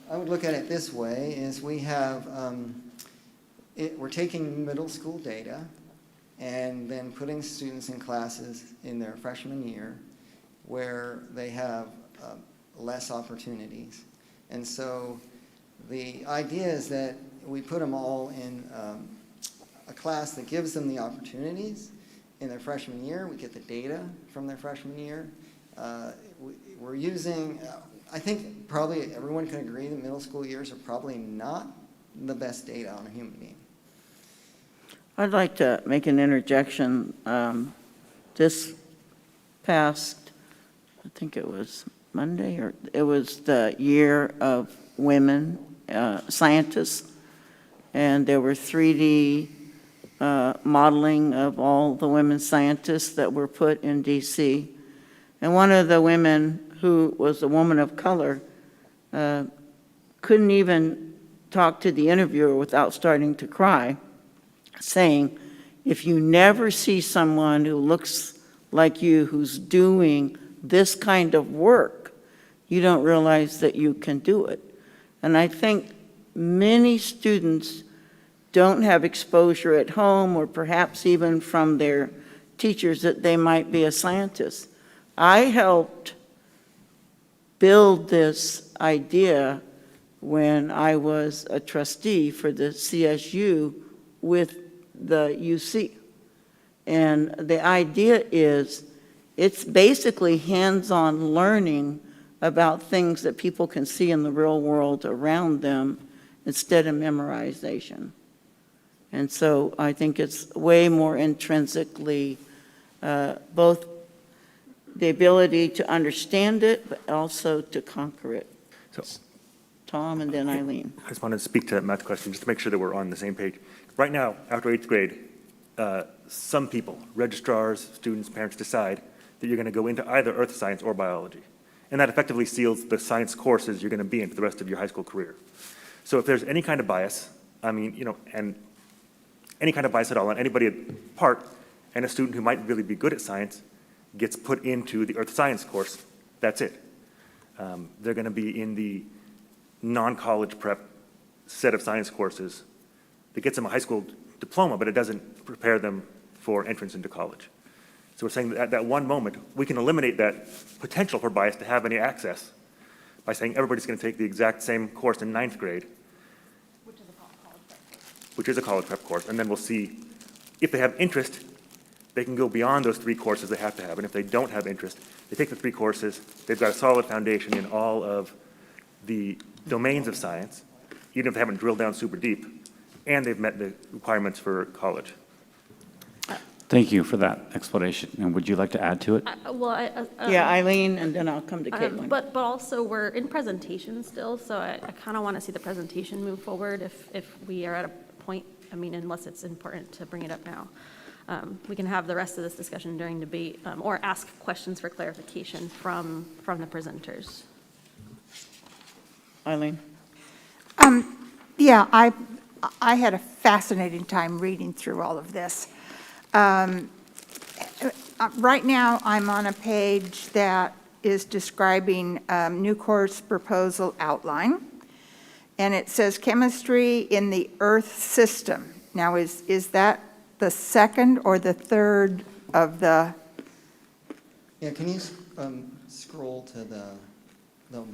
I would look at it this way, is we have, we're taking middle school data and then putting students in classes in their freshman year where they have less opportunities. And so the idea is that we put them all in a class that gives them the opportunities in their freshman year. We get the data from their freshman year. We're using, I think probably everyone can agree that middle school years are probably not the best data on a human being. I'd like to make an interjection. This past, I think it was Monday, or it was the year of women scientists, and there were 3D modeling of all the women scientists that were put in DC. And one of the women, who was a woman of color, couldn't even talk to the interviewer without starting to cry, saying, if you never see someone who looks like you, who's doing this kind of work, you don't realize that you can do it. And I think many students don't have exposure at home or perhaps even from their teachers that they might be a scientist. I helped build this idea when I was a trustee for the CSU with the UC. And the idea is it's basically hands-on learning about things that people can see in the real world around them instead of memorization. And so I think it's way more intrinsically both the ability to understand it, but also to conquer it. So Tom and then Eileen. I just wanted to speak to Matt's question, just to make sure that we're on the same page. Right now, after 8th grade, some people, registrars, students, parents, decide that you're going to go into either earth science or biology. And that effectively seals the science courses you're going to be in for the rest of your high school career. So if there's any kind of bias, I mean, and any kind of bias at all on anybody's part, and a student who might really be good at science gets put into the earth science course, that's it. They're going to be in the non-college prep set of science courses that gets them a high school diploma, but it doesn't prepare them for entrance into college. So we're saying that at that one moment, we can eliminate that potential for bias to have any access by saying everybody's going to take the exact same course in 9th grade, which is a college prep course, and then we'll see if they have interest, they can go beyond those 3 courses they have to have, and if they don't have interest, they take the 3 courses, they've got a solid foundation in all of the domains of science, even if they haven't drilled down super deep, and they've met the requirements for college. Thank you for that explanation. And would you like to add to it? Yeah, Eileen, and then I'll come to Caitlin. But also, we're in presentation still, so I kind of want to see the presentation move forward if we are at a point, I mean, unless it's important to bring it up now. We can have the rest of this discussion during debate, or ask questions for clarification from the presenters. Eileen? Yeah, I had a fascinating time reading through all of this. Right now, I'm on a page that is describing new course proposal outline, and it says chemistry in the Earth system. Now, is that the second or the third of the? Yeah, can you scroll to the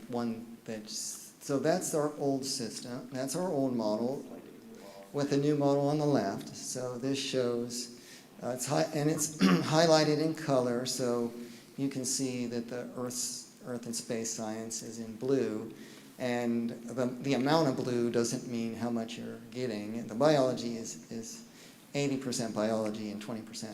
one that's, so that's our old system, that's our old model with the new model on the left. So this shows, it's highlighted in color, so you can see that the Earth and space science is in blue, and the amount of blue doesn't mean how much you're getting. The biology is 80% biology and 20%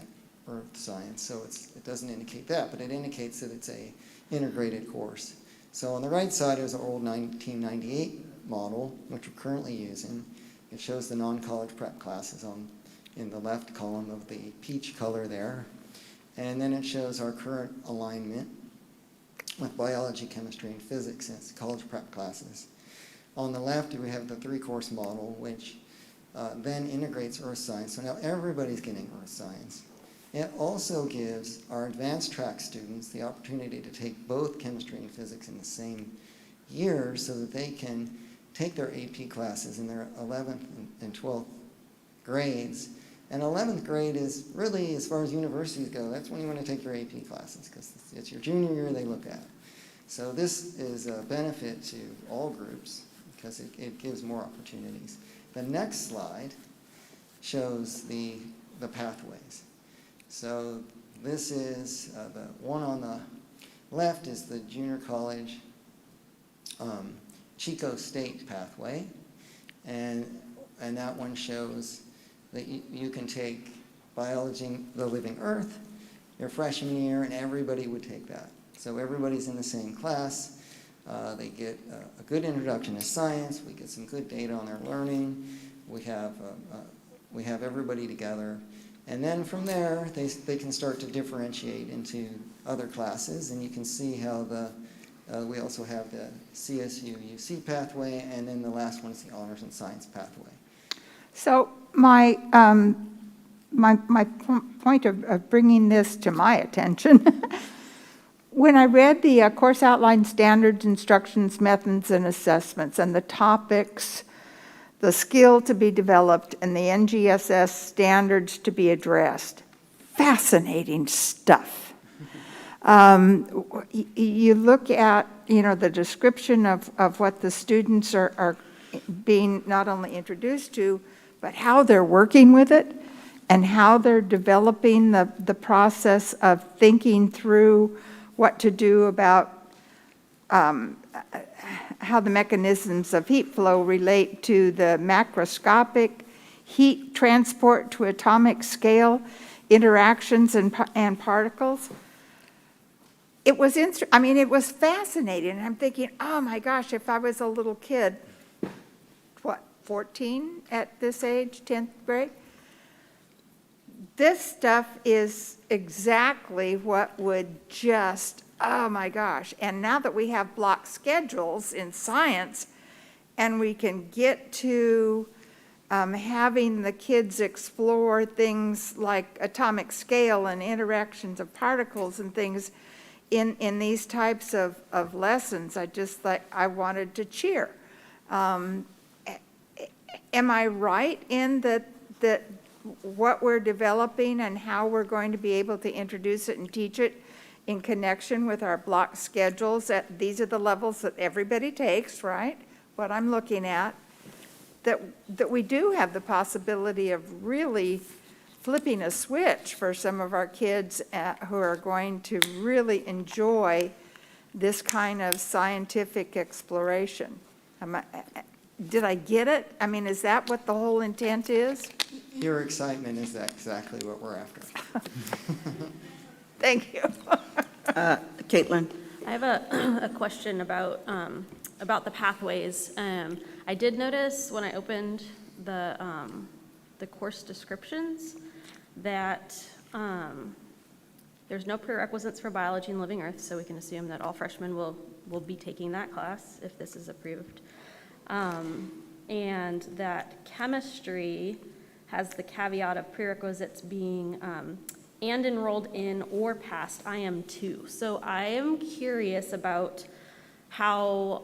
Earth science, so it doesn't indicate that, but it indicates that it's a integrated course. So on the right side is our old 1998 model, which we're currently using. It shows the non-college prep classes in the left column of the peach color there. And then it shows our current alignment with biology, chemistry, and physics as college prep classes. On the left, we have the 3-course model, which then integrates earth science. So now everybody's getting earth science. It also gives our advanced track students the opportunity to take both chemistry and physics in the same year so that they can take their AP classes in their 11th and 12th grades. And 11th grade is really, as far as universities go, that's when you want to take your AP classes, because it's your junior year they look at. So this is a benefit to all groups because it gives more opportunities. The next slide shows the pathways. So this is the one on the left is the junior college Chico State pathway, and that one shows that you can take biology, the living earth, your freshman year, and everybody would take that. So everybody's in the same class. They get a good introduction to science. We get some good data on their learning. We have everybody together. And then from there, they can start to differentiate into other classes. And you can see how we also have the CSU-UC pathway, and then the last one is the honors and science pathway. So my point of bringing this to my attention, when I read the course outline, standards, instructions, methods, and assessments, and the topics, the skill to be developed, and the NGSS standards to be addressed, fascinating stuff. You look at, the description of what the students are being not only introduced to, but how they're working with it and how they're developing the process of thinking through what to do about how the mechanisms of heat flow relate to the macroscopic heat transport to atomic scale interactions and particles. it was, I mean, it was fascinating, and I'm thinking, oh my gosh, if I was a little kid, what, 14 at this age, 10th grade? This stuff is exactly what would just, oh my gosh. And now that we have block schedules in science, and we can get to having the kids explore things like atomic scale and interactions of particles and things in these types of lessons, I wanted to cheer. Am I right in that what we're developing and how we're going to be able to introduce it and teach it in connection with our block schedules, that these are the levels that everybody takes, right? What I'm looking at, that we do have the possibility of really flipping a switch for some of our kids who are going to really enjoy this kind of scientific exploration. Did I get it? I mean, is that what the whole intent is? Your excitement is exactly what we're after. Thank you. Caitlin? I have a question about the pathways. I did notice when I opened the course descriptions that there's no prerequisites for biology and living earth, so we can assume that all freshmen will be taking that class if this is approved. And that chemistry has the caveat of prerequisites being and enrolled in or passed IM2. So I am curious about how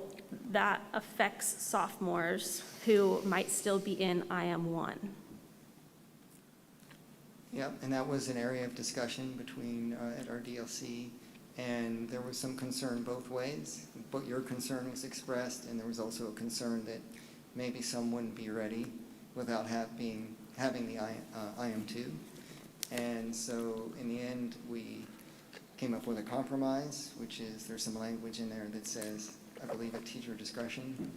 that affects sophomores who might still be in IM1. Yep, and that was an area of discussion between, at our DLC, and there was some concern both ways. But your concern was expressed, and there was also a concern that maybe some wouldn't be ready without having the IM2. And so in the end, we came up with a compromise, which is there's some language in there that says, I believe, at teacher discretion.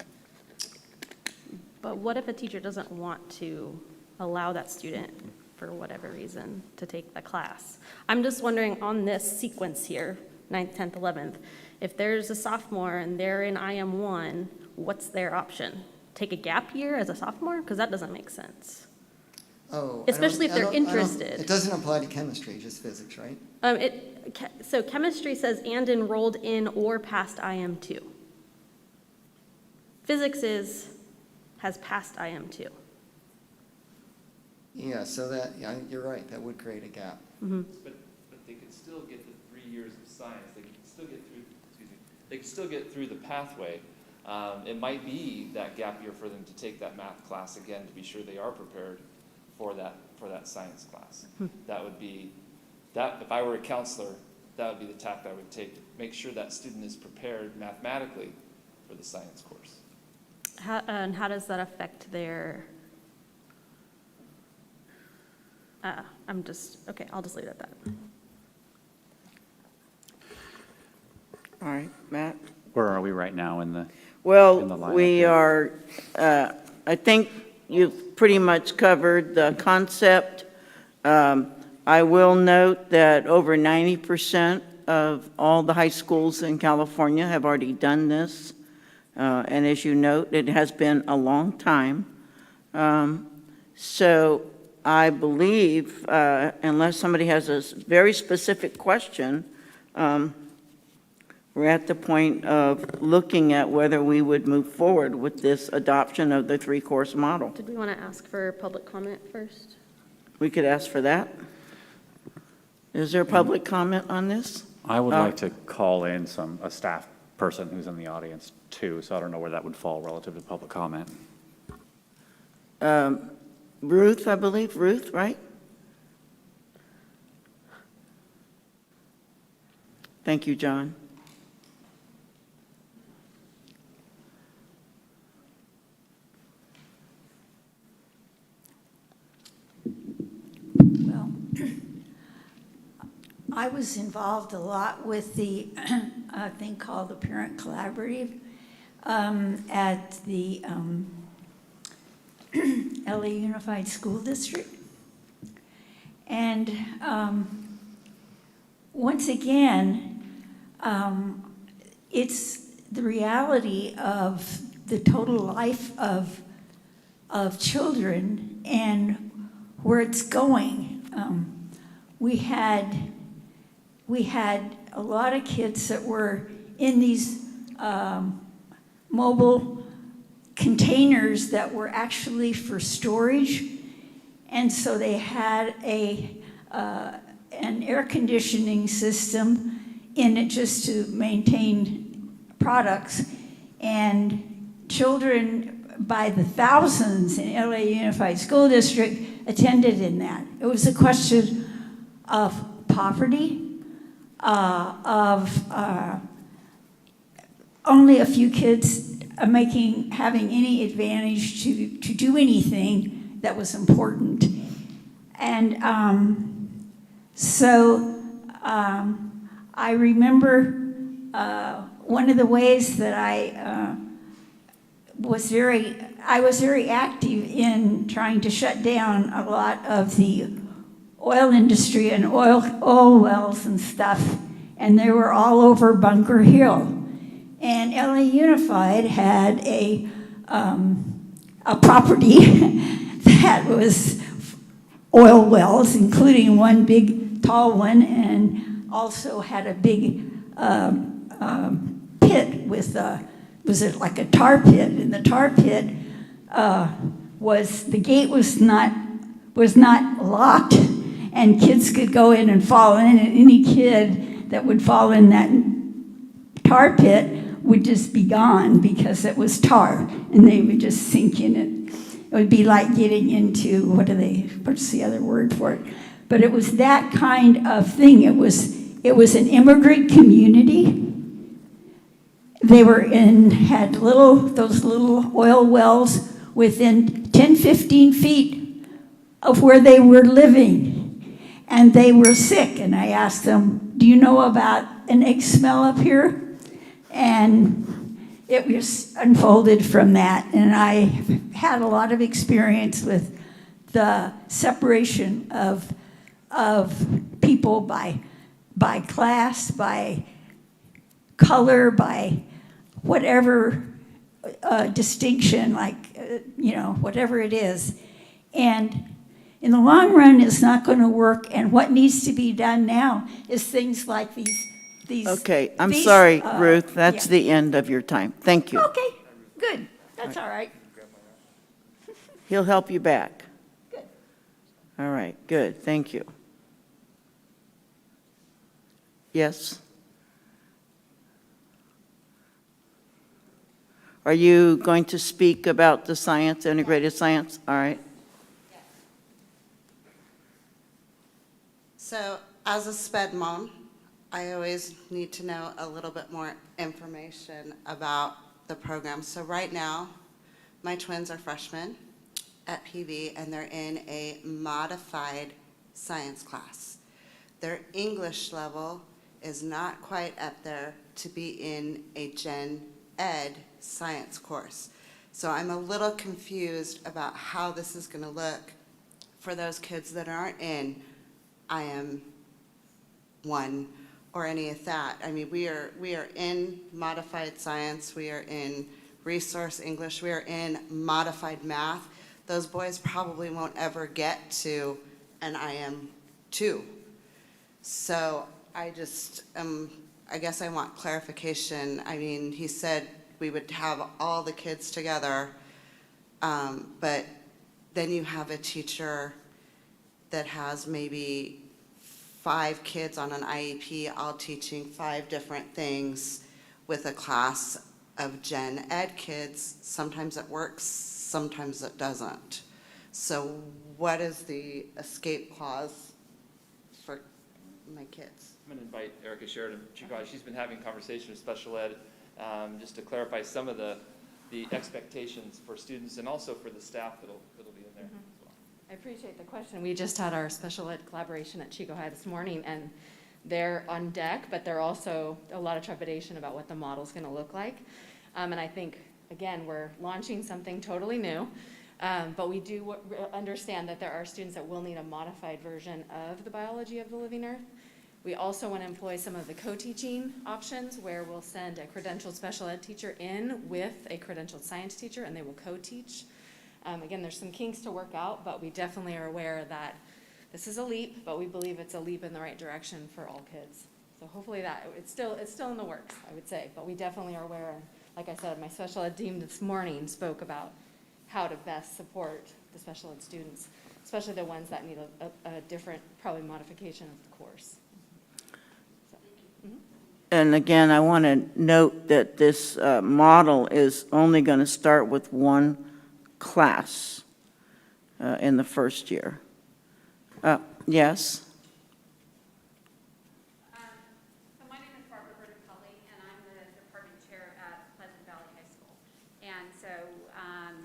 But what if a teacher doesn't want to allow that student, for whatever reason, to take the class? I'm just wondering on this sequence here, 9th, 10th, 11th, if there's a sophomore and they're in IM1, what's their option? Take a gap year as a sophomore? Because that doesn't make sense. Oh. Especially if they're interested. It doesn't apply to chemistry, just physics, right? So chemistry says and enrolled in or passed IM2. Physics has passed IM2. Yeah, so that, yeah, you're right, that would create a gap. Mm-hmm. But they could still get the 3 years of science. They could still get through, they could still get through the pathway. It might be that gap year for them to take that math class again to be sure they are prepared for that science class. That would be, if I were a counselor, that would be the tack I would take, to make sure that student is prepared mathematically for the science course. And how does that affect their, okay, I'll just leave it at that. All right, Matt? Where are we right now in the? Well, in the lineup we here? are, I think you've pretty much covered the concept. I will note that over 90% of all the high schools in California have already done this. And as you note, it has been a long time. So I believe, unless somebody has a very specific question, we're at the point of looking at whether we would move forward with this adoption of the three-course model. Did we want to ask for public comment first? We could ask for that. Is there public comment on this? I would like to call in a staff person who's in the audience too, so I don't know where that would fall relative to public comment. Ruth, I believe. Ruth, right? Thank you, John. Well, I was involved a lot with the thing called the Parent Collaborative at the LA Unified School District. And once again, it's the reality of the total life of children and where it's going. We had a lot of kids that were in these mobile containers that were actually for storage, and so they had an air conditioning system in it just to maintain products, and children by the thousands in LA Unified School District attended in that. It was a question of poverty, of only a few kids having any advantage to do anything that was important. And so I remember one of the ways that I was very active in trying to shut down a lot of the oil industry and oil wells and stuff, and they were all over Bunker Hill. And LA Unified had a property that was oil wells, including one big tall one, and also had a big pit with was it like a tar pit? And the tar pit the gate was not locked, and kids could go in and fall in, and any kid that would fall in that tar pit would just be gone because it was tar, and they would just sink in it. It would be like getting into, what's the other word for it? But it was that kind of thing. It was an immigrant community. They had those little oil wells within 10, 15 feet of where they were living. And they were sick, and I asked them, do you know about an egg smell up here? And it was unfolded from that. And I had a lot of experience with the separation of people by class, by color, by whatever distinction, whatever it is. And in the long run, it's not going to work. And what needs to be done now is things like these. Okay, I'm sorry, Ruth, that's the end of your time. Thank you. Okay, good. That's all right. He'll help you back. Good. All right, good, thank you. Yes? Are you going to speak about the science, integrated science? All right. So, as a SPED mom, I always need to know a little bit more information about the program. So right now, my twins are freshmen at PV, and they're in a modified science class. Their English level is not quite up there to be in a Gen Ed science course. So I'm a little confused about how this is going to look for those kids that aren't in IM 1 or any of that. I mean, we are in modified science, we are in resource English, we are in modified math. Those boys probably won't ever get to an IM 2. So I just, I guess I want clarification. I mean, he said we would have all the kids together, but then you have a teacher that has maybe 5 kids on an IEP, all teaching 5 different things with a class of Gen Ed kids. Sometimes it works, sometimes it doesn't. So what is the escape clause for my kids? I'm going to invite Erica Sheridan from Chico. She's been having conversations with special ed just to clarify some of the expectations for students and also for the staff that'll be in there as well. I appreciate the question. We just had our special ed collaboration at Chico High this morning, and they're on deck, but they're also a lot of trepidation about what the model's going to look like. And I think, again, we're launching something totally new, but we do understand that there are students that will need a modified version of the biology of the living earth. We also want to employ some of the co-teaching options where we'll send a credentialed special ed teacher in with a credentialed science teacher and they will co-teach. Again, there's some kinks to work out, but we definitely are aware that this is a leap, but we believe it's a leap in the right direction for all kids. So hopefully it's still in the works, I would say, but we definitely are aware. And like I said, my special ed team this morning spoke about how to best support the special ed students, especially the ones that need a different, probably modification of the course. And again, I want to note that this model is only going to start with one class in the first year. Yes? So my name is Barbara Bertochelli, and I'm the department chair at Pleasant Valley High School. And so,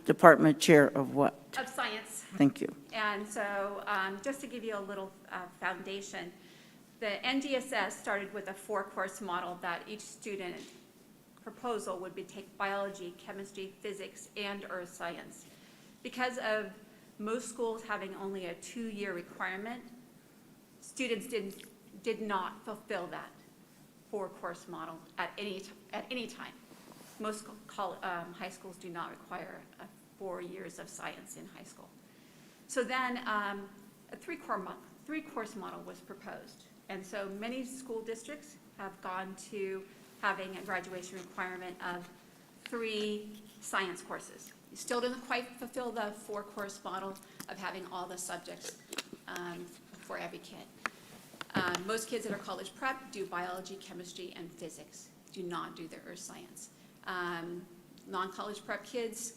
Department chair of what? of science. Thank you. And so, just to give you a little foundation, the NDSS started with a 4-course model that each student proposal would be take biology, chemistry, physics, and earth science. Because of most schools having only a 2-year requirement, students did not fulfill that 4-course model at any time. Most high schools do not require 4 years of science in high school. So then a 3-course model was proposed. And so many school districts have gone to having a graduation requirement of 3 science courses. You still doesn't quite fulfill the 4-course model of having all the subjects for every kid. Most kids that are college prep do biology, chemistry, and physics, do not do the earth science. Non-college prep kids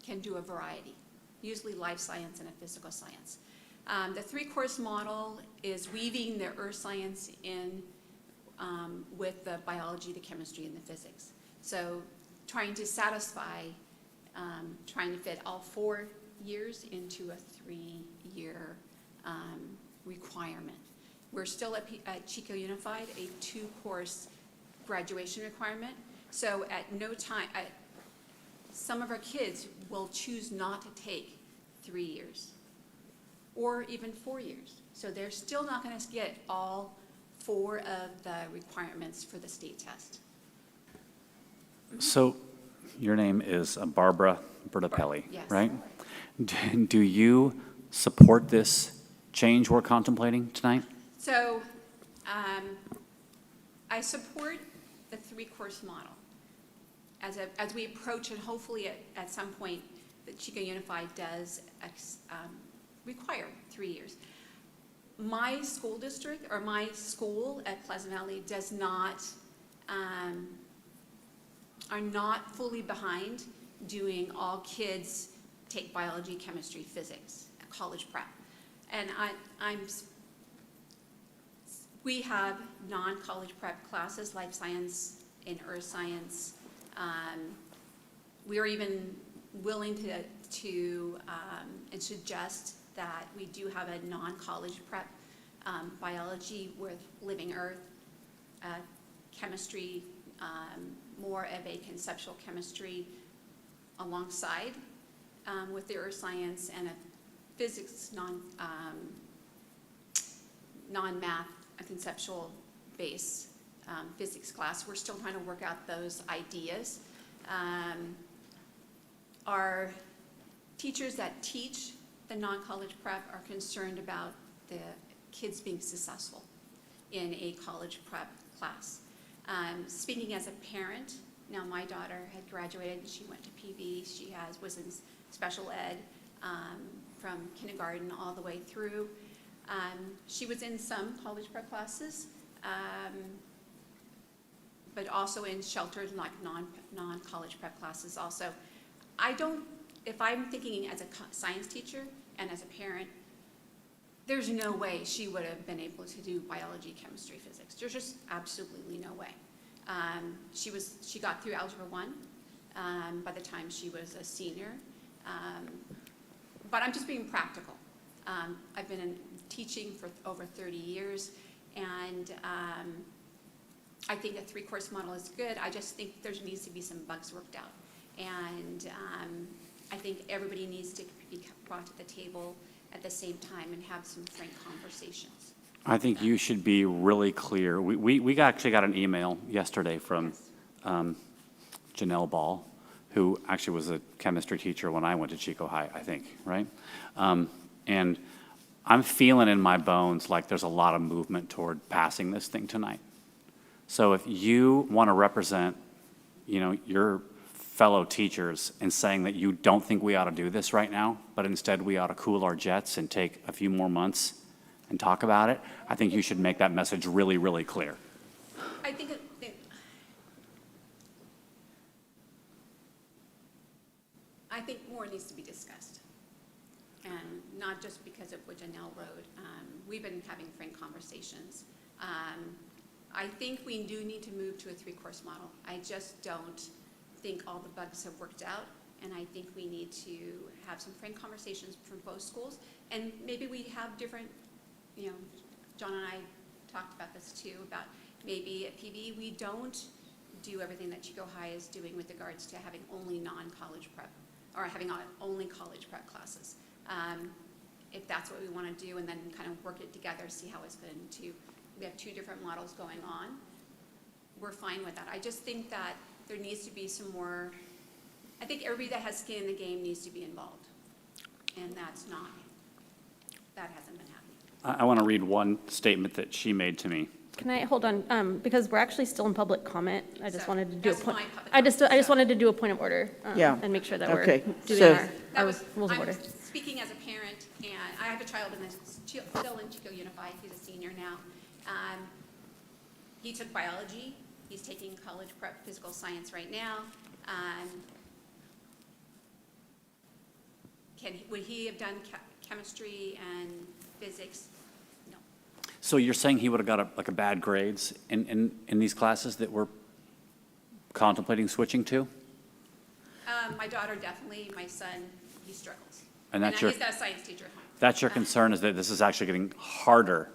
can do a variety, usually life science and a physical science. The 3-course model is weaving the earth science in with the biology, the chemistry, and the physics. So trying to satisfy, trying to fit all 4 years into a 3-year requirement. We're still at Chico Unified, a 2-course graduation requirement. So at no time, some of our kids will choose not to take 3 years or even 4 years. So they're still not going to get all 4 of the requirements for the state test. So your name is Barbara Bertochelli, Yes. right? Do you support this change we're contemplating tonight? So I support the 3-course model as we approach, and hopefully at some point the Chico Unified does require 3 years. My school district, or my school at Pleasant Valley, does not, are not fully behind doing all kids take biology, chemistry, physics, college prep. And we have non-college prep classes, life science and earth science. We are even willing to and suggest that we do have a non-college prep biology with living earth, chemistry, more of a conceptual chemistry alongside with the earth science, and a physics non-math, a conceptual base physics class. We're still trying to work out those ideas. Our teachers that teach the non-college prep are concerned about the kids being successful in a college prep class. Speaking as a parent, now my daughter had graduated, she went to PV, she was in special ed from kindergarten all the way through. She was in some college prep classes, but also in sheltered, like non-college prep classes also. If I'm thinking as a science teacher and as a parent, there's no way she would have been able to do biology, chemistry, physics. There's just absolutely no way. She got through Algebra 1 by the time she was a senior. But I'm just being practical. I've been in teaching for over 30 years, and I think a 3-course model is good. I just think there needs to be some bugs worked out. And I think everybody needs to be brought to the table at the same time and have some frank conversations. I think you should be really clear. We actually got an email yesterday from Janelle Ball, who actually was a chemistry teacher when I went to Chico High, I think, right? And I'm feeling in my bones like there's a lot of movement toward passing this thing tonight. So if you want to represent, your fellow teachers in saying that you don't think we ought to do this right now, but instead we ought to cool our jets and take a few more months and talk about it, I think you should make that message really, really clear. I think more needs to be discussed, and not just because of what Janelle wrote. We've been having frank conversations. I think we do need to move to a 3-course model. I just don't think all the bugs have worked out, and I think we need to have some frank conversations from both schools, and maybe we have different, John and I talked about this too, about maybe at PV we don't do everything that Chico High is doing with regards to having only non-college prep, or having only college prep classes. If that's what we want to do, and then kind of work it together, see how it's going to, we have 2 different models going on, we're fine with that. I just think that there needs to be some more, I think everybody that has skin in the game needs to be involved, and that hasn't been happening. I want to read one statement that she made to me. Can I, hold on, because we're actually still in public comment. I just So, wanted to do a that's point. my public I just comment, so- wanted to do a point of order. Yeah. And make sure that Okay, we're so- doing our rules of order. I'm speaking as a parent, and I have a child still in Chico Unified. He's a senior now. He took biology. He's taking college prep physical science right now. Would he have done chemistry and physics? No. So you're saying he would have got a bad grades in these classes that we're contemplating switching to? My daughter definitely. My son, he struggles. And that's he's got a science teacher at home. That's your concern, is that this is actually getting harder,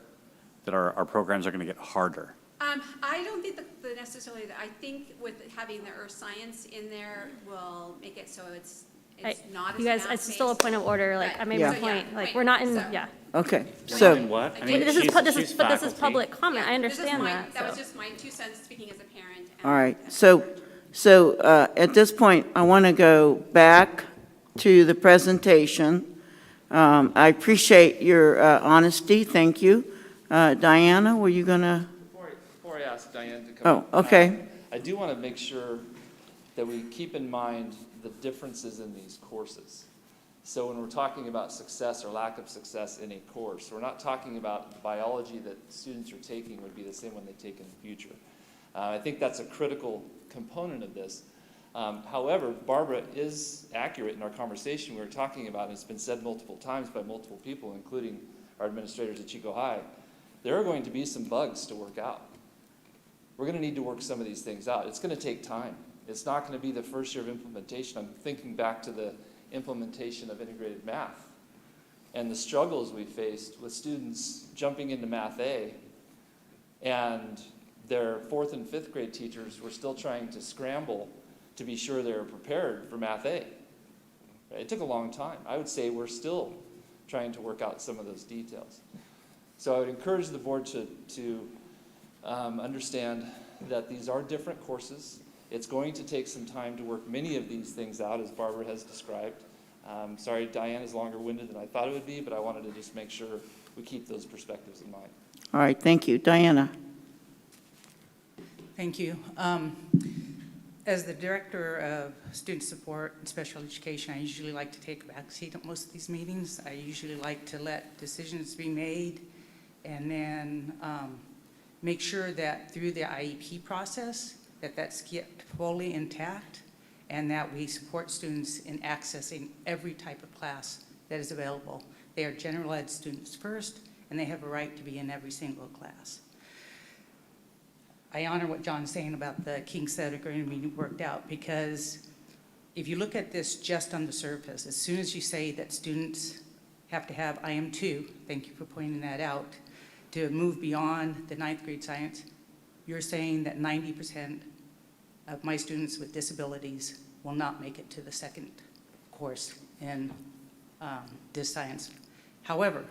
that our programs are going to get harder? I don't think that necessarily, I think with having the earth science in there will make it so it's not as You guys, it's still a point of order, like, But- I made my Yeah. point, So, like, point. we're not in, So- yeah. Okay, In so, what? I Wait, mean, This is, she's- this she's is, but this is faculty. public comment, I Yeah, this is understand my- that, That was so. just my 2 cents speaking as a parent. all right, so at this point, I want to go back to the presentation. I appreciate your honesty, thank you. Diana, were you going to? Before I ask Diane to come up. Oh, okay. I do want to make sure that we keep in mind the differences in these courses. So when we're talking about success or lack of success in a course, we're not talking about the biology that students are taking would be the same one they take in the future. I think that's a critical component of this. However, Barbara is accurate in our conversation we were talking about, and it's been said multiple times by multiple people, including our administrators at Chico High. There are going to be some bugs to work out. We're going to need to work some of these things out. It's going to take time. It's not going to be the first year of implementation. I'm thinking back to the implementation of integrated math and the struggles we faced with students jumping into Math A, and their 4th and 5th grade teachers were still trying to scramble to be sure they were prepared for Math A. It took a long time. I would say we're still trying to work out some of those details. So I would encourage the board to understand that these are different courses. It's going to take some time to work many of these things out, as Barbara has described. Sorry, Diane is longer-winded than I thought it would be, but I wanted to just make sure we keep those perspectives in mind. All right, thank you. Diana? Thank you. As the Director of Student Support and Special Education, I usually like to take a back seat at most of these meetings. I usually like to let decisions be made and then make sure that through the IEP process, that's kept fully intact and that we support students in accessing every type of class that is available. They are general ed students first, and they have a right to be in every single class. I honor what John's saying about the kinks that are going to be worked out, because if you look at this just on the surface, as soon as you say that students have to have IM2, thank you for pointing that out, to move beyond the 9th grade science, you're saying that 90% of my students with disabilities will not make it to the 2nd course in this science. However,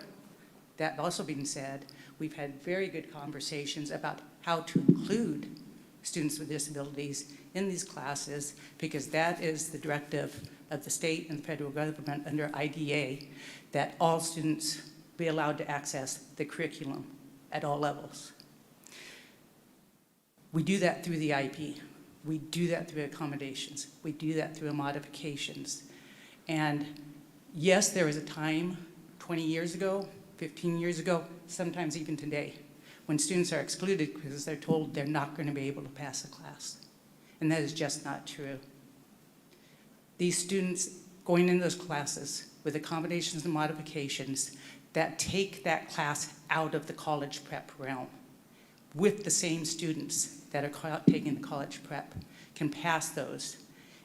That also being said, we've had very good conversations about how to include students with disabilities in these classes, because that is the directive of the state and the federal government under IDA, that all students be allowed to access the curriculum at all levels. We do that through the IP. We do that through accommodations. We do that through modifications. And yes, there was a time 20 years ago, 15 years ago, sometimes even today, when students are excluded because they're told they're not going to be able to pass a class. And that is just not true. These students going in those classes with accommodations and modifications that take that class out of the college prep realm with the same students that are taking the college prep can pass those.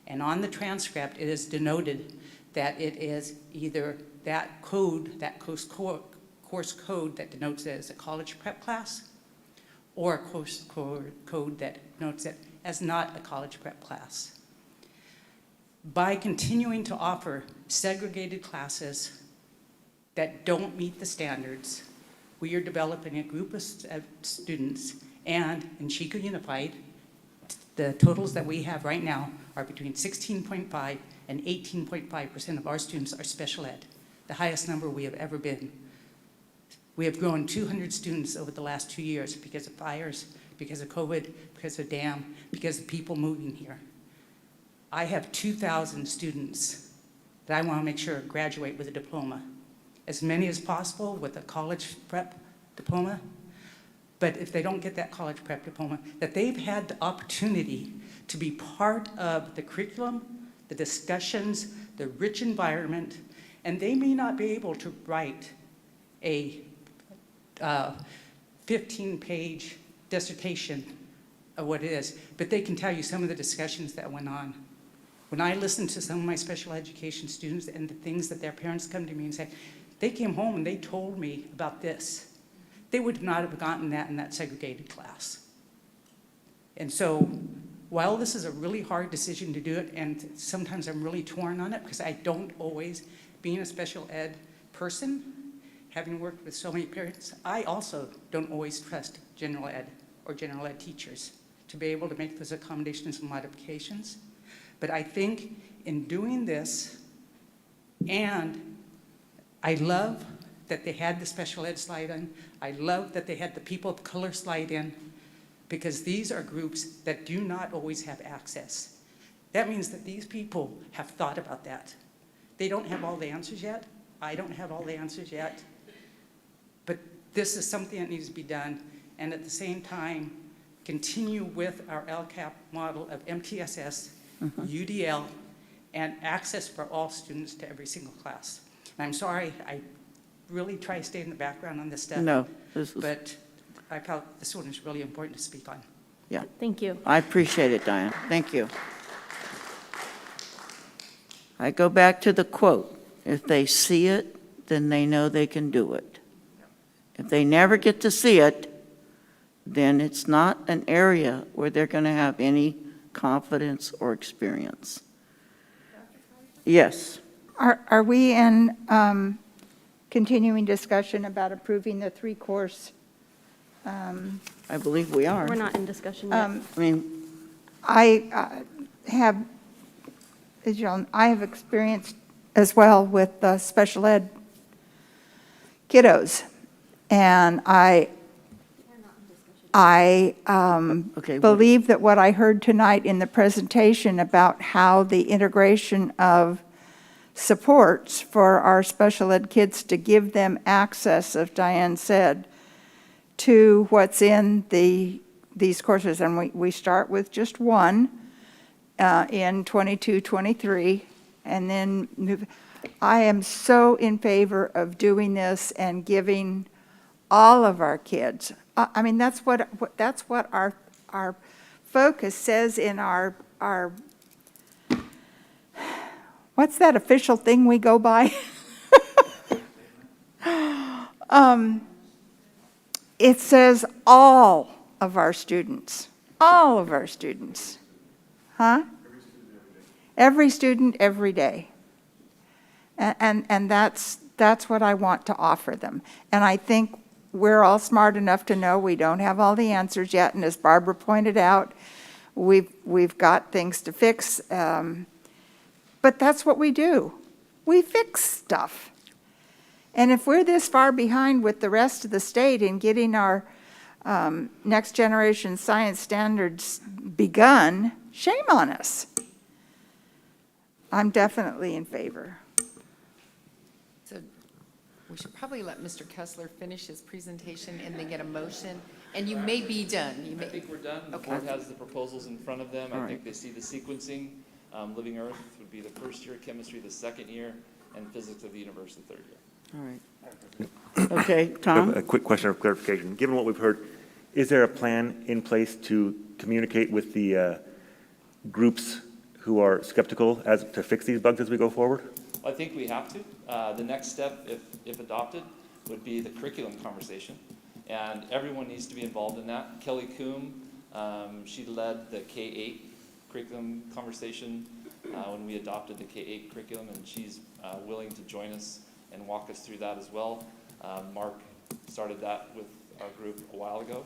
And on the transcript, it is denoted that it is either that code, that course code that denotes it as a college prep class, or a course code that denotes it as not a college prep class. By continuing to offer segregated classes that don't meet the standards, we are developing a group of students, and in Chico Unified, the totals that we have right now are between 16.5 and 18.5% of our students are special ed, the highest number we have ever been. We have grown 200 students over the last 2 years because of fires, because of COVID, because of dam, because of people moving here. I have 2,000 students that I want to make sure graduate with a diploma. As many as possible with a college prep diploma, but if they don't get that college prep diploma, that they've had the opportunity to be part of the curriculum, the discussions, the rich environment, and they may not be able to write a 15-page dissertation of what it is, but they can tell you some of the discussions that went on. When I listen to some of my special education students and the things that their parents come to me and say, they came home and they told me about this, they would not have gotten that in that segregated class. And so while this is a really hard decision to do it, and sometimes I'm really torn on it because I don't always, being a special ed person, having worked with so many parents, I also don't always trust general ed or general ed teachers to be able to make those accommodations and modifications. But I think in doing this, and I love that they had the special ed slide in, I love that they had the people of color slide in, because these are groups that do not always have access. That means that these people have thought about that. They don't have all the answers yet. I don't have all the answers yet. But this is something that needs to be done, and at the same time, continue with our LCAP model of MTSS, UDL, and access for all students to every single class. And I'm sorry, I really try to stay in the background on this stuff. No, this is, But I felt this one is really important to speak on. yeah. Thank you. I appreciate it, Diane. Thank you. I go back to the quote, if they see it, then they know they can do it. If they never get to see it, then it's not an area where they're going to have any confidence or experience. Yes. Are we in continuing discussion about approving the three-course? I believe we are. We're not in discussion yet. I mean, I have, as you know, I have experience as well with special ed kiddos, and I Okay, believe that what I heard tonight in the presentation about how the integration of supports for our special ed kids to give them access, as Diane said, to what's in these courses, and we start with just one in 22-23, and then move. I am so in favor of doing this and giving all of our kids. I mean, that's what our focus says in our what's that official thing we go by? It says all of our students, huh? Every student, every day. And that's That's what I want to offer them. And I think we're all smart enough to know we don't have all the answers yet, and as Barbara pointed out, we've got things to fix, but that's what we do. We fix stuff. And if we're this far behind with the rest of the state in getting our next generation science standards begun, shame on us. I'm definitely in favor. So we should probably let Mr. Kessler finish his presentation and then get a motion, and you may be done. You I may. think we're done. The Okay. board has the proposals in front of them. All I right. think they see the sequencing. Living Earth would be the first year, chemistry the second year, and physics of the universe the third year. All right. Okay, I have Tom? a quick question of clarification. Given what we've heard, is there a plan in place to communicate with the groups who are skeptical as to fix these bugs as we go forward? I think we have to. The next step, if adopted, would be the curriculum conversation. And everyone needs to be involved in that. Kelly Coombe, she led the K-8 curriculum conversation when we adopted the K-8 curriculum, and she's willing to join us and walk us through that as well. Mark started that with our group a while ago.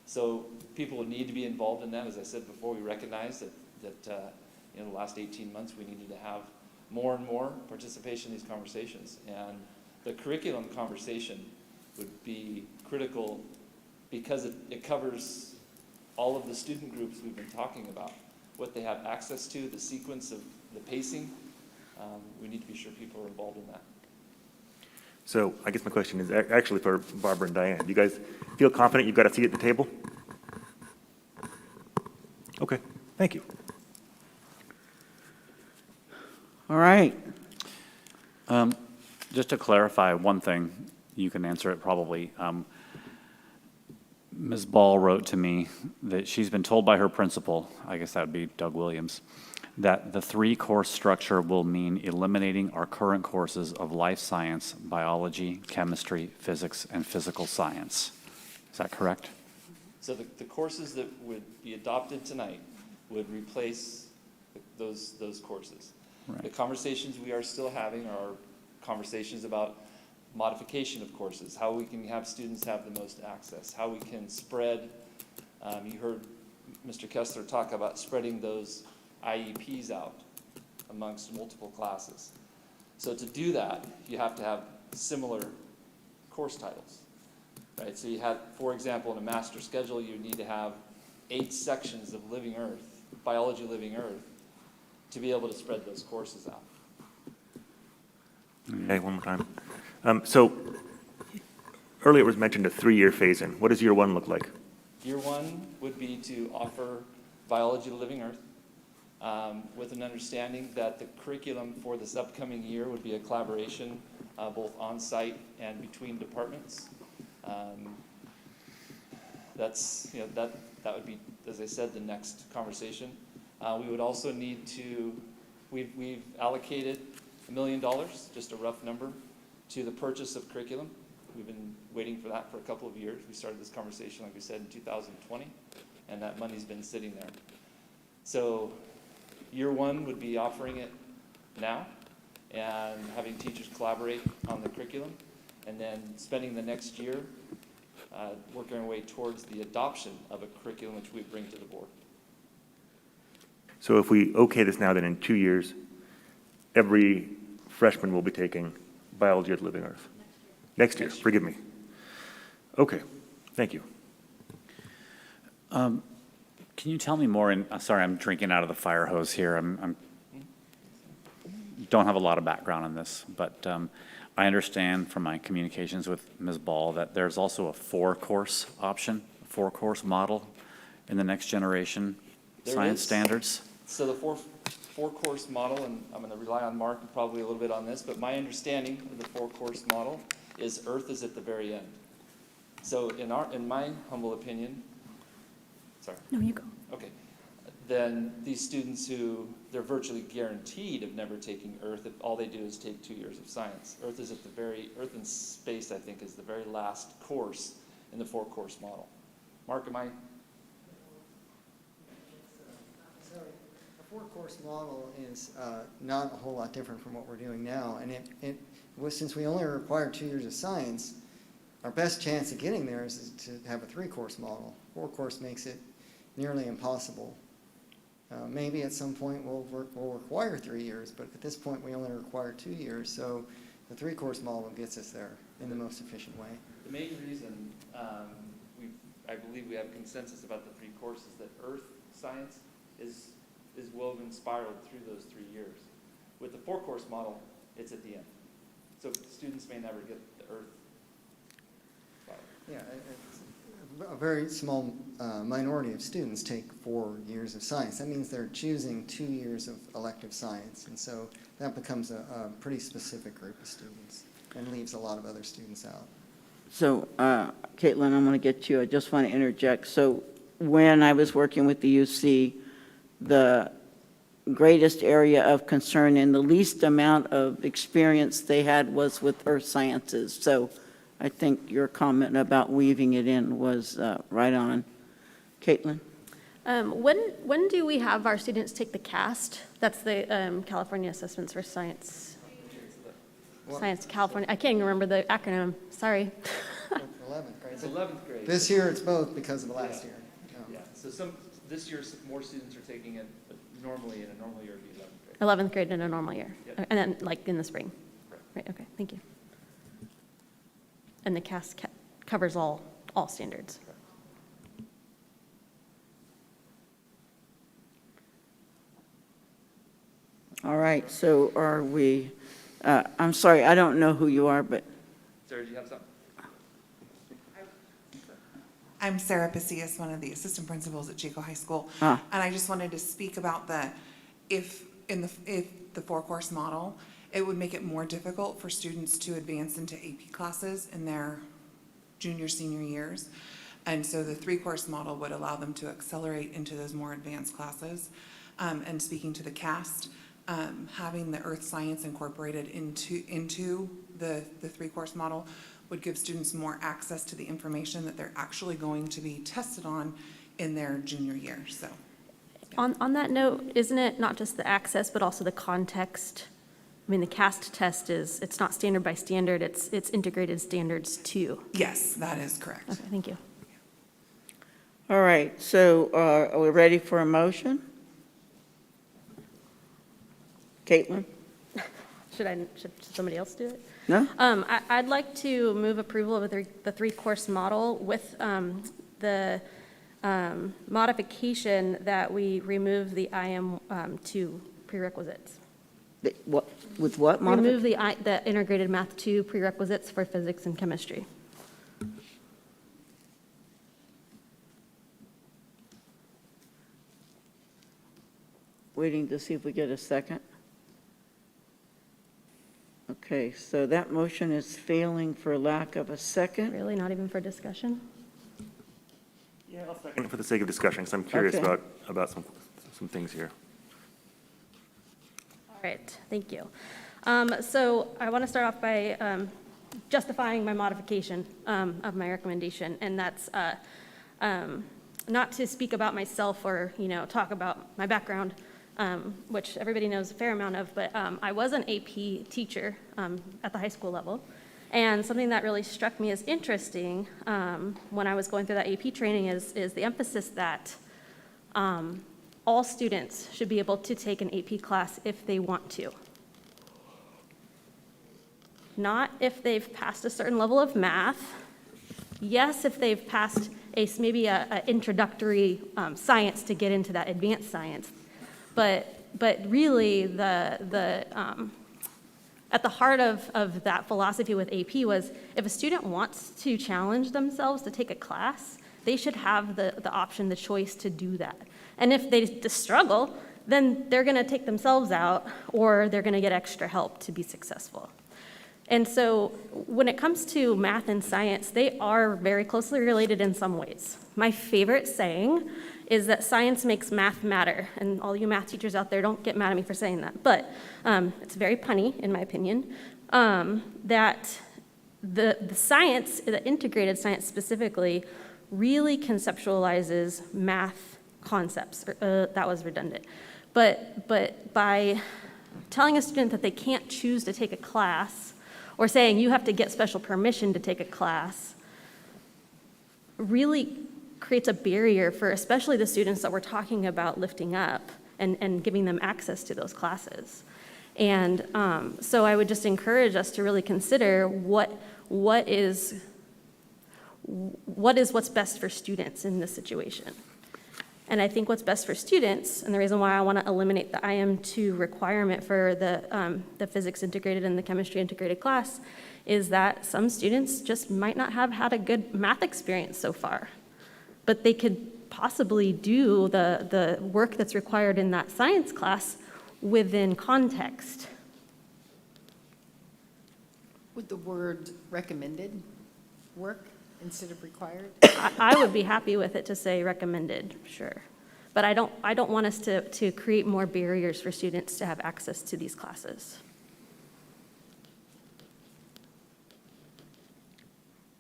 So people would need to be involved in that. As I said before, we recognize that in the last 18 months, we needed to have more and more participation in these conversations. And the curriculum conversation would be critical because it covers all of the student groups we've been talking about, what they have access to, the sequence of the pacing. We need to be sure people are involved in that. So I guess my question is actually for Barbara and Diane. Do you guys feel confident you've got a seat at the table? Okay, thank you. All right. Just to clarify one thing, you can answer it probably. Ms. Ball wrote to me that she's been told by her principal, I guess that would be Doug Williams, that the 3-course structure will mean eliminating our current courses of life science, biology, chemistry, physics, and physical science. Is that correct? So the courses that would be adopted tonight would replace those courses. Right. The conversations we are still having are conversations about modification of courses, how we can have students have the most access, how we can spread. You heard Mr. Kessler talk about spreading those IEPs out amongst multiple classes. So to do that, you have to have similar course titles, right? So you have, for example, in a master schedule, you need to have 8 sections of Living Earth, biology Living Earth, to be able to spread those courses out. Okay, one more time. So earlier it was mentioned a 3-year phase-in. What does year 1 look like? Year 1 would be to offer biology Living Earth with an understanding that the curriculum for this upcoming year would be a collaboration both on-site and between departments. That would be, as I said, the next conversation. We would also need to, we've allocated $1 million, just a rough number, to the purchase of curriculum. We've been waiting for that for a couple of years. We started this conversation, like we said, in 2020, and that money's been sitting there. So year 1 would be offering it now and having teachers collaborate on the curriculum, and then spending the next year working our way towards the adoption of a curriculum which we bring to the board. So if we okay this now, then in 2 years, every freshman will be taking biology at Living Earth. Next year, forgive me. Okay, thank you. Can you tell me more, and sorry, I'm drinking out of the fire hose here. I'm don't have a lot of background on this, but I understand from my communications with Ms. Ball that there's also a 4-course option, a 4-course model in the next generation There science is. standards. So the four-course model, and I'm going to rely on Mark probably a little bit on this, but my understanding of the 4-course model is Earth is at the very end. So in my humble opinion, sorry. No, you go. Okay. Then these students who, they're virtually guaranteed of never taking Earth if all they do is take 2 years of science. Earth is at the Earth and Space, I think, is the very last course in the 4-course model. Mark, am I? Sorry, four-course model is not a whole lot different from what we're doing now. And it was, since we only require 2 years of science, our best chance of getting there is to have a 3-course model. 4-course makes it nearly impossible. Maybe at some point we'll require 3 years, but at this point we only require 2 years. So the 3-course model gets us there in the most efficient way. The main reason I believe we have consensus about the 3 courses that earth science is woven spiraled through those 3 years. With the 4-course model, it's at the end. So students may never get the earth spiral. Yeah, a very small minority of students take 4 years of science. That means they're choosing 2 years of elective science. And so that becomes a pretty specific group of students and leaves a lot of other students out. So, Caitlin, I'm going to get you. I just want to interject. So when I was working with the UC, the greatest area of concern and the least amount of experience they had was with earth sciences. So I think your comment about weaving it in was right on. Caitlin? When do we have our students take the CAST? That's the California Assessments for Science. Science California. I can't even remember the acronym. Sorry. 11th grade. It's 11th grade. This year it's both because of last year. Yeah, so this year more students are taking it, but normally in a normal year it'd be 11th grade. 11th grade in a normal year. Yep. And then like in the spring. Correct. Right, okay, thank you. And the CAST covers all standards. All right, so are we, I'm sorry, I don't know who you are, but Sarah, do you have something? I'm Sarah Pasillas, one of the assistant principals at Chico High School. Ah. And I just wanted to speak about if the 4-course model, it would make it more difficult for students to advance into AP classes in their junior, senior years. And so the 3-course model would allow them to accelerate into those more advanced classes. And speaking to the CAST, having the earth science incorporated into the 3-course model would give students more access to the information that they're actually going to be tested on in their junior year, so. Yeah. On that note, isn't it not just the access, but also the context? I mean, the CAST test it's not standard by standard, it's integrated standards too. Yes, that is correct. Okay, thank you. all right, so are we ready for a motion? Caitlin? Should somebody else do it? No? I'd like to move approval of the 3-course model with the modification that we remove the IM2 prerequisites. What, with what Remove modification? the integrated math 2 prerequisites for physics and chemistry. Waiting to see if we get a second. Okay, so that motion is failing for lack of a second. Really, not even for discussion? Yeah, I'll second for the sake of discussion, because I'm curious Okay. about some things here. All right, thank you. So I want to start off by justifying my modification of my recommendation, and that's not to speak about myself or, talk about my background, which everybody knows a fair amount of, but I was an AP teacher at the high school level. And something that really struck me as interesting when I was going through that AP training is the emphasis that all students should be able to take an AP class if they want to. Not if they've passed a certain level of math. Yes, if they've passed maybe a introductory science to get into that advanced science. But really, at the heart of that philosophy with AP was if a student wants to challenge themselves to take a class, they should have the option, the choice to do that. And if they struggle, then they're going to take themselves out or they're going to get extra help to be successful. And so when it comes to math and science, they are very closely related in some ways. My favorite saying is that science makes math matter. And all you math teachers out there, don't get mad at me for saying that. But it's very punny, in my opinion, that the science, the integrated science specifically, really conceptualizes math concepts. That was redundant. But by telling a student that they can't choose to take a class, or saying you have to get special permission to take a class, really creates a barrier for especially the students that we're talking about lifting up and giving them access to those classes. And so I would just encourage us to really consider what is what's best for students in this situation. And I think what's best for students, and the reason why I want to eliminate the IM2 requirement for the physics integrated and the chemistry integrated class, is that some students just might not have had a good math experience so far. But they could possibly do the work that's required in that science class within context. Would the word recommended work instead of required? I would be happy with it to say recommended, sure. But I don't want us to create more barriers for students to have access to these classes.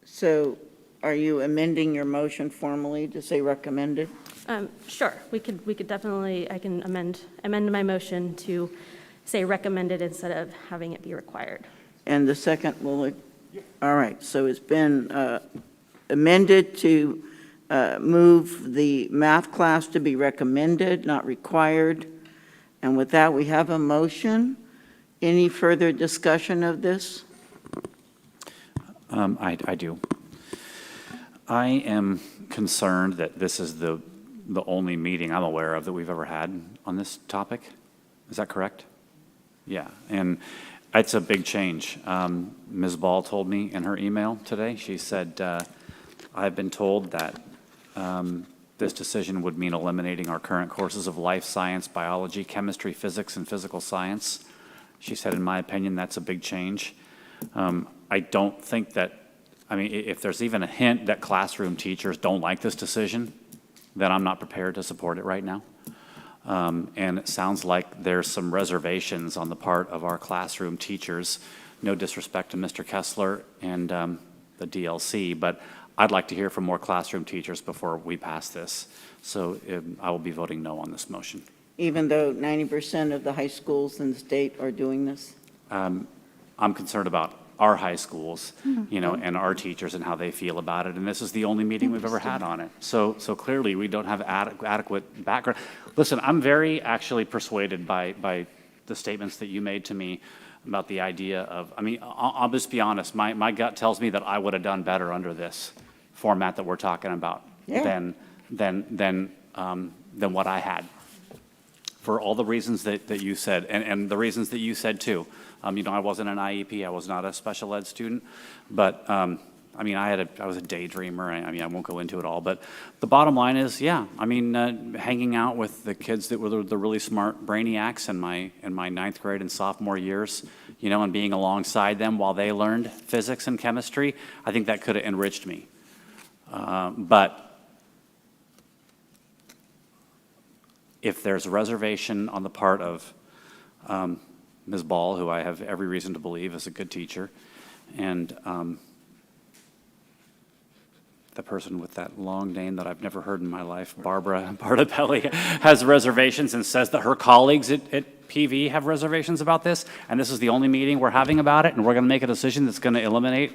So are you amending your motion formally to say recommended? Sure, we could definitely, I can amend my motion to say recommended instead of having it be required. And the second will, all right, so it's been amended to move the math class to be recommended, not required. And with that, we have a motion. Any further discussion of this? I do. I am concerned that this is the only meeting I'm aware of that we've ever had on this topic. Is that correct? Yeah, and it's a big change. Ms. Ball told me in her email today, she said, I've been told that this decision would mean eliminating our current courses of life science, biology, chemistry, physics, and physical science. She said, in my opinion, that's a big change. I don't think that, I mean, if there's even a hint that classroom teachers don't like this decision, then I'm not prepared to support it right now. And it sounds like there's some reservations on the part of our classroom teachers. No disrespect to Mr. Kessler and the DLC, but I'd like to hear from more classroom teachers before we pass this. So I will be voting no on this motion. Even though 90% of the high schools in the state are doing this? I'm concerned about our high schools, you know, and our teachers and how they feel about it. And this is the only meeting we've ever had on it. So clearly we don't have adequate background. Listen, I'm very actually persuaded by the statements that you made to me about the idea of, I mean, I'll just be honest, my gut tells me that I would have done better under this format that we're talking about than what I had. For all the reasons that you said, and the reasons that you said too. You know, I wasn't an IEP, I was not a special ed student, but I mean, I was a daydreamer. I mean, I won't go into it all, but the bottom line is, yeah, I mean, hanging out with the kids that were the really smart brainiacs in my ninth grade and sophomore years, you know, and being alongside them while they learned physics and chemistry, I think that could have enriched me. But if there's a reservation on the part of Ms. Ball, who I have every reason to believe is a good teacher, and the person with that long name that I've never heard in my life, Barbara Bardapelli, has reservations and says that her colleagues at PV have reservations about this, and this is the only meeting we're having about it, and we're going to make a decision that's going to eliminate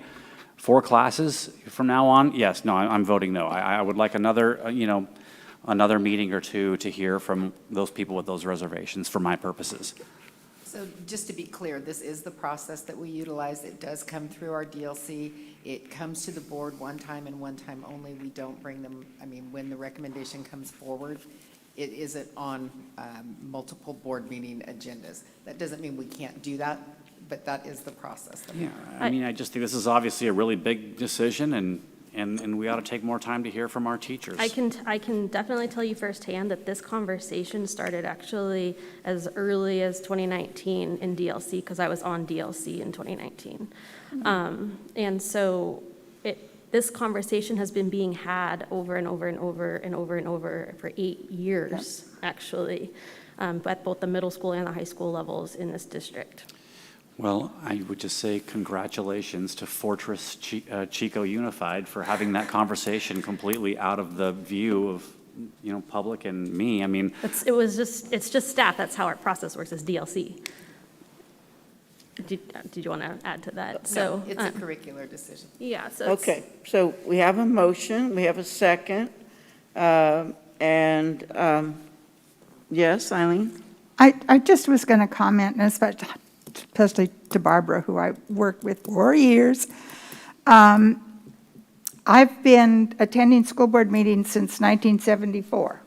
4 classes from now on, yes, no, I'm voting no. I would like another, another meeting or two to hear from those people with those reservations for my purposes. So just to be clear, this is the process that we utilize. It does come through our DLC. It comes to the board one time and one time only. We don't bring them, I mean, when the recommendation comes forward, it isn't on multiple board meeting agendas. That doesn't mean we can't do that, but that is the process. Yeah, I mean, I just think this is obviously a really big decision, and we ought to take more time to hear from our teachers. I can definitely tell you firsthand that this conversation started actually as early as 2019 in DLC, because I was on DLC in 2019. And so this conversation has been being had over and over and over and over and over for 8 years, actually, at both the middle school and the high school levels in this district. Well, I would just say congratulations to Fortress Chico Unified for having that conversation completely out of the view of public and me. I mean, It's just staff, that's how our process works, is DLC. Did you want to add to that? No, it's a curricular decision. Yeah, so it's. Okay, so we have a motion, we have a second, yes, Eileen? I just was going to comment, and especially to Barbara, who I worked with for years. I've been attending school board meetings since 1974,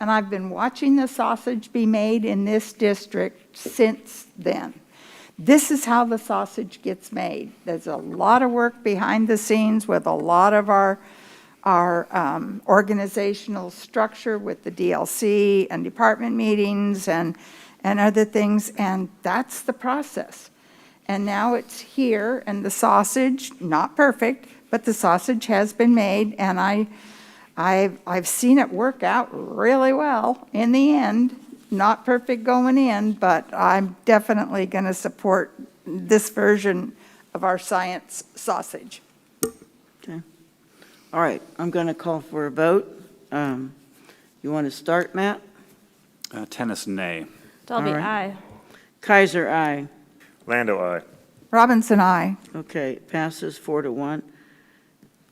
and I've been watching the sausage be made in this district since then. This is how the sausage gets made. There's a lot of work behind the scenes with a lot of our organizational structure with the DLC and department meetings and other things, and that's the process. And now it's here, and the sausage, not perfect, but the sausage has been made, and I've seen it work out really well in the end. Not perfect going in, but I'm definitely going to support this version of our science sausage. Okay. All right, I'm going to call for a vote. You want to start, Matt? tennis, nay. Dalby, All right. aye. Kaiser, aye. Lando, aye. Robinson, aye. Okay, passes 4-1.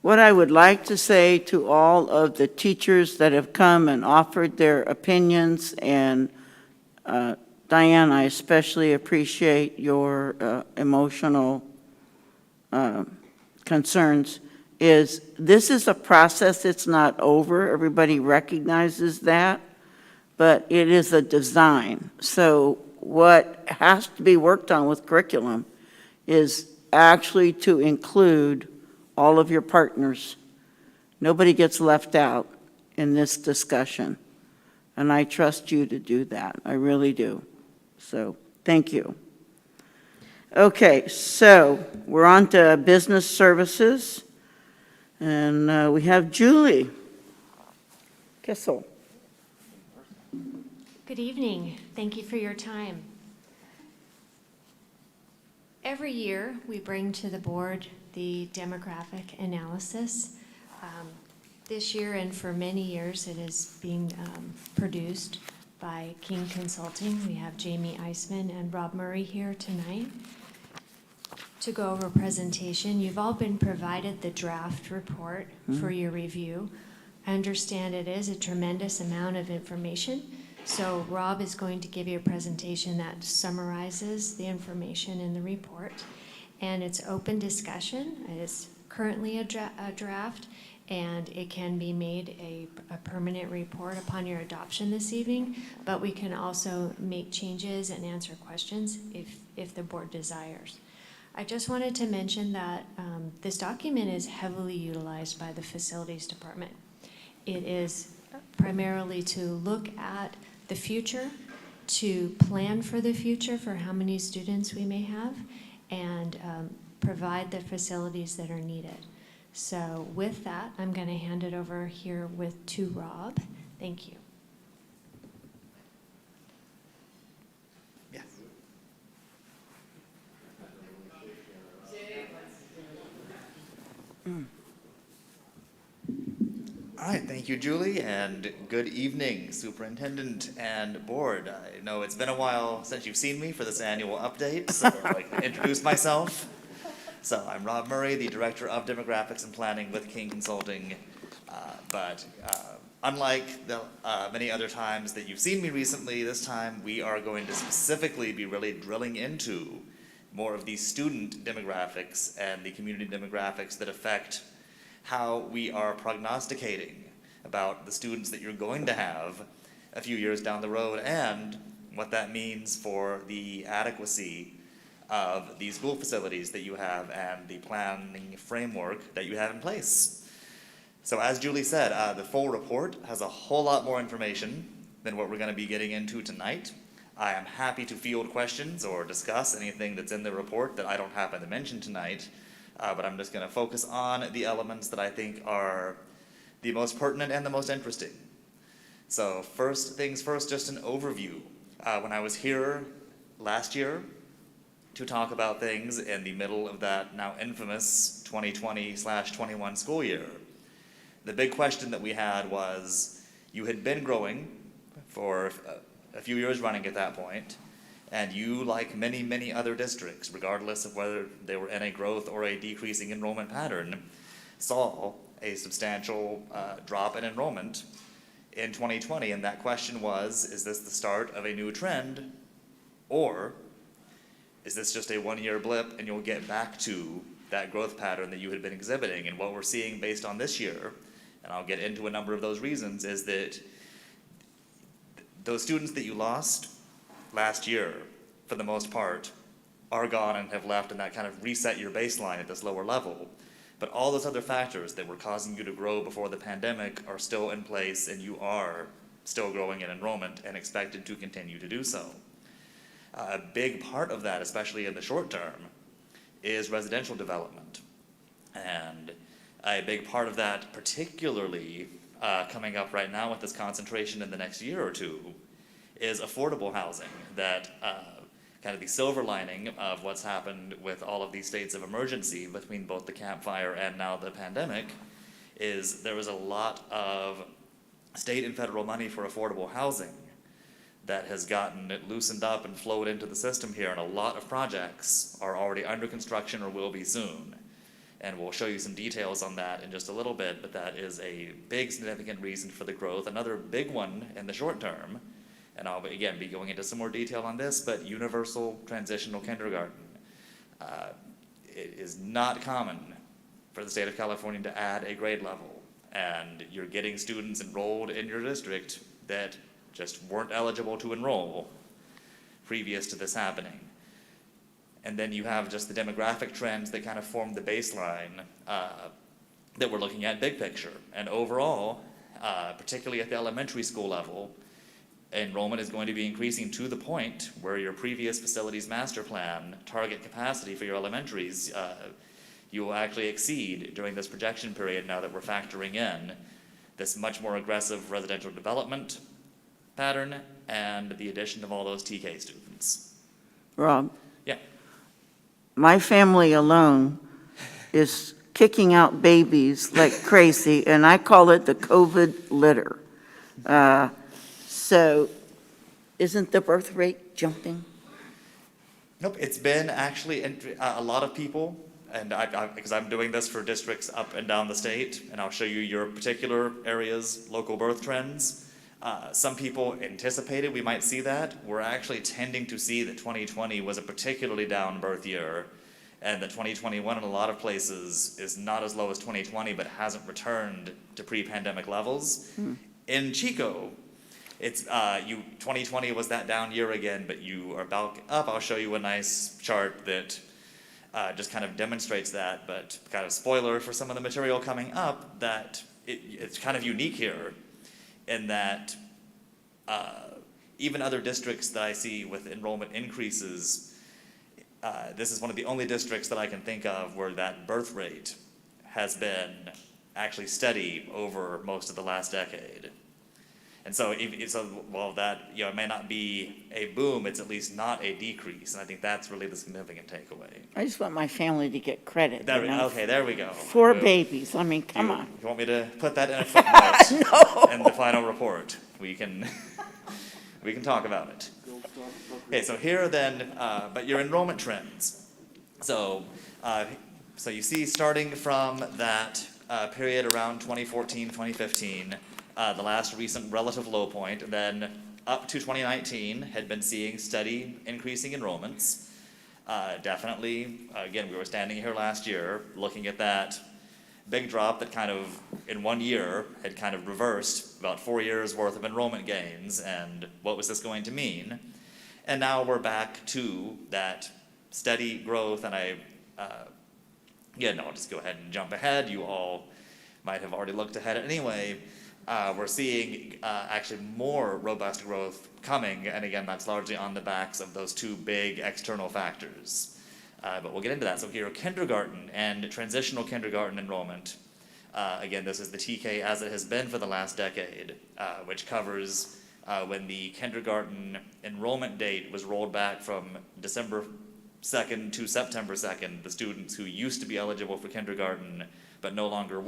What I would like to say to all of the teachers that have come and offered their opinions, and Diane, I especially appreciate your emotional concerns, is this is a process, it's not over, everybody recognizes that, but it is a design. So what has to be worked on with curriculum is actually to include all of your partners. Nobody gets left out in this discussion, and I trust you to do that. I really do. So, thank you. Okay, so we're on to business services, and we have Julie Kissel. Good evening. Thank you for your time. Every year, we bring to the board the demographic analysis. This year and for many years, it is being produced by King Consulting. We have Jamie Eisman and Rob Murray here tonight to go over a presentation. You've all been provided the draft report for your review. I understand it is a tremendous amount of information. So Rob is going to give you a presentation that summarizes the information in the report. And it's open discussion. It is currently a draft, and it can be made a permanent report upon your adoption this evening, but we can also make changes and answer questions if the board desires. I just wanted to mention that this document is heavily utilized by the facilities department. It is primarily to look at the future, to plan for the future for how many students we may have, and provide the facilities that are needed. So with that, I'm going to hand it over here to Rob. Thank you. Yes. All right, thank you, Julie, and good evening, Superintendent and Board. I know it's been a while since you've seen me for this annual update, so I'd like to introduce myself. So I'm Rob Murray, the Director of Demographics and Planning with King Consulting. But unlike the many other times that you've seen me recently, this time we are going to specifically be really drilling into more of the student demographics and the community demographics that affect how we are prognosticating about the students that you're going to have a few years down the road, and what that means for the adequacy of the school facilities that you have and the planning framework that you have in place. So as Julie said, the full report has a whole lot more information than what we're going to be getting into tonight. I am happy to field questions or discuss anything that's in the report that I don't happen to mention tonight. But I'm just going to focus on the elements that I think are the most pertinent and the most interesting. So first things first, just an overview. When I was here last year to talk about things in the middle of that now infamous 2020/21 school year, the big question that we had was, You had been growing for a few years running at that point, and you, like many, many other districts, regardless of whether they were in a growth or a decreasing enrollment pattern, saw a substantial drop in enrollment in 2020. And that question was, is this the start of a new trend, or is this just a one-year blip and you'll get back to that growth pattern that you had been exhibiting? And what we're seeing based on this year, and I'll get into a number of those reasons, is that those students that you lost last year, for the most part, are gone and have left, and that kind of reset your baseline at this lower level. But all those other factors that were causing you to grow before the pandemic are still in place, and you are still growing in enrollment and expected to continue to do so. A big part of that, especially in the short term, is residential development. And a big part of that, particularly coming up right now with this concentration in the next year or two, is affordable housing. That kind of the silver lining of what's happened with all of these states of emergency between both the campfire and now the pandemic is there was a lot of state and federal money for affordable housing that has gotten it loosened up and flowed into the system here, and a lot of projects are already under construction or will be soon. And we'll show you some details on that in just a little bit, but that is a big significant reason for the growth. Another big one in the short term, and I'll again be going into some more detail on this, but universal transitional kindergarten. It is not common for the state of California to add a grade level, and you're getting students enrolled in your district that just weren't eligible to enroll previous to this happening. And then you have just the demographic trends that kind of form the baseline that we're looking at big picture. And overall, particularly at the elementary school level, enrollment is going to be increasing to the point where your previous facilities master plan target capacity for your elementaries, you will actually exceed during this projection period now that we're factoring in this much more aggressive residential development pattern and the addition of all those TK students. Rob? Yeah. My family alone is kicking out babies like crazy, and I call it the COVID litter. So isn't the birth rate jumping? Nope, it's been actually a lot of people, and because I'm doing this for districts up and down the state, and I'll show you your particular area's local birth trends. Some people anticipated we might see that. We're actually tending to see that 2020 was a particularly down birth year, and that 2021 in a lot of places is not as low as 2020, but hasn't returned to pre-pandemic levels. In Chico, it's 2020 was that down year again, but you are about up. I'll show you a nice chart that just kind of demonstrates that, but kind of spoiler for some of the material coming up, that it's kind of unique here in that even other districts that I see with enrollment increases, this is one of the only districts that I can think of where that birth rate has been actually steady over most of the last decade. And so, while that it may not be a boom, it's at least not a decrease, and I think that's really the significant takeaway. I just want my family to get credit. You know? Okay, there we go. 4 babies, I mean, come on. You want me to put that in a footnote in the final report? We can talk about it. Okay, so here then, but your enrollment trends. So you see, starting from that period around 2014, 2015. The last recent relative low point, and then up to 2019 had been seeing steady increasing enrollments. Definitely, again, we were standing here last year looking at that big drop that kind of in 1 year had kind of reversed about 4 years worth of enrollment gains, and what was this going to mean? And now we're back to that steady growth, and I'll just go ahead and jump ahead. You all might have already looked ahead anyway. We're seeing actually more robust growth coming, and again, that's largely on the backs of those two big external factors. But we'll get into that. So here, kindergarten and transitional kindergarten enrollment. Again, this is the TK as it has been for the last decade, which covers when the kindergarten enrollment date was rolled back from December 2nd to September 2nd. The students who used to be eligible for kindergarten but no longer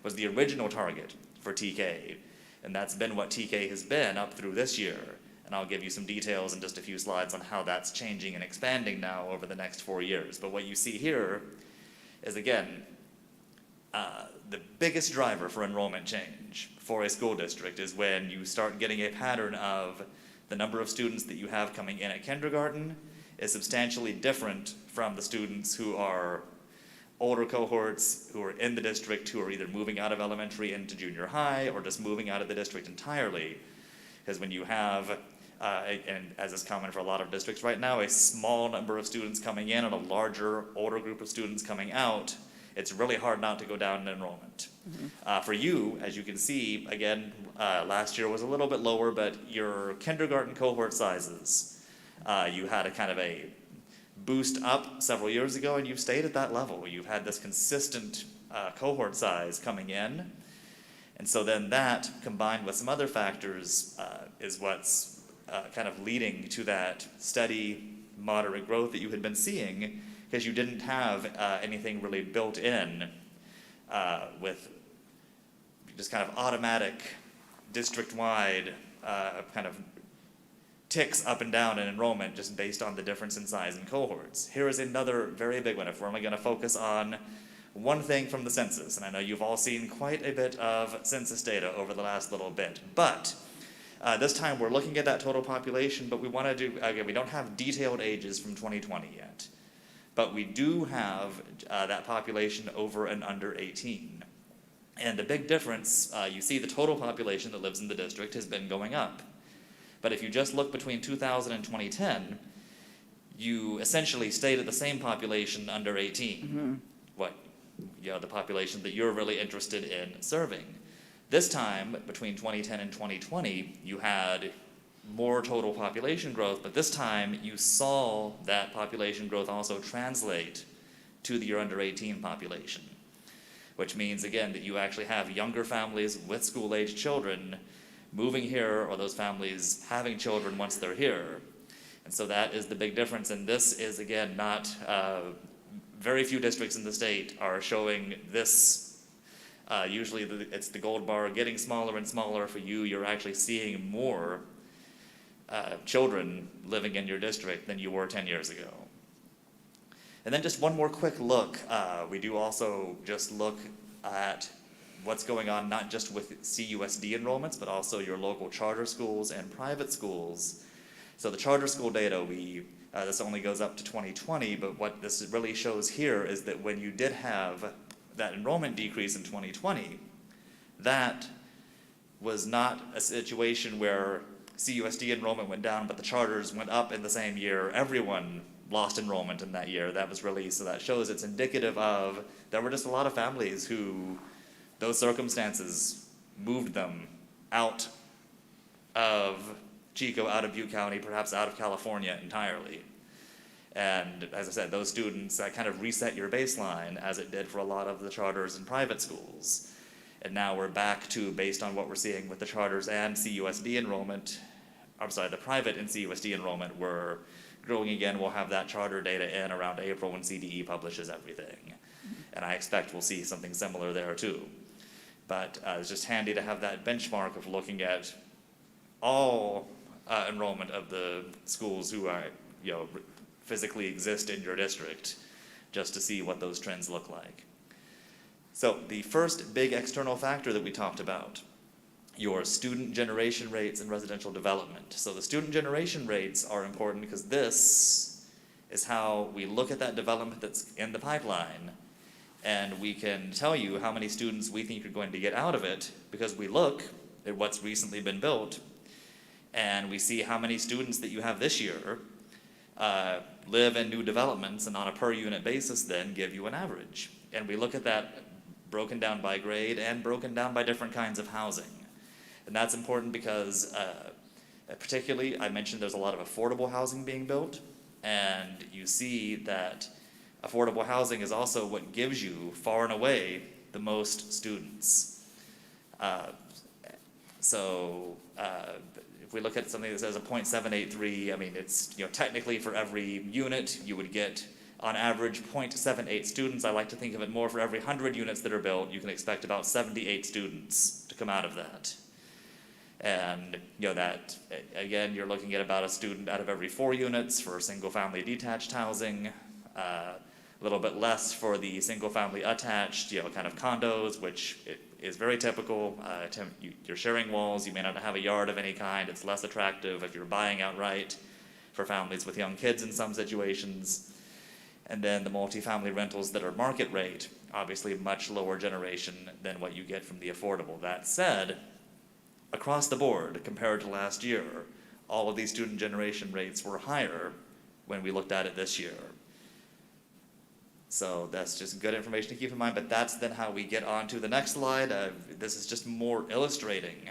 was the original target for TK. And that's been what TK has been up through this year. And I'll give you some details in just a few slides on how that's changing and expanding now over the next 4 years. But what you see here is, again, the biggest driver for enrollment change for a school district is when you start getting a pattern of the number of students that you have coming in at kindergarten is substantially different from the students who are older cohorts who are in the district who are either moving out of elementary into junior high or just moving out of the district entirely. Because when you have, and as is common for a lot of districts right now, a small number of students coming in and a larger, older group of students coming out, it's really hard not to go down in enrollment. For you, as you can see, again, last year was a little bit lower, but your kindergarten cohort sizes, you had a kind of a boost up several years ago, and you've stayed at that level. You've had this consistent cohort size coming in. And so then that, combined with some other factors, is what's kind of leading to that steady, moderate growth that you had been seeing, because you didn't have anything really built in with just kind of automatic, district-wide kind of ticks up and down in enrollment just based on the difference in size in cohorts. Here is another very big one. If we're only going to focus on one thing from the census, and I know you've all seen quite a bit of census data over the last little bit, but this time we're looking at that total population, but we want to do, again, we don't have detailed ages from 2020 yet, but we do have that population over and under 18. And the big difference, you see the total population that lives in the district has been going up. But if you just look between 2000 and 2010, you essentially stayed at the same population under 18. The population that you're really interested in serving. This time, between 2010 and 2020, you had more total population growth, but this time you saw that population growth also translate to your under 18 population, which means, again, that you actually have younger families with school-aged children moving here, or those families having children once they're here. And so that is the big difference, and this is, again, not, very few districts in the state are showing this. Usually it's the gold bar getting smaller and smaller. For you, you're actually seeing more children living in your district than you were 10 years ago. And then just one more quick look. We do also just look at what's going on not just with CUSD enrollments, but also your local charter schools and private schools. So the charter school data, this only goes up to 2020, but what this really shows here is that when you did have that enrollment decrease in 2020, that was not a situation where CUSD enrollment went down, but the charters went up in the same year. Everyone lost enrollment in that year. That was really, so that shows it's indicative of, there were just a lot of families who, those circumstances moved them out of Chico, out of Butte County, perhaps out of California entirely. And as I said, those students, that kind of reset your baseline, as it did for a lot of the charters and private schools. And now we're back to, based on what we're seeing with the charters and CUSD enrollment, the private and CUSD enrollment, we're growing again. We'll have that charter data in around April when CDE publishes everything. And I expect we'll see something similar there too. But it's just handy to have that benchmark of looking at all enrollment of the schools who are, physically exist in your district, just to see what those trends look like. So the first big external factor that we talked about, your student generation rates and residential development. So the student generation rates are important because this is how we look at that development that's in the pipeline, and we can tell you how many students we think you're going to get out of it because we look at what's recently been built, and we see how many students that you have this year live in new developments, and on a per unit basis then give you an average. And we look at that broken down by grade and broken down by different kinds of housing. And that's important because particularly, I mentioned there's a lot of affordable housing being built, and you see that affordable housing is also what gives you far and away the most students. If we look at something that says a 0.783, I mean, it's, technically for every unit, you would get, on average, 0.78 students. I like to think of it more for every 100 units that are built, you can expect about 78 students to come out of that. And, that, again, you're looking at about a student out of every 4 units for single-family detached housing, a little bit less for the single-family attached, kind of condos, which is very typical. You're sharing walls, you may not have a yard of any kind, it's less attractive if you're buying outright for families with young kids in some situations. And then the multifamily rentals that are market rate, obviously much lower generation than what you get from the affordable. That said, across the board, compared to last year, all of these student generation rates were higher when we looked at it this year. So that's just good information to keep in mind, but that's then how we get on to the next slide. This is just more illustrating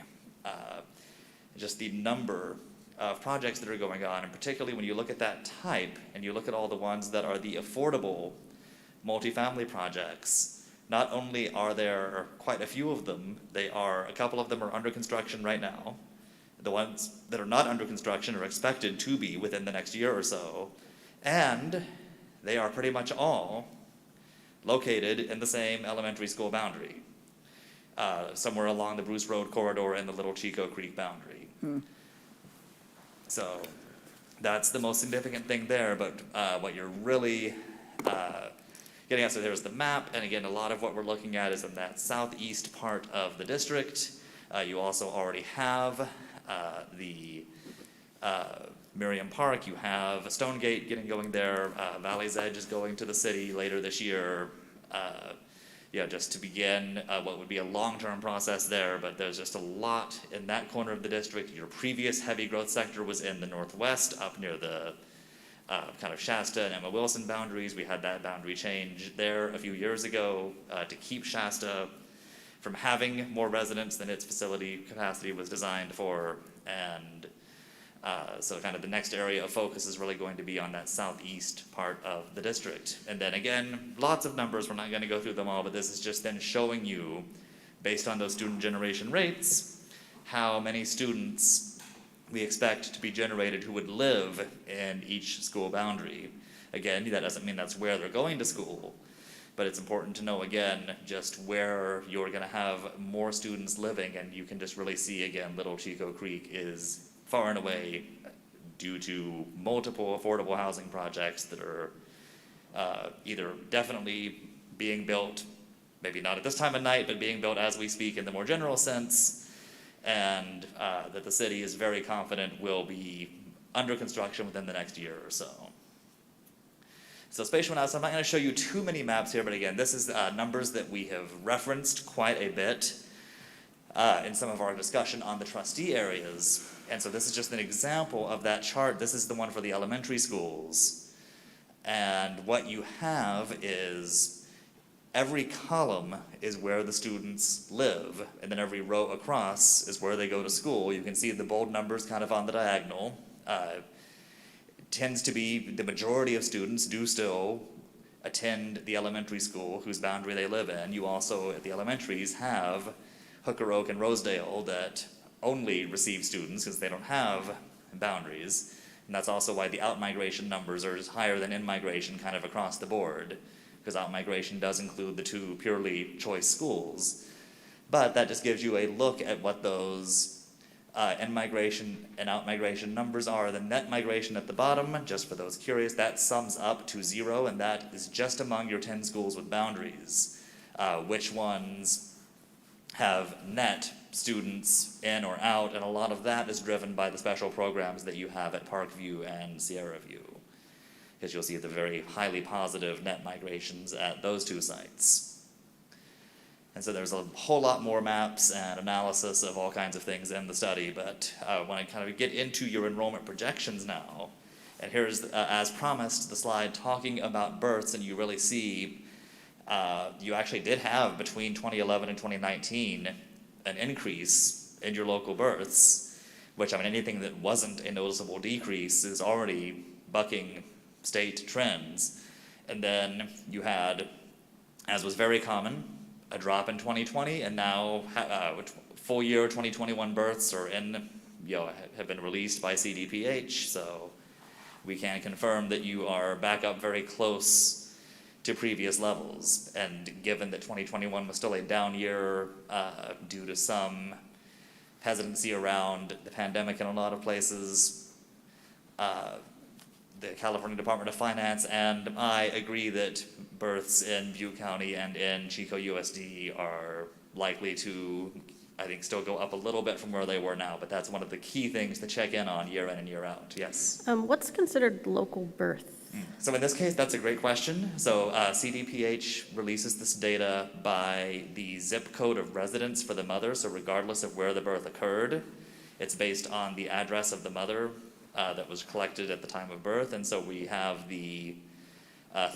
just the number of projects that are going on, and particularly when you look at that type and you look at all the ones that are the affordable multifamily projects. Not only are there quite a few of them, a couple of them are under construction right now. The ones that are not under construction are expected to be within the next year or so, and they are pretty much all located in the same elementary school boundary, somewhere along the Bruce Road corridor and the Little Chico Creek boundary. So that's the most significant thing there, but what you're really getting at, so there's the map, and again, a lot of what we're looking at is in that southeast part of the district. You also already have the Miriam Park, you have Stonegate getting going there, Valley's Edge is going to the city later this year. Just to begin what would be a long-term process there, but there's just a lot in that corner of the district. Your previous heavy growth sector was in the northwest, up near the kind of Shasta and Emma Wilson boundaries. We had that boundary change there a few years ago to keep Shasta from having more residents than its facility capacity was designed for, and so kind of the next area of focus is really going to be on that southeast part of the district. And then again, lots of numbers, we're not going to go through them all, but this is just then showing you, based on those student generation rates, how many students we expect to be generated who would live in each school boundary. Again, that doesn't mean that's where they're going to school, but it's important to know, again, just where you're going to have more students living, and you can just really see, again, Little Chico Creek is far and away, due to multiple affordable housing projects that are either definitely being built, maybe not at this time of night, but being built as we speak in the more general sense, and that the city is very confident will be under construction within the next year or so. So spatial analysis, I'm not going to show you too many maps here, but again, this is numbers that we have referenced quite a bit in some of our discussion on the trustee areas. And so this is just an example of that chart. This is the one for the elementary schools. And what you have is every column is where the students live, and then every row across is where they go to school. You can see the bold numbers kind of on the diagonal. It tends to be the majority of students do still attend the elementary school whose boundary they live in. You also, at the elementaries, have Hooker Oak and Rosedale that only receive students because they don't have boundaries. And that's also why the out-migration numbers are higher than in-migration kind of across the board, because out-migration does include the 2 purely choice schools. But that just gives you a look at what those in-migration and out-migration numbers are. The net migration at the bottom, just for those curious, that sums up to 0, and that is just among your 10 schools with boundaries. Which ones have net students in or out, and a lot of that is driven by the special programs that you have at Parkview and Sierra View, because you'll see the very highly positive net migrations at those 2 sites. And so there's a whole lot more maps and analysis of all kinds of things in the study, but I want to kind of get into your enrollment projections now. And here's, as promised, the slide talking about births, and you really see you actually did have, between 2011 and 2019, an increase in your local births, which, I mean, anything that wasn't a noticeable decrease is already bucking state trends. And then you had, as was very common, a drop in 2020, and now full year 2021 births are in, have been released by CDPH, so we can confirm that you are back up very close to previous levels. And given that 2021 was still a down year due to some hesitancy around the pandemic in a lot of places, the California Department of Finance, and I agree that births in Butte County and in Chico USD are likely to, I think, still go up a little bit from where they were now, but that's one of the key things to check in on year in and year out, yes. What's considered local birth? So in this case, that's a great question. So CDPH releases this data by the zip code of residence for the mother, so regardless of where the birth occurred, it's based on the address of the mother that was collected at the time of birth, and so we have the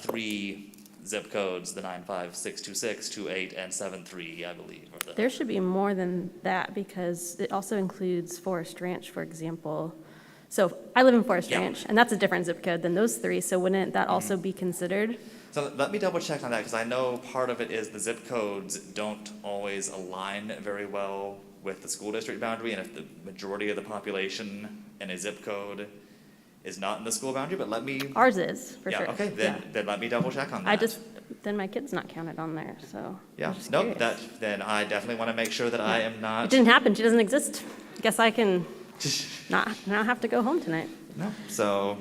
3 zip codes, the 95626, 28, and 73, I believe. There should be more than that because it also includes Forest Ranch, for example. So I live in Forest Ranch, and that's a different zip code than those 3, so wouldn't that also be considered? So let me double check on that, because I know part of it is the zip codes don't always align very well with the school district boundary, and if the majority of the population in a zip code is not in the school boundary, but let me. Ours is, for sure. Yeah, okay, then let me double check on that. Then my kid's not counted on there, so. Yeah, nope, then I definitely want to make sure that I am not. It didn't happen, she doesn't exist. Guess I can not have to go home tonight. No, so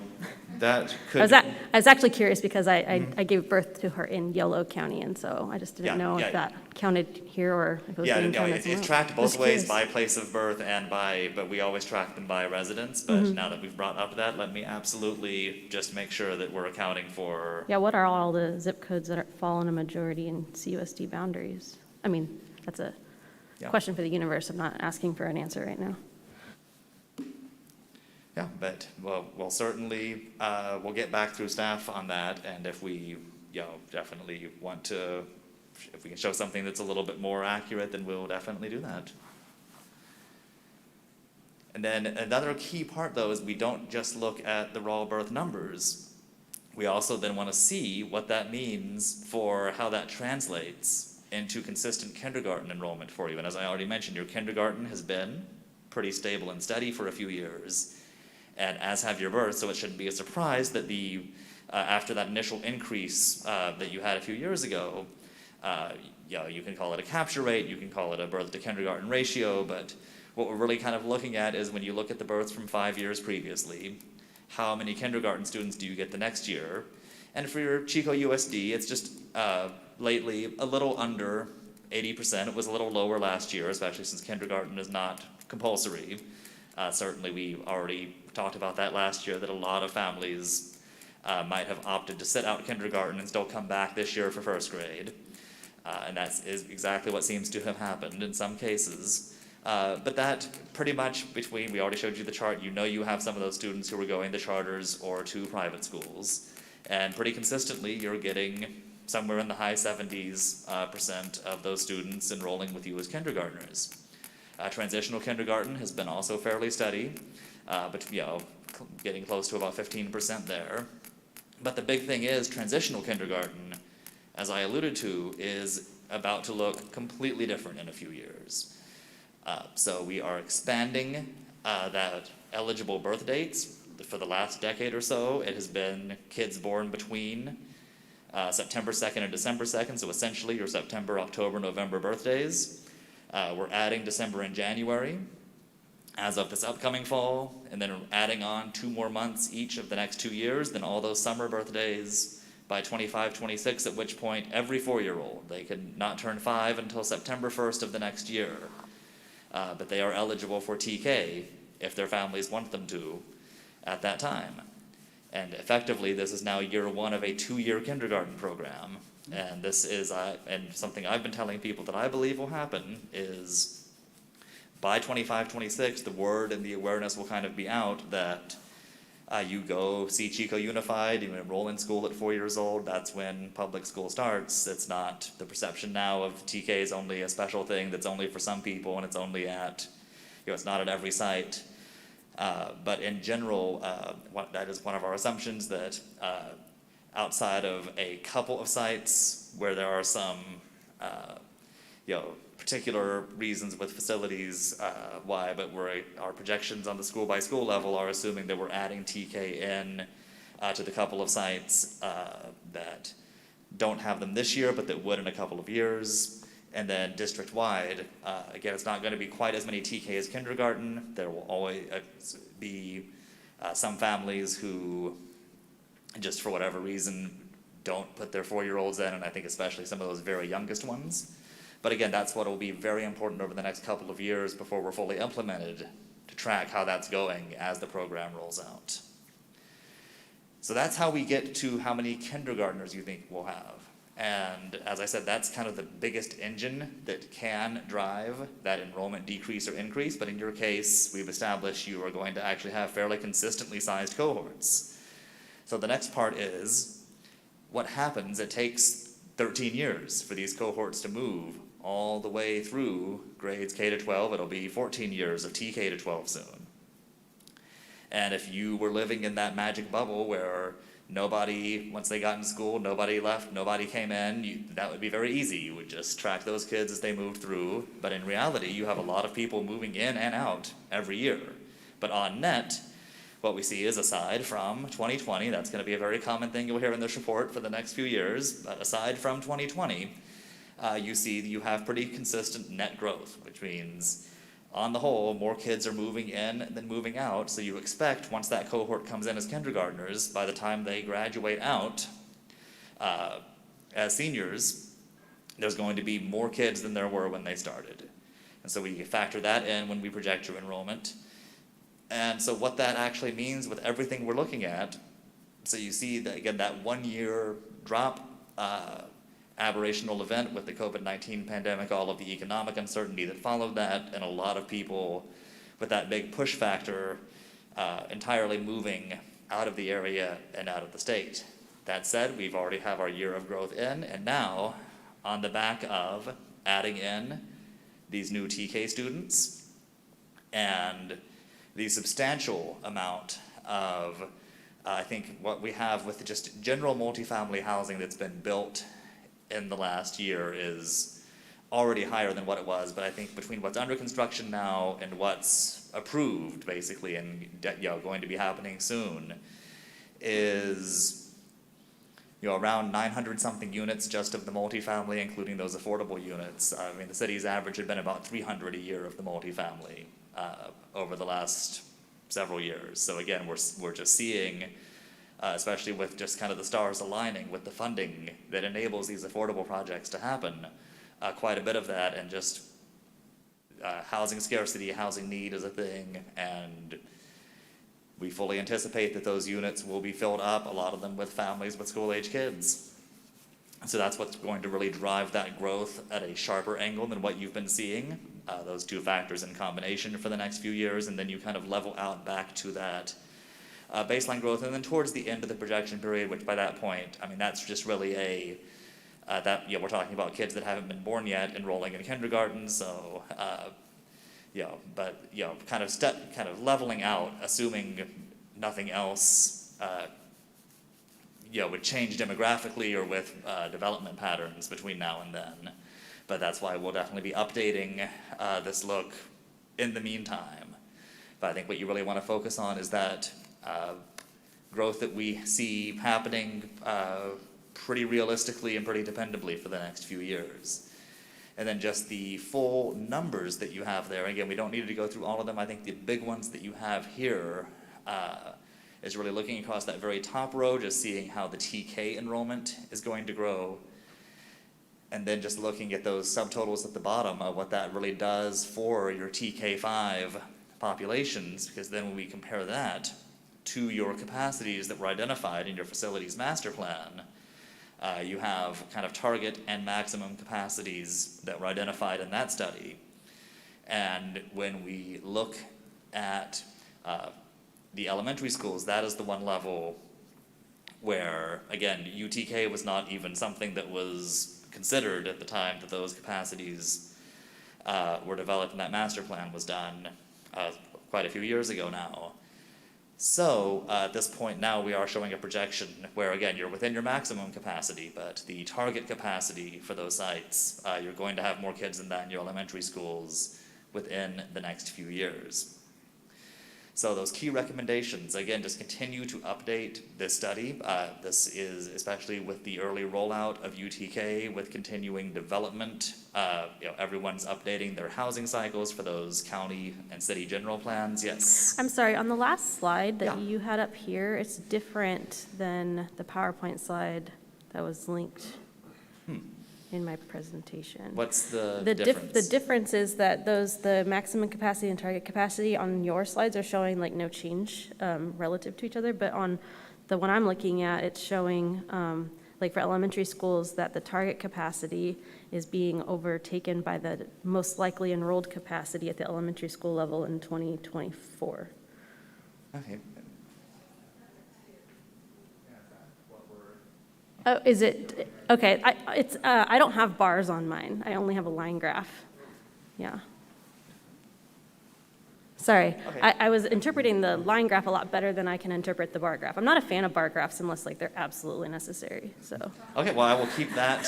that could. I was actually curious because I gave birth to her in Yolo County, and so I just didn't know if that counted here or if it was being counted it's somewhere else. tracked both Just ways, curious. by place of birth and but we always track them by residence, but now that we've brought up that, let me absolutely just make sure that we're accounting for. Yeah, what are all the zip codes that fall in a majority in CUSD boundaries? I mean, that's a question for the universe. I'm not asking for an answer right now. Yeah, but we'll certainly, we'll get back through staff on that, and if we, definitely want to, if we can show something that's a little bit more accurate, then we'll definitely do that. And then another key part, though, is we don't just look at the raw birth numbers. We also then want to see what that means for how that translates into consistent kindergarten enrollment for you. And as I already mentioned, your kindergarten has been pretty stable and steady for a few years, and as have your births, so it shouldn't be a surprise that after that initial increase that you had a few years ago, you can call it a capture rate, you can call it a birth to kindergarten ratio, but what we're really kind of looking at is when you look at the births from 5 years previously, how many kindergarten students do you get the next year? And for your Chico USD, it's just lately a little under 80%. It was a little lower last year, especially since kindergarten is not compulsory. Certainly we already talked about that last year, that a lot of families might have opted to sit out kindergarten and still come back this year for first grade. And that is exactly what seems to have happened in some cases. But that pretty much we already showed you the chart, you have some of those students who are going to charters or to private schools. And pretty consistently, you're getting somewhere in the high 70s% of those students enrolling with you as kindergartners. Transitional kindergarten has been also fairly steady, but getting close to about 15% there. But the big thing is transitional kindergarten, as I alluded to, is about to look completely different in a few years. So we are expanding that eligible birth dates. For the last decade or so, it has been kids born between September 2nd and December 2nd, so essentially your September, October, November birthdays. We're adding December and January as of this upcoming fall, and then adding on 2 more months each of the next 2 years, then all those summer birthdays by 25, 26, at which point every 4-year-old, they can not turn 5 until September 1st of the next year. But they are eligible for TK if their families want them to at that time. And effectively, this is now year 1 of a 2-year kindergarten program. And this is, and something I've been telling people that I believe will happen is by 25, 26, the word and the awareness will kind of be out that you go see Chico Unified, you enroll in school at 4 years old, that's when public school starts. It's not the perception now of TK is only a special thing that's only for some people and it's only at, it's not at every site. But in general, that is one of our assumptions that outside of a couple of sites where there are some, particular reasons with facilities why, but our projections on the school by school level are assuming that we're adding TK in to the couple of sites that don't have them this year, but that would in a couple of years. And then district-wide, again, it's not going to be quite as many TK as kindergarten. There will always be some families who, just for whatever reason, don't put their 4-year-olds in, and I think especially some of those very youngest ones. But again, that's what will be very important over the next couple of years before we're fully implemented, to track how that's going as the program rolls out. So that's how we get to how many kindergartners you think we'll have. And as I said, that's kind of the biggest engine that can drive that enrollment decrease or increase. But in your case, we've established you are going to actually have fairly consistently sized cohorts. So the next part is, what happens? It takes 13 years for these cohorts to move all the way through grades K to 12. It'll be 14 years of TK to 12 soon. And if you were living in that magic bubble where nobody, once they got in school, nobody left, nobody came in, that would be very easy. You would just track those kids as they moved through. But in reality, you have a lot of people moving in and out every year. But on net, what we see is, aside from 2020, that's going to be a very common thing you'll hear in this report for the next few years, but aside from 2020, you see that you have pretty consistent net growth, which means, on the whole, more kids are moving in than moving out. So you expect, once that cohort comes in as kindergartners, by the time they graduate out as seniors, there's going to be more kids than there were when they started. And so we factor that in when we project your enrollment. And so what that actually means with everything we're looking at, so you see that, again, that 1-year drop, aberrational event with the COVID-19 pandemic, all of the economic uncertainty that followed that, and a lot of people with that big push factor entirely moving out of the area and out of the state. That said, we've already have our year of growth in, and now, on the back of adding in these new TK students and the substantial amount of, I think, what we have with just general multifamily housing that's been built in the last year is already higher than what it was. But I think between what's under construction now and what's approved, basically, and going to be happening soon, is around 900 something units just of the multifamily, including those affordable units. I mean, the city's average had been about 300 a year of the multifamily over the last several years. So again, we're just seeing, especially with just kind of the stars aligning with the funding that enables these affordable projects to happen, quite a bit of that, and just housing scarcity, housing need is a thing, and we fully anticipate that those units will be filled up, a lot of them with families with school-age kids. So that's what's going to really drive that growth at a sharper angle than what you've been seeing, those two factors in combination for the next few years, and then you kind of level out back to that baseline growth, and then towards the end of the projection period, which by that point, I mean, that's just really we're talking about kids that haven't been born yet enrolling in kindergarten, so, kind of leveling out, assuming nothing else, would change demographically or with development patterns between now and then. But that's why we'll definitely be updating this look in the meantime. But I think what you really want to focus on is that growth that we see happening pretty realistically and pretty dependably for the next few years. And then just the full numbers that you have there. Again, we don't need to go through all of them. I think the big ones that you have here is really looking across that very top row, just seeing how the TK enrollment is going to grow. And then just looking at those subtotals at the bottom of what that really does for your TK5 populations, because then when we compare that to your capacities that were identified in your facilities master plan, you have kind of target and maximum capacities that were identified in that study. And when we look at the elementary schools, that is the one level where, again, UTK was not even something that was considered at the time that those capacities were developed and that master plan was done quite a few years ago now. So at this point now we are showing a projection where, again, you're within your maximum capacity, but the target capacity for those sites, you're going to have more kids than that in your elementary schools within the next few years. So those key recommendations, again, just continue to update this study. This is especially with the early rollout of UTK, with continuing development. Everyone's updating their housing cycles for those county and city general plans. Yes. I'm sorry, on the last slide that Yeah. you had up here, it's different than the PowerPoint slide that was linked in my presentation. What's the The difference? difference is that the maximum capacity and target capacity on your slides are showing like no change relative to each other, but on the one I'm looking at, it's showing, like for elementary schools, that the target capacity is being overtaken by the most likely enrolled capacity at the elementary school level in 2024. Okay. Oh, is it, okay, I don't have bars on mine, I only have a line graph, yeah. Sorry, Okay. I was interpreting the line graph a lot better than I can interpret the bar graph. I'm not a fan of bar graphs unless like they're absolutely necessary, so. Okay, well, I will keep that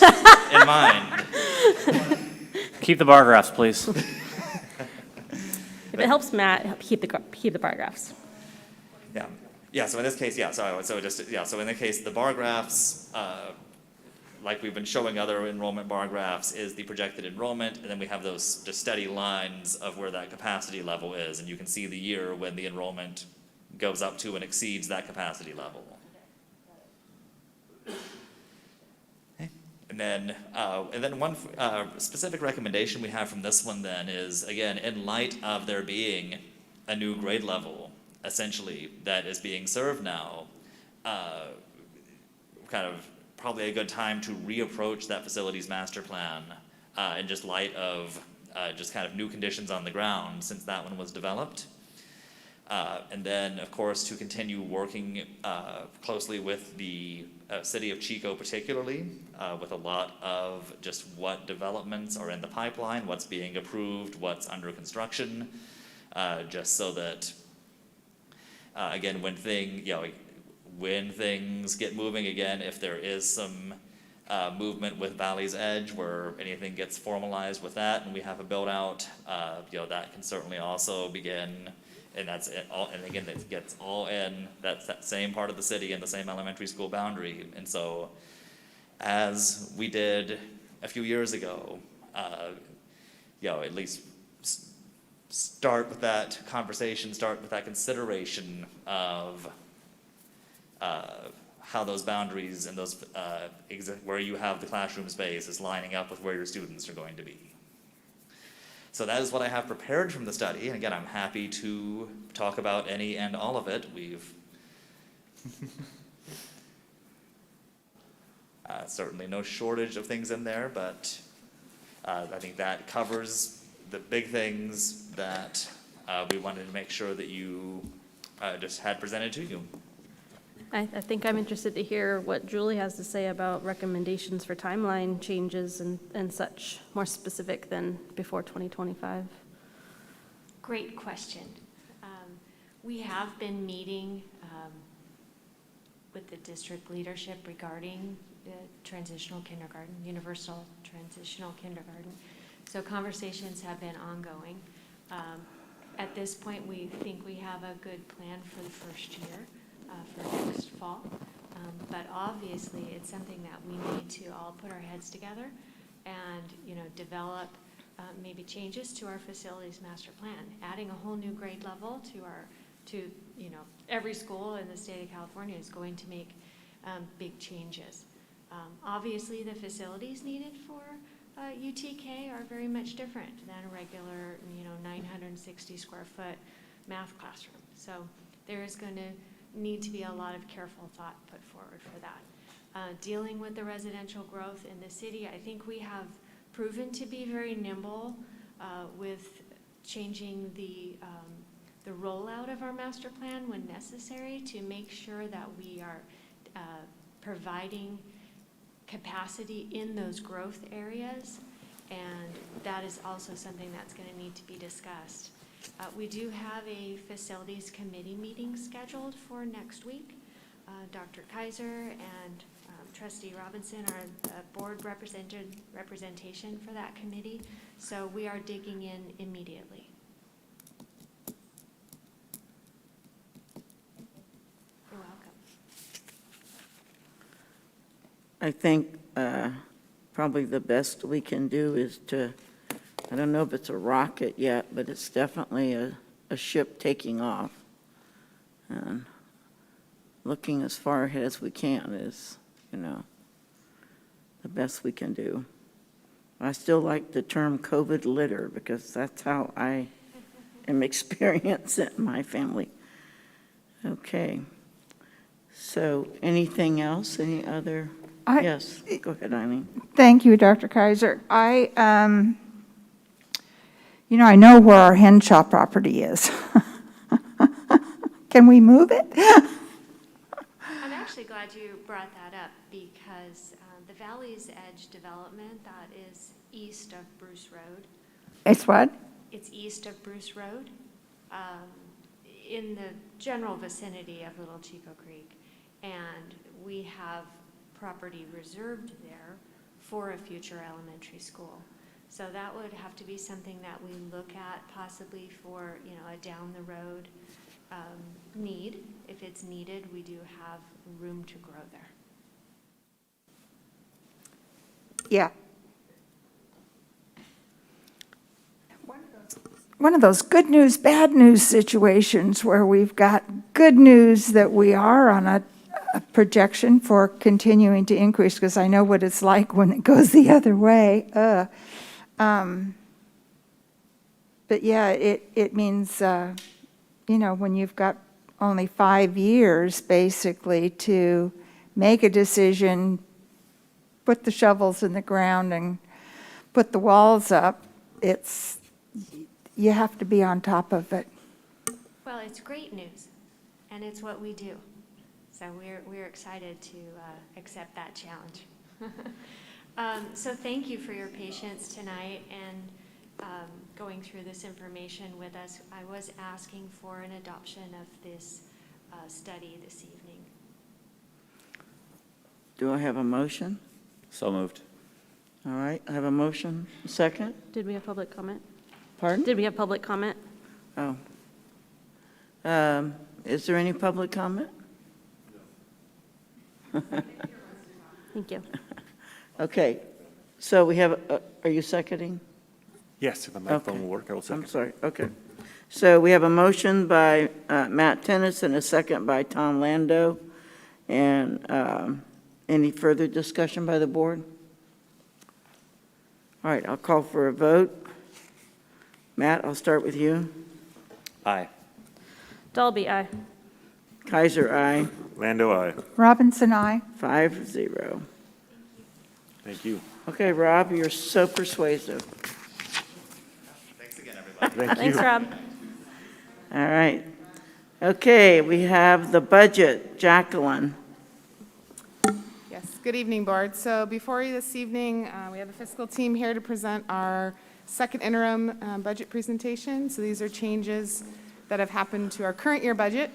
in mind. Keep the bar graphs, please. If it helps Matt, keep the bar graphs. Yeah. Yeah, so in this case, so in the case, the bar graphs, like we've been showing other enrollment bar graphs, is the projected enrollment, and then we have those just steady lines of where that capacity level is, and you can see the year when the enrollment goes up to and exceeds that capacity level. Okay. And then one specific recommendation we have from this one then is, again, in light of there being a new grade level, essentially, that is being served now, kind of probably a good time to reapproach that facilities master plan in just light of just kind of new conditions on the ground since that one was developed. And then, of course, to continue working closely with the city of Chico particularly, with a lot of just what developments are in the pipeline, what's being approved, what's under construction, just so that again, when things get moving again, if there is some movement with Valley's Edge where anything gets formalized with that and we have a build out, that can certainly also begin, and that's it all, and again, it gets all in that same part of the city and the same elementary school boundary. And so as we did a few years ago, at least start with that conversation, start with that consideration of how those boundaries and those where you have the classroom space is lining up with where your students are going to be. So that is what I have prepared from the study, and again, I'm happy to talk about any and all of it. We've certainly no shortage of things in there, but I think that covers the big things that we wanted to make sure that you just had presented to you. I think I'm interested to hear what Julie has to say about recommendations for timeline changes and such, more specific than before 2025. Great question. We have been meeting with the district leadership regarding the transitional kindergarten, universal transitional kindergarten. So conversations have been ongoing. At this point, we think we have a good plan for the first year, for next fall. But obviously, it's something that we need to all put our heads together and, develop maybe changes to our facilities master plan. Adding a whole new grade level to every school in the state of California is going to make big changes. Obviously, the facilities needed for UTK are very much different than a regular, 960 square foot math classroom. So there is going to need to be a lot of careful thought put forward for that. Dealing with the residential growth in the city, I think we have proven to be very nimble with changing the rollout of our master plan when necessary to make sure that we are providing capacity in those growth areas, and that is also something that's going to need to be discussed. We do have a facilities committee meeting scheduled for next week. Dr. Kaiser and Trustee Robinson are the board representation for that committee, so we are digging in immediately. I think probably the best we can do is to, I don't know if it's a rocket yet, but it's definitely a ship taking off. And looking as far ahead as we can is, the best we can do. I still like the term COVID litter because that's how I am experiencing it in my family. Okay. So anything else? Any other? Yes, go ahead, Eileen. Thank you, Dr. Kaiser. I know where our Henshaw property is. Can we move it? I'm actually glad you brought that up because the Valley's Edge development that is east of Bruce Road. It's what? It's east of Bruce Road, in the general vicinity of Little Chico Creek. And we have property reserved there for a future elementary school. So that would have to be something that we look at possibly for, a down the road need. If it's needed, we do have room to grow there. Yeah. One of those good news, bad news situations where we've got good news that we are on a projection for continuing to increase, because I know what it's like when it goes the other way. But yeah, it means, when you've got only 5 years basically to make a decision, put the shovels in the ground and put the walls up, you have to be on top of it. Well, it's great news, and it's what we do. So we're excited to accept that challenge. So thank you for your patience tonight and going through this information with us. I was asking for an adoption of this study this evening. Do I have a motion? So moved. All right, I have a motion. Second? Did we have public comment? Pardon? Did we have public comment? Oh. Is there any public comment? Thank you. Okay, so we have, are you seconding? Yes, if the microphone will work, I will second. I'm sorry, okay. So we have a motion by Matt Tennis and a second by Tom Lando. And any further discussion by the board? All right, I'll call for a vote. Matt, I'll start with you. Aye. Dalby, aye. Kaiser, aye. Lando, aye. Robinson, I. 5-0. Thank you. Okay, Rob, you're so persuasive. Thanks again, everybody. Thank you. Thanks, Rob. All right. Okay, we have the budget. Jacqueline. Yes, good evening, Board. So before you this evening, we have the fiscal team here to present our second interim budget presentation. So these are changes that have happened to our current year budget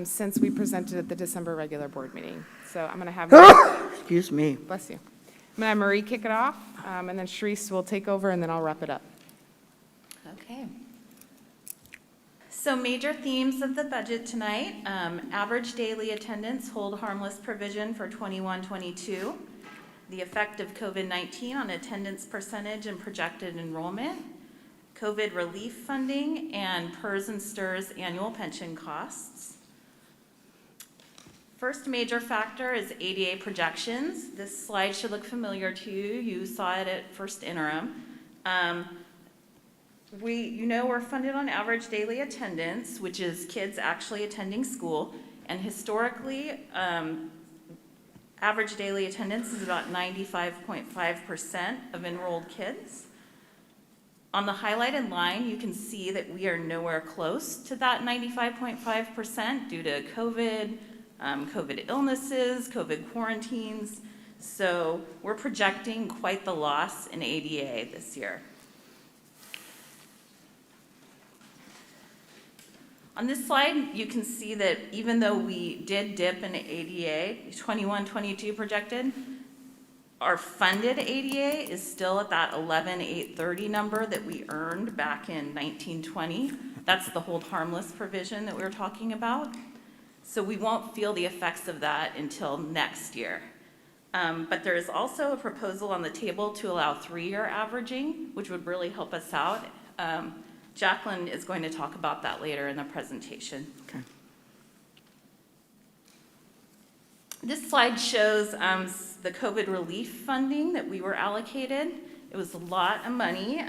since we presented at the December regular board meeting. So I'm going to have, Excuse me. bless you. I'm going to have Marie kick it off, and then Sharice will take over, and then I'll wrap it up. Okay. So major themes of the budget tonight, average daily attendance, hold harmless provision for 21-22, the effect of COVID-19 on attendance percentage and projected enrollment, COVID relief funding, and PERS and STIRS annual pension costs. First major factor is ADA projections. This slide should look familiar to you. You saw it at first interim. We're funded on average daily attendance, which is kids actually attending school. And historically, average daily attendance is about 95.5% of enrolled kids. On the highlighted line, you can see that we are nowhere close to that 95.5% due to COVID, COVID illnesses, COVID quarantines. So we're projecting quite the loss in ADA this year. On this slide, you can see that even though we did dip in ADA, 21-22 projected, our funded ADA is still at that 11,830 number that we earned back in 1920. That's the hold harmless provision that we were talking about. So we won't feel the effects of that until next year. But there is also a proposal on the table to allow 3-year averaging, which would really help us out. Jacqueline is going to talk about that later in the presentation. Okay. This slide shows the COVID relief funding that we were allocated. It was a lot of money.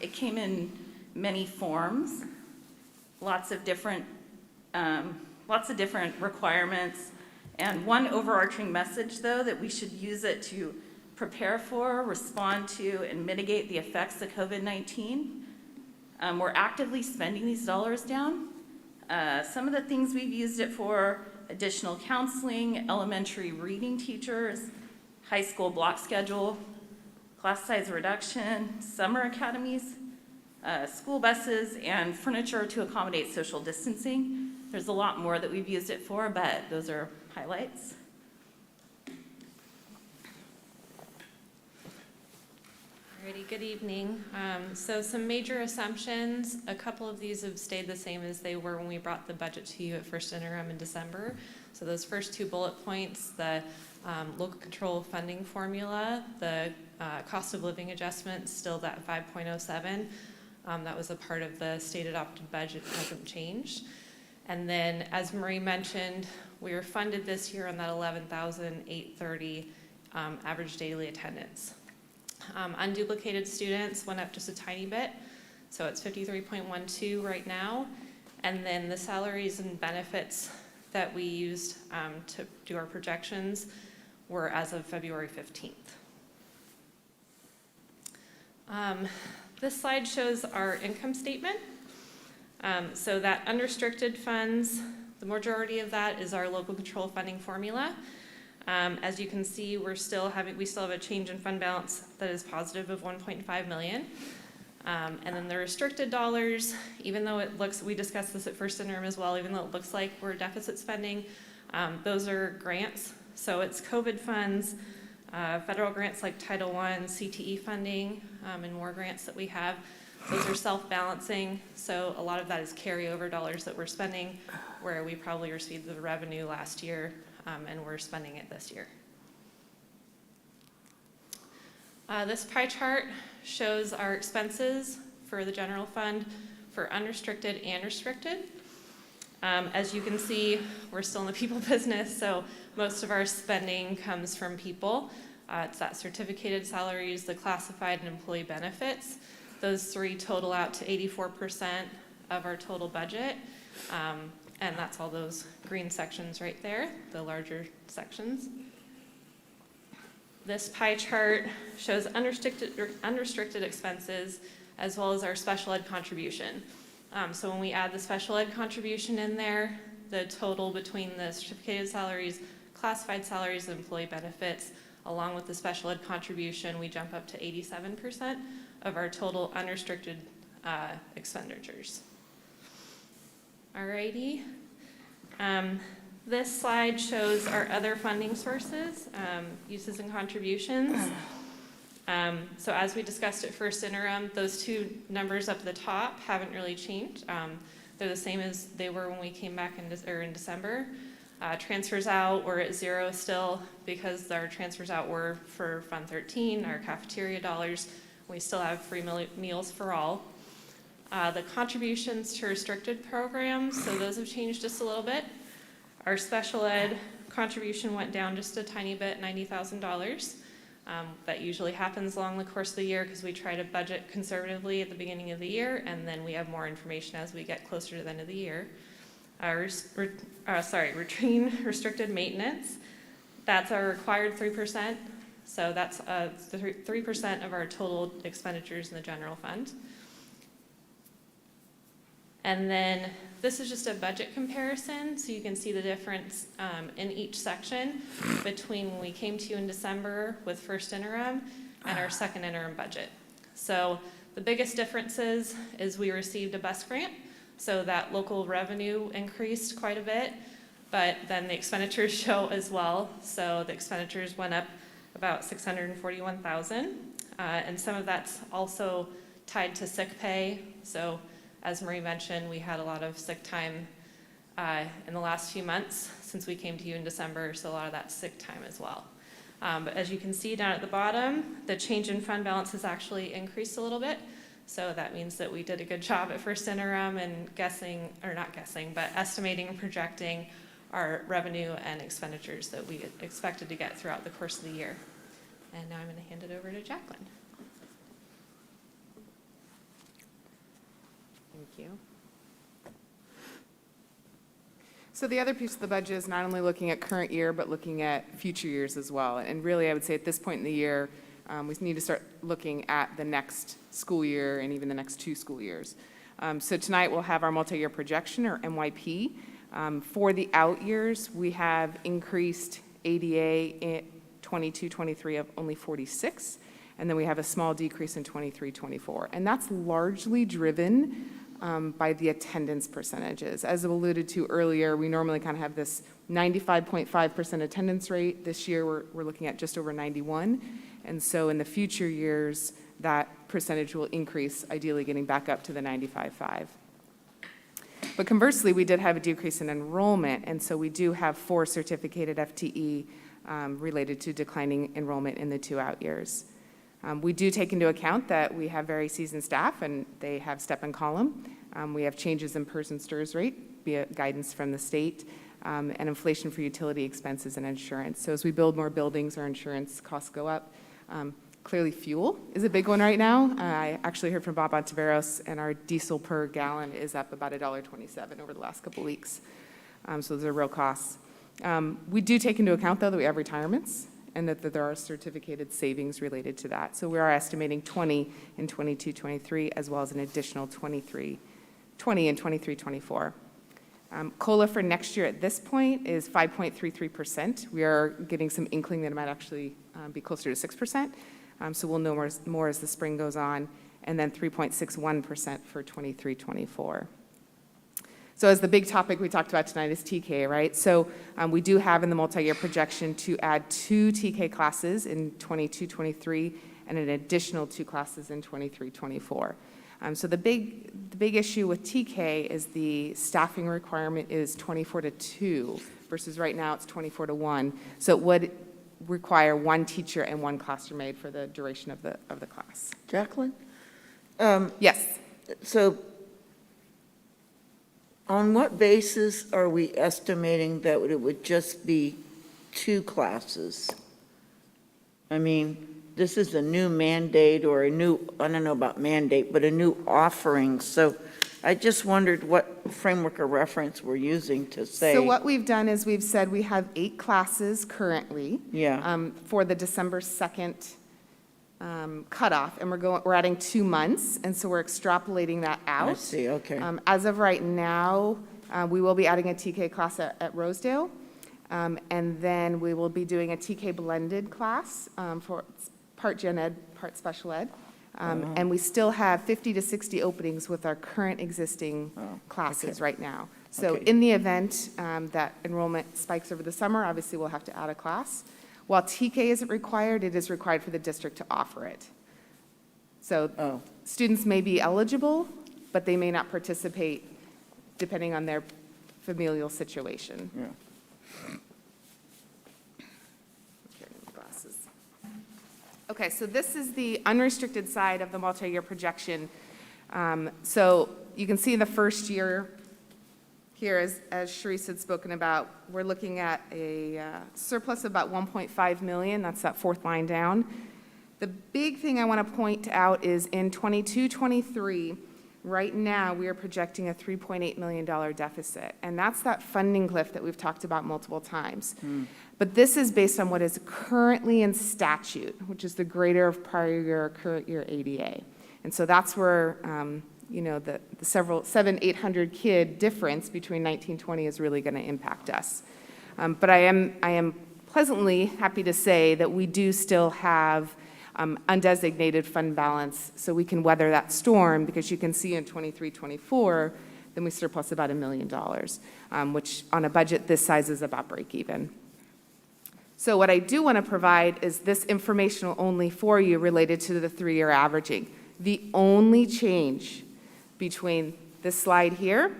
It came in many forms, lots of different requirements. And one overarching message, though, that we should use it to prepare for, respond to, and mitigate the effects of COVID-19. We're actively spending these dollars down. Some of the things we've used it for: additional counseling, elementary reading teachers, high school block schedule, class size reduction, summer academies, school buses, and furniture to accommodate social distancing. There's a lot more that we've used it for, but those are highlights. Alrighty, good evening. So some major assumptions. A couple of these have stayed the same as they were when we brought the budget to you at first interim in December. So those first 2 bullet points, the local control funding formula, the cost of living adjustment, still that 5.07. That was a part of the state adopted budget, hasn't changed. And then, as Marie mentioned, we were funded this year on that 11,830 average daily attendance. Unduplicated students went up just a tiny bit, so it's 53.12 right now. And then the salaries and benefits that we used to do our projections were as of February 15th. This slide shows our income statement. So that unrestricted funds, the majority of that is our local control funding formula. As you can see, we still have a change in fund balance that is positive of 1.5 million. And then the restricted dollars, even though it looks, we discussed this at first interim as well, even though it looks like we're deficit spending, those are grants. So it's COVID funds, federal grants like Title I, CTE funding, and more grants that we have. Those are self-balancing, so a lot of that is carryover dollars that we're spending, where we probably received the revenue last year, and we're spending it this year. This pie chart shows our expenses for the general fund for unrestricted and restricted. As you can see, we're still in the people business, so most of our spending comes from people. It's that certificated salaries, the classified, and employee benefits. Those 3 total out to 84% of our total budget, and that's all those green sections right there, the larger sections. This pie chart shows unrestricted expenses as well as our special ed contribution. So when we add the special ed contribution in there, the total between the certificated salaries, classified salaries, and employee benefits, along with the special ed contribution, we jump up to 87% of our total unrestricted expenditures. Alrighty. This slide shows our other funding sources, uses and contributions. So as we discussed at first interim, those 2 numbers up at the top haven't really changed. They're the same as they were when we came back in December. Transfers out, we're at 0 still because our transfers out were for Fund 13, our cafeteria dollars. We still have free meals for all. The contributions to restricted programs, so those have changed just a little bit. Our special ed contribution went down just a tiny bit, $90,000. That usually happens along the course of the year because we try to budget conservatively at the beginning of the year, and then we have more information as we get closer to the end of the year. Routine restricted maintenance, that's our required 3%. So that's 3% of our total expenditures in the general fund. And then this is just a budget comparison, so you can see the difference in each section between when we came to you in December with first interim and our second interim budget. So the biggest differences is we received a bus grant, so that local revenue increased quite a bit, but then the expenditures show as well. So the expenditures went up about $641,000, and some of that's also tied to sick pay. So as Marie mentioned, we had a lot of sick time in the last few months since we came to you in December, so a lot of that's sick time as well. But as you can see down at the bottom, the change in fund balance has actually increased a little bit. So that means that we did a good job at first interim and estimating and projecting our revenue and expenditures that we expected to get throughout the course of the year. And now I'm going to hand it over to Jacqueline. Thank you. So the other piece of the budget is not only looking at current year, but looking at future years as well. And really, I would say at this point in the year, we need to start looking at the next school year and even the next 2 school years. So tonight we'll have our multi-year projection, or MYP. For the out years, we have increased ADA in 22-23 of only 46, and then we have a small decrease in 23-24. And that's largely driven by the attendance percentages. As I alluded to earlier, we normally kind of have this 95.5% attendance rate. This year, we're looking at just over 91. And so in the future years, that percentage will increase, ideally getting back up to the 95.5. But conversely, we did have a decrease in enrollment, and so we do have 4 certificated FTE related to declining enrollment in the 2 out years. We do take into account that we have very seasoned staff, and they have step and column. We have changes in person STRS rate via guidance from the state, and inflation for utility expenses and insurance. So as we build more buildings, our insurance costs go up. Clearly, fuel is a big one right now. I actually heard from Bob Ontiveros, and our diesel per gallon is up about $1.27 over the last couple weeks. So those are real costs. We do take into account, though, that we have retirements and that there are certificated savings related to that. So we are estimating 20 in 22-23, as well as an additional 20 in 23-24. COLA for next year at this point is 5.33%. We are getting some inkling that it might actually be closer to 6%. So we'll know more as the spring goes on, and then 3.61% for 23-24. So as the big topic we talked about tonight is TK, right? So we do have in the multi-year projection to add 2 TK classes in 22-23 and an additional 2 classes in 23-24. So the big issue with TK is the staffing requirement is 24-2 versus right now it's 24-1. So it would require 1 teacher and 1 classroom aide for the duration of the class. Jacqueline? Yes. So on what basis are we estimating that it would just be 2 classes? I mean, this is a new mandate or a new, I don't know about mandate, but a new offering. So I just wondered what framework of reference we're using to say. So what we've done is we've said we have 8 classes currently. Yeah. For the December 2nd cutoff, and we're adding 2 months, and so we're extrapolating that out. I see, okay. As of right now, we will be adding a TK class at Rosedale, and then we will be doing a TK blended class for part gen ed, part special ed. And we still have 50 to 60 openings with our current existing classes right now. So Okay. in the event that enrollment spikes over the summer, obviously we'll have to add a class. While TK isn't required, it is required for the district to offer it. So students may be eligible, but they may not participate depending on their familial situation. Yeah. Okay, so this is the unrestricted side of the multi-year projection. So you can see in the first year here, as Sharice had spoken about, we're looking at a surplus of about 1.5 million. That's that 4th line down. The big thing I want to point out is in 22-23, right now we are projecting a $3.8 million deficit. And that's that funding cliff that we've talked about multiple times. But this is based on what is currently in statute, which is the greater of prior year or current year ADA. And so that's where, the 700-800 kid difference between 1920 is really going to impact us. But I am pleasantly happy to say that we do still have undesignated fund balance, so we can weather that storm, because you can see in 23-24, then we surplus about $1 million, which on a budget this size is about break even. So what I do want to provide is this informational only for you related to the 3-year averaging. The only change between this slide here,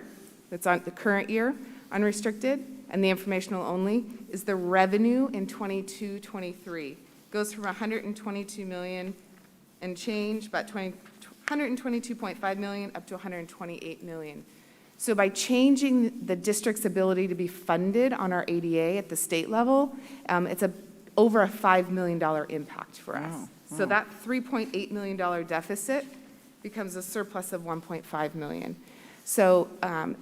that's on the current year, unrestricted, and the informational only, is the revenue in 22-23. Goes from 122 million and change, about 122.5 million up to 128 million. So by changing the district's ability to be funded on our ADA at the state level, it's over a $5 million impact for us. So that $3.8 million deficit becomes a surplus of 1.5 million. So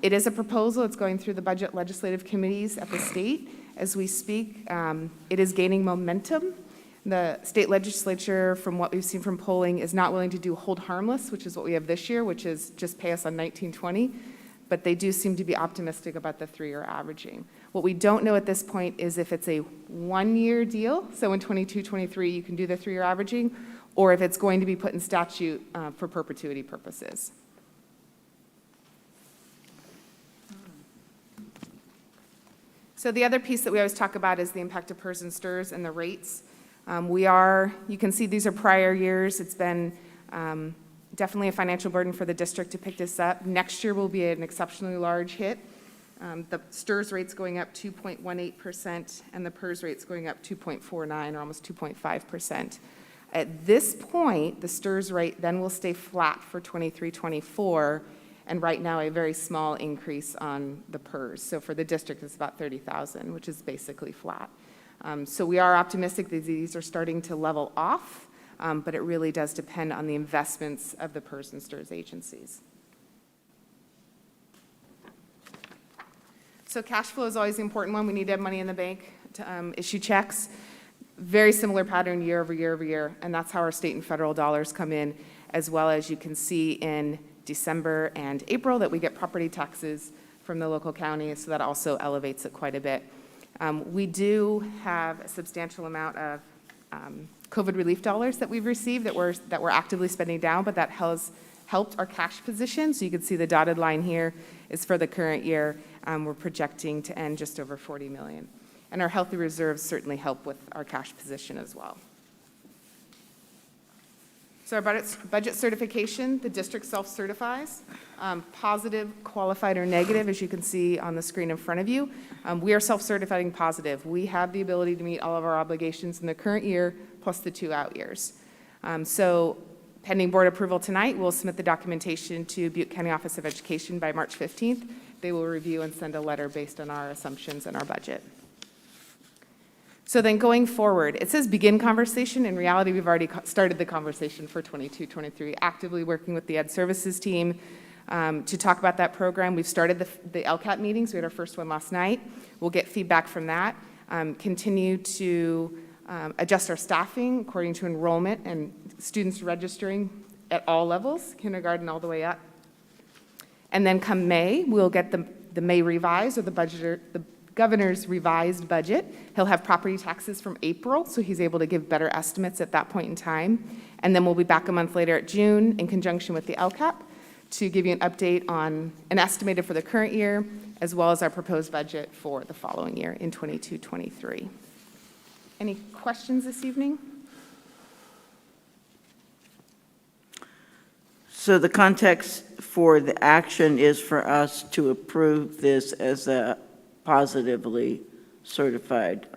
it is a proposal. It's going through the budget legislative committees at the state as we speak. It is gaining momentum. The state legislature, from what we've seen from polling, is not willing to do hold harmless, which is what we have this year, which is just pay us on 1920. But they do seem to be optimistic about the 3-year averaging. What we don't know at this point is if it's a 1-year deal, so in 22-23 you can do the 3-year averaging, or if it's going to be put in statute for perpetuity purposes. So the other piece that we always talk about is the impact of PERS and STIRS and the rates. You can see these are prior years. It's been definitely a financial burden for the district to pick this up. Next year will be an exceptionally large hit. The STIRS rate's going up 2.18%, and the PERS rate's going up 2.49, or almost 2.5%. At this point, the STIRS rate then will stay flat for 23-24, and right now a very small increase on the PERS. So for the district, it's about 30,000, which is basically flat. So we are optimistic that these are starting to level off, but it really does depend on the investments of the PERS and STIRS agencies. So cash flow is always the important one. We need to have money in the bank to issue checks. Very similar pattern year over year over year, and that's how our state and federal dollars come in, as well as you can see in December and April that we get property taxes from the local counties, so that also elevates it quite a bit. We do have a substantial amount of COVID relief dollars that we've received that we're actively spending down, but that has helped our cash position. So you can see the dotted line here is for the current year. We're projecting to end just over 40 million. And our healthy reserves certainly help with our cash position as well. So our budget certification, the district self-certifies, positive, qualified, or negative, as you can see on the screen in front of you. We are self-certifying positive. We have the ability to meet all of our obligations in the current year, plus the 2 out years. So pending board approval tonight, we'll submit the documentation to Butte County Office of Education by March 15th. They will review and send a letter based on our assumptions and our budget. So then going forward, it says begin conversation. In reality, we've already started the conversation for 22-23, actively working with the Ed Services team to talk about that program. We've started the LCAT meetings. We had our first one last night. We'll get feedback from that. Continue to adjust our staffing according to enrollment and students registering at all levels, kindergarten all the way up. And then come May, we'll get the May revise, or the governor's revised budget. He'll have property taxes from April, so he's able to give better estimates at that point in time. And then we'll be back a month later at June in conjunction with the LCAP to give you an update on an estimated for the current year, as well as our proposed budget for the following year in 22-23. Any questions this evening? So the context for the action is for us to approve this as a positively certified.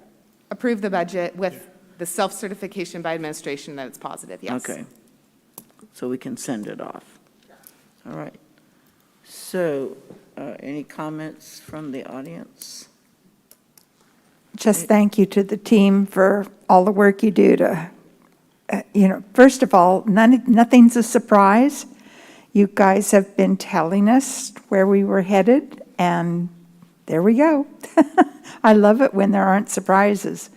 Approve the budget with the self-certification by administration that it's positive, yes. Okay. So we can send it off. All right. So any comments from the audience? Just thank you to the team for all the work you do to, first of all, nothing's a surprise. You guys have been telling us where we were headed, and there we go. I love it when there aren't surprises.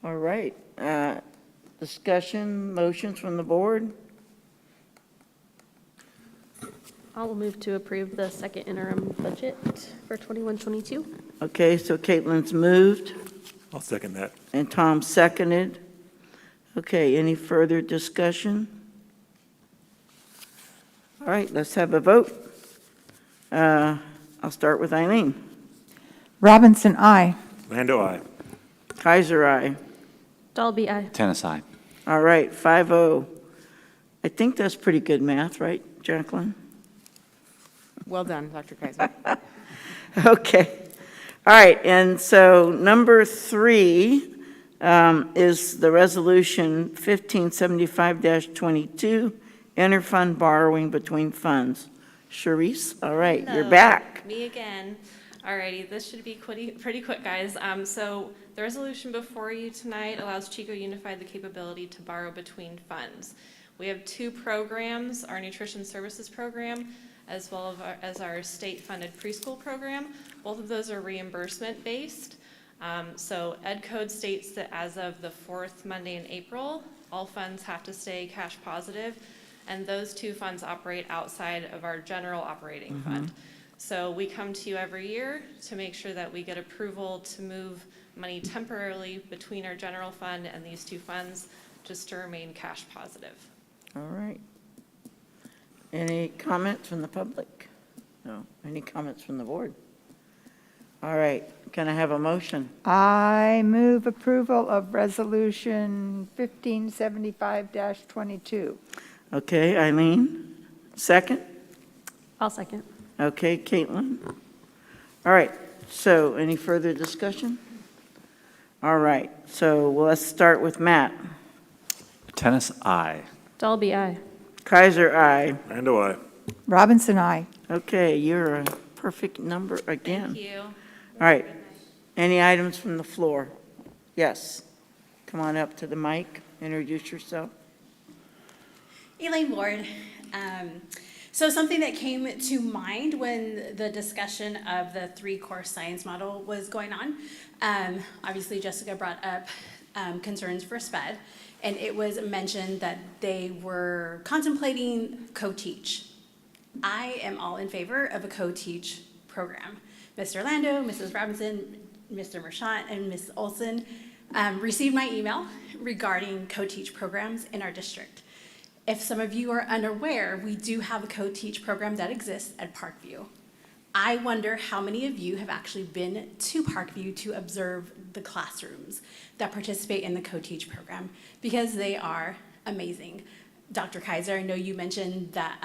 All right. Discussion, motions from the board? I'll move to approve the second interim budget for 21-22. Okay, so Caitlin's moved, I'll second that. and Tom seconded. Okay, any further discussion? All right, let's have a vote. I'll start with Eileen. Robinson, aye. Lando, aye. Kaiser, aye. Dalby, aye. Tennis, aye. All right, 5-0. I think that's pretty good math, right, Jacqueline? Well done, Dr. Kaiser. Okay. All right, and so number 3 is the resolution 1575-22, interfund borrowing between funds. Sharice, all right, you're Hello, back. Me again. Alrighty, this should be pretty quick, guys. So the resolution before you tonight allows Chico Unified the capability to borrow between funds. We have 2 programs, our nutrition services program, as well as our state-funded preschool program. Both of those are reimbursement-based. So Ed Code states that as of the 4th Monday in April, all funds have to stay cash positive, and those 2 funds operate outside of our general operating fund. So we come to you every year to make sure that we get approval to move money temporarily between our general fund and these 2 funds, just to remain cash positive. All right. Any comments from the public? No. Any comments from the board? All right, can I have a motion? I move approval of Resolution 1575-22. Okay, Eileen, second? I'll second. Okay, Caitlin? All right, so any further discussion? All right, so let's start with Matt. Tennis, aye. Dalby, aye. Kaiser, aye. And do I. Robinson, I. Okay, you're a perfect number again. Thank you. All right, any items from the floor? Yes, come on up to the mic, introduce yourself. Elaine Ward. So something that came to mind when the discussion of the 3-course science model was going on, obviously Jessica brought up concerns for SPED, and it was mentioned that they were contemplating co-teach. I am all in favor of a co-teach program. Mr. Lando, Mrs. Robinson, Mr. Merchant, and Ms. Olson received my email regarding co-teach programs in our district. If some of you are unaware, we do have a co-teach program that exists at Parkview. I wonder how many of you have actually been to Parkview to observe the classrooms that participate in the co-teach program, because they are amazing. Dr. Kaiser, I know you mentioned that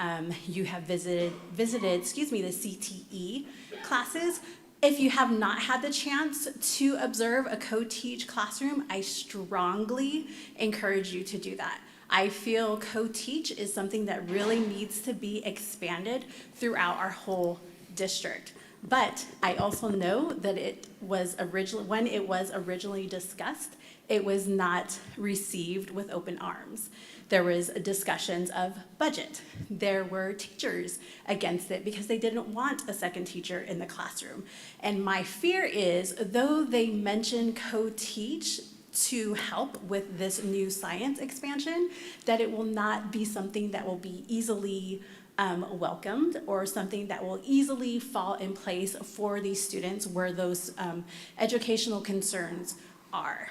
you have visited, the CTE classes. If you have not had the chance to observe a co-teach classroom, I strongly encourage you to do that. I feel co-teach is something that really needs to be expanded throughout our whole district. But I also know that when it was originally discussed, it was not received with open arms. There was discussions of budget. There were teachers against it because they didn't want a second teacher in the classroom. And my fear is, though they mention co-teach to help with this new science expansion, that it will not be something that will be easily welcomed, or something that will easily fall in place for these students where those educational concerns are.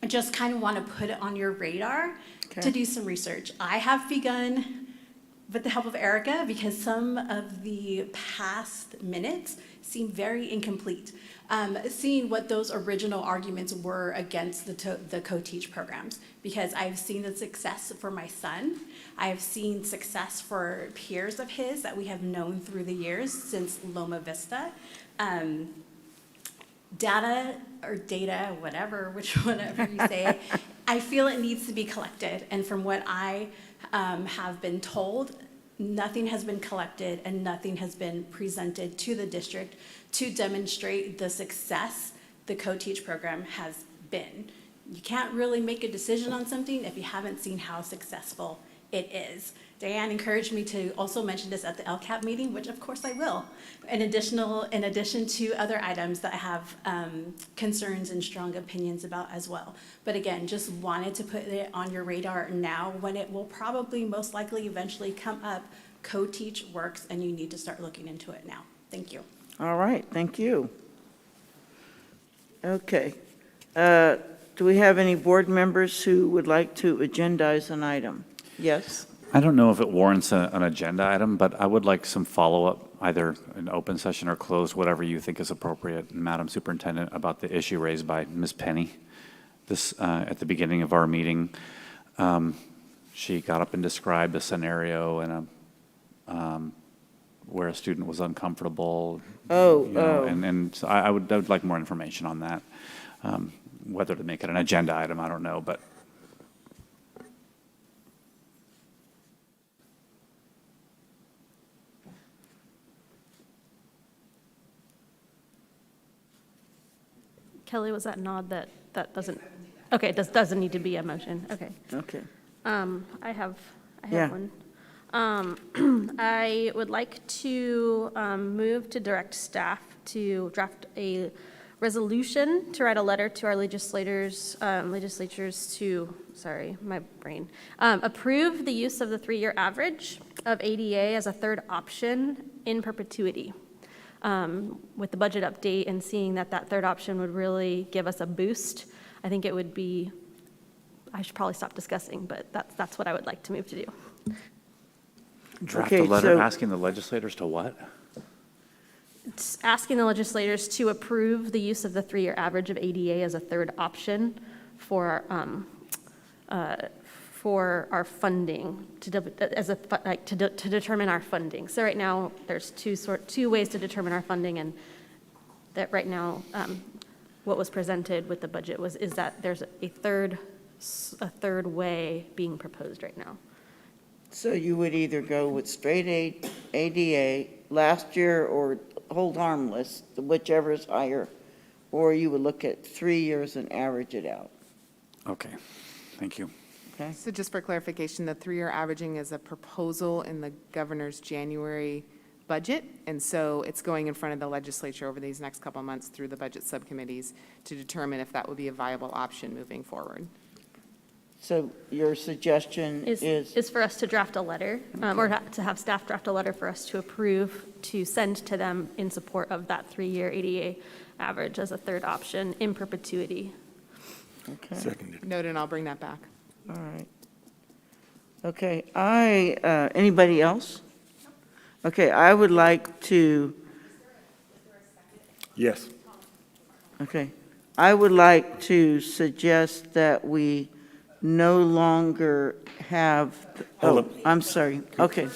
I just kind of want to put it on your radar to do some research. I have begun with the help of Erica, because some of the past minutes seem very incomplete. Seeing what those original arguments were against the co-teach programs, because I've seen the success for my son. I've seen success for peers of his that we have known through the years since Loma Vista. Data, whatever you say, I feel it needs to be collected. And from what I have been told, nothing has been collected and nothing has been presented to the district to demonstrate the success the co-teach program has been. You can't really make a decision on something if you haven't seen how successful it is. Diane encouraged me to also mention this at the LCAP meeting, which of course I will, in addition to other items that I have concerns and strong opinions about as well. But again, just wanted to put it on your radar now, when it will probably most likely eventually come up. Co-teach works, and you need to start looking into it now. Thank you. All right, thank you. Okay. Do we have any board members who would like to agendize an item? Yes? I don't know if it warrants an agenda item, but I would like some follow-up, either an open session or closed, whatever you think is appropriate, Madam Superintendent, about the issue raised by Ms. Penny at the beginning of our meeting. She got up and described a scenario and where a student was uncomfortable. Oh, you know, oh. And so I would like more information on that. Whether to make it an agenda item, I don't know, but. Kelly, was that nod that doesn't, okay, doesn't need to be a motion, okay. Okay. I have Yeah. one. I would like to move to direct staff to draft a resolution to write a letter to our legislators to, sorry, my brain, approve the use of the 3-year average of ADA as a third option in perpetuity. With the budget update and seeing that third option would really give us a boost, I think it would be, I should probably stop discussing, but that's what I would like to move to do. Draft a Okay, letter so- asking the legislators to what? It's asking the legislators to approve the use of the 3-year average of ADA as a third option for our funding, to determine our funding. So right now, there's two ways to determine our funding, and that right now, what was presented with the budget is that there's a third way being proposed right now. So you would either go with straight ADA last year or hold harmless, whichever is higher, or you would look at 3 years and average it out. Okay, thank you. Okay? So just for clarification, the 3-year averaging is a proposal in the governor's January budget, and so it's going in front of the legislature over these next couple of months through the budget subcommittees to determine if that would be a viable option moving forward. So your suggestion is, Is for us to draft a letter, or to have staff draft a letter for us to approve, to send to them in support of that 3-year ADA average as a third option in perpetuity. okay, Seconded. Noted, and I'll bring that back. all right. Okay, anybody else? Okay, I would like to, Yes. okay, I would like to suggest that we no longer have, Hold oh, up. I'm sorry, okay.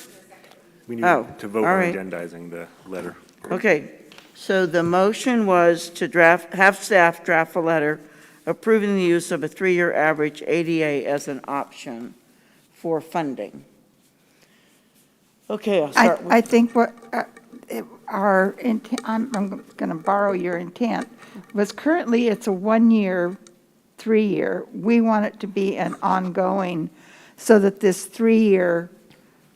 We need Oh, to vote all on right. agendizing the letter. Okay, so the motion was to have staff draft a letter approving the use of a 3-year average ADA as an option for funding. Okay, I'll start I with, think what our intent, I'm going to borrow your intent, was currently it's a 1-year, 3-year. We want it to be an ongoing, so that this 3-year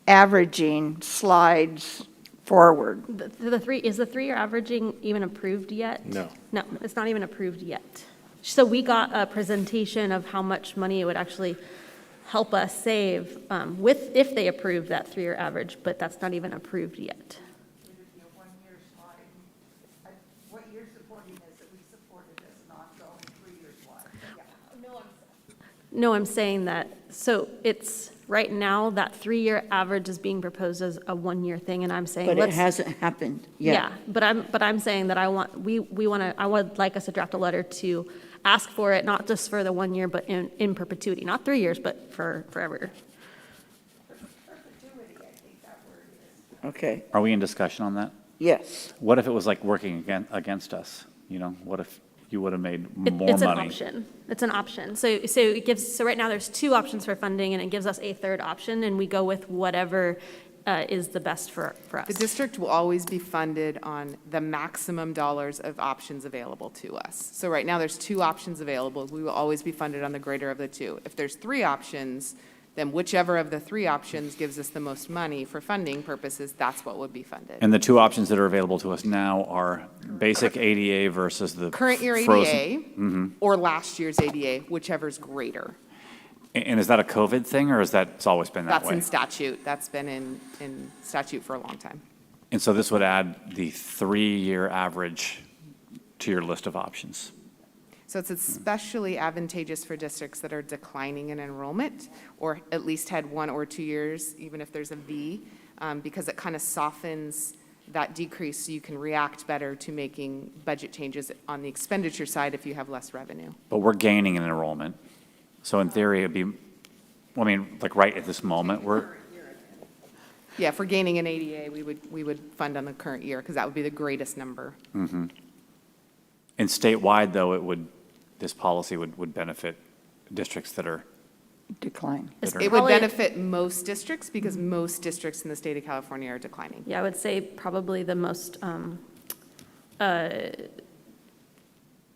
averaging slides forward. Is the 3-year averaging even approved yet? No. No, it's not even approved yet. So we got a presentation of how much money it would actually help us save if they approve that 3-year average, but that's not even approved yet. What you're supporting is that we support it as an ongoing 3-year slide. No, I'm saying that, so it's, right now, that 3-year average is being proposed as a 1-year thing, and I'm saying, but it let's. hasn't happened yet. Yeah, but I'm saying that I would like us to draft a letter to ask for it, not just for the 1 year, but in perpetuity, not 3 years, but for forever. Okay, Are we in discussion on that? yes. What if it was like working against us? You know, what if you would have made more It's an money? option. It's an option. So it gives, so right now there's 2 options for funding, and it gives us a third option, and we go with whatever is the best for us. The district will always be funded on the maximum dollars of options available to us. So right now, there's 2 options available. We will always be funded on the greater of the 2. If there's 3 options, then whichever of the 3 options gives us the most money for funding purposes, that's what would be funded. And the 2 options that are available to us now are basic ADA versus the Current year frozen- ADA or last year's ADA, whichever's greater. And is that a COVID thing, or is that, it's always been that That's way? in statute. That's been in statute for a long time. And so this would add the 3-year average to your list of options. So it's especially advantageous for districts that are declining in enrollment, or at least had 1 or 2 years, even if there's a V, because it kind of softens that decrease so you can react better to making budget changes on the expenditure side if you have less revenue. But we're gaining in enrollment. So in theory, it'd be, well, I mean, like right at this moment, Yeah, for gaining an ADA, we would fund on the current year, because that would be the greatest number. And statewide, though, this policy would benefit districts that are, Decline. that are- It would Probably- benefit most districts, because most districts in the state of California are declining. Yeah, I would say probably the most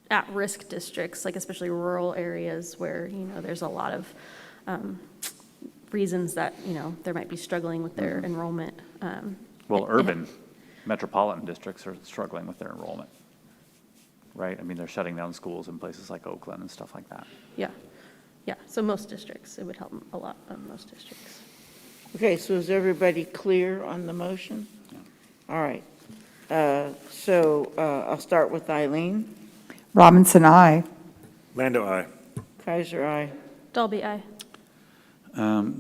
at-risk districts, like especially rural areas where, there's a lot of reasons that, there might be struggling with their enrollment. well, urban metropolitan districts are struggling with their enrollment, right? I mean, they're shutting down schools in places like Oakland and stuff like that. Yeah, so most districts, it would help a lot on most districts. Okay, so is everybody clear on the motion? All right. So I'll start with Eileen. Robinson, aye. Lando, aye. Kaiser, aye. Dalby, aye.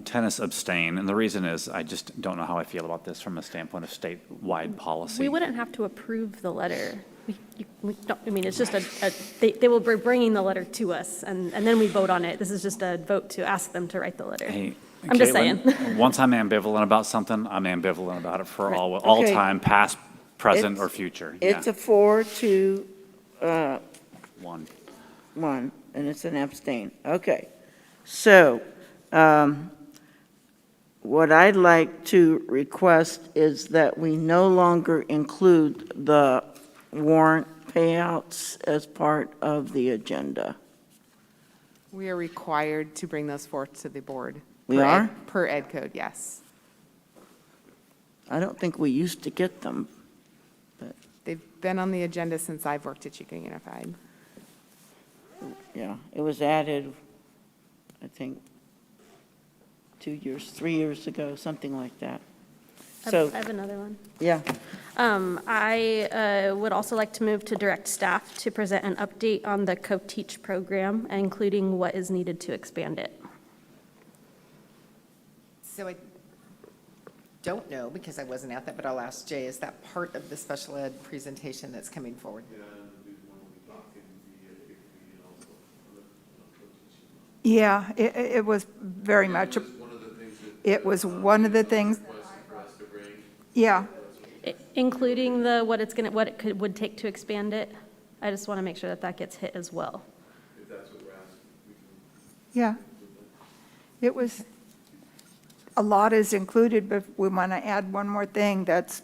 Tennis abstain, and the reason is I just don't know how I feel about this from a standpoint of statewide policy. We wouldn't have to approve the letter. We don't, I mean, it's just they will be bringing the letter to us, and then we vote on it. This is just a vote to ask them to write the letter. Hey, I'm just Caitlin, saying. Once I'm ambivalent about something, I'm ambivalent about it for Right. all Okay. time, past, present, It's- or future. It's Yeah. a 4-1, One. and it's an abstain. Okay. So what I'd like to request is that we no longer include the warrant payouts as part of the agenda. We are required to bring those forth to the board. We Per ed- are? Per ed code, yes. I don't think we used to get them. They've been on the agenda since I've worked at Chico Unified. Yeah, it was added, I think, 3 years ago, something like that. So, I have another one. yeah, I would also like to move to direct staff to present an update on the co-teach program, including what is needed to expand it. So I don't know, because I wasn't at that, but I'll ask Jay, is that part of the special ed presentation that's coming forward? Yeah, it was very much, it was one of the things, yeah, Including what it would take to expand it. I just want to make sure that that gets hit as well. yeah. It was, a lot is included, but we want to add one more thing that's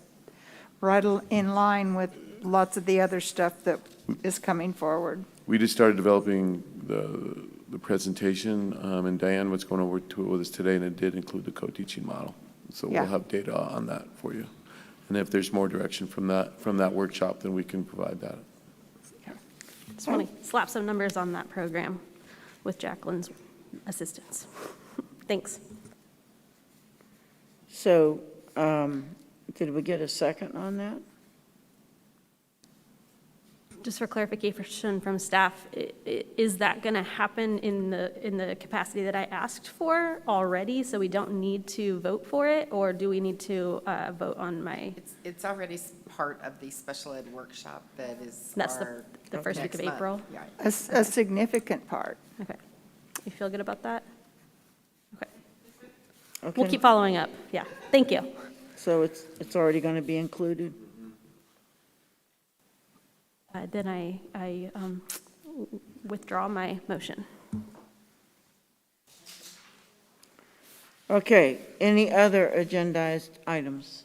right in line with lots of the other stuff that is coming forward. We just started developing the presentation, and Diane was going over to it with us today, and it did include the co-teaching model. So Yeah. we'll have data on that for you. And if there's more direction from that workshop, then we can provide that. Just want to slap some numbers on that program with Jacqueline's assistance. Thanks. so, did we get a second on that? Just for clarification from staff, is that going to happen in the capacity that I asked for already, so we don't need to vote for it, or do we need to vote on my? It's already part of the special ed workshop that is That's our the first week next of month. April? Yeah. A significant part. Okay. You feel good about that? Okay. Okay. We'll keep following up. Yeah. Thank you. So it's already going to be included? Then I withdraw my motion. Okay, any other agendized items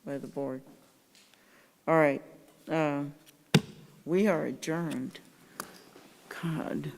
by the board? All right, we are adjourned. God.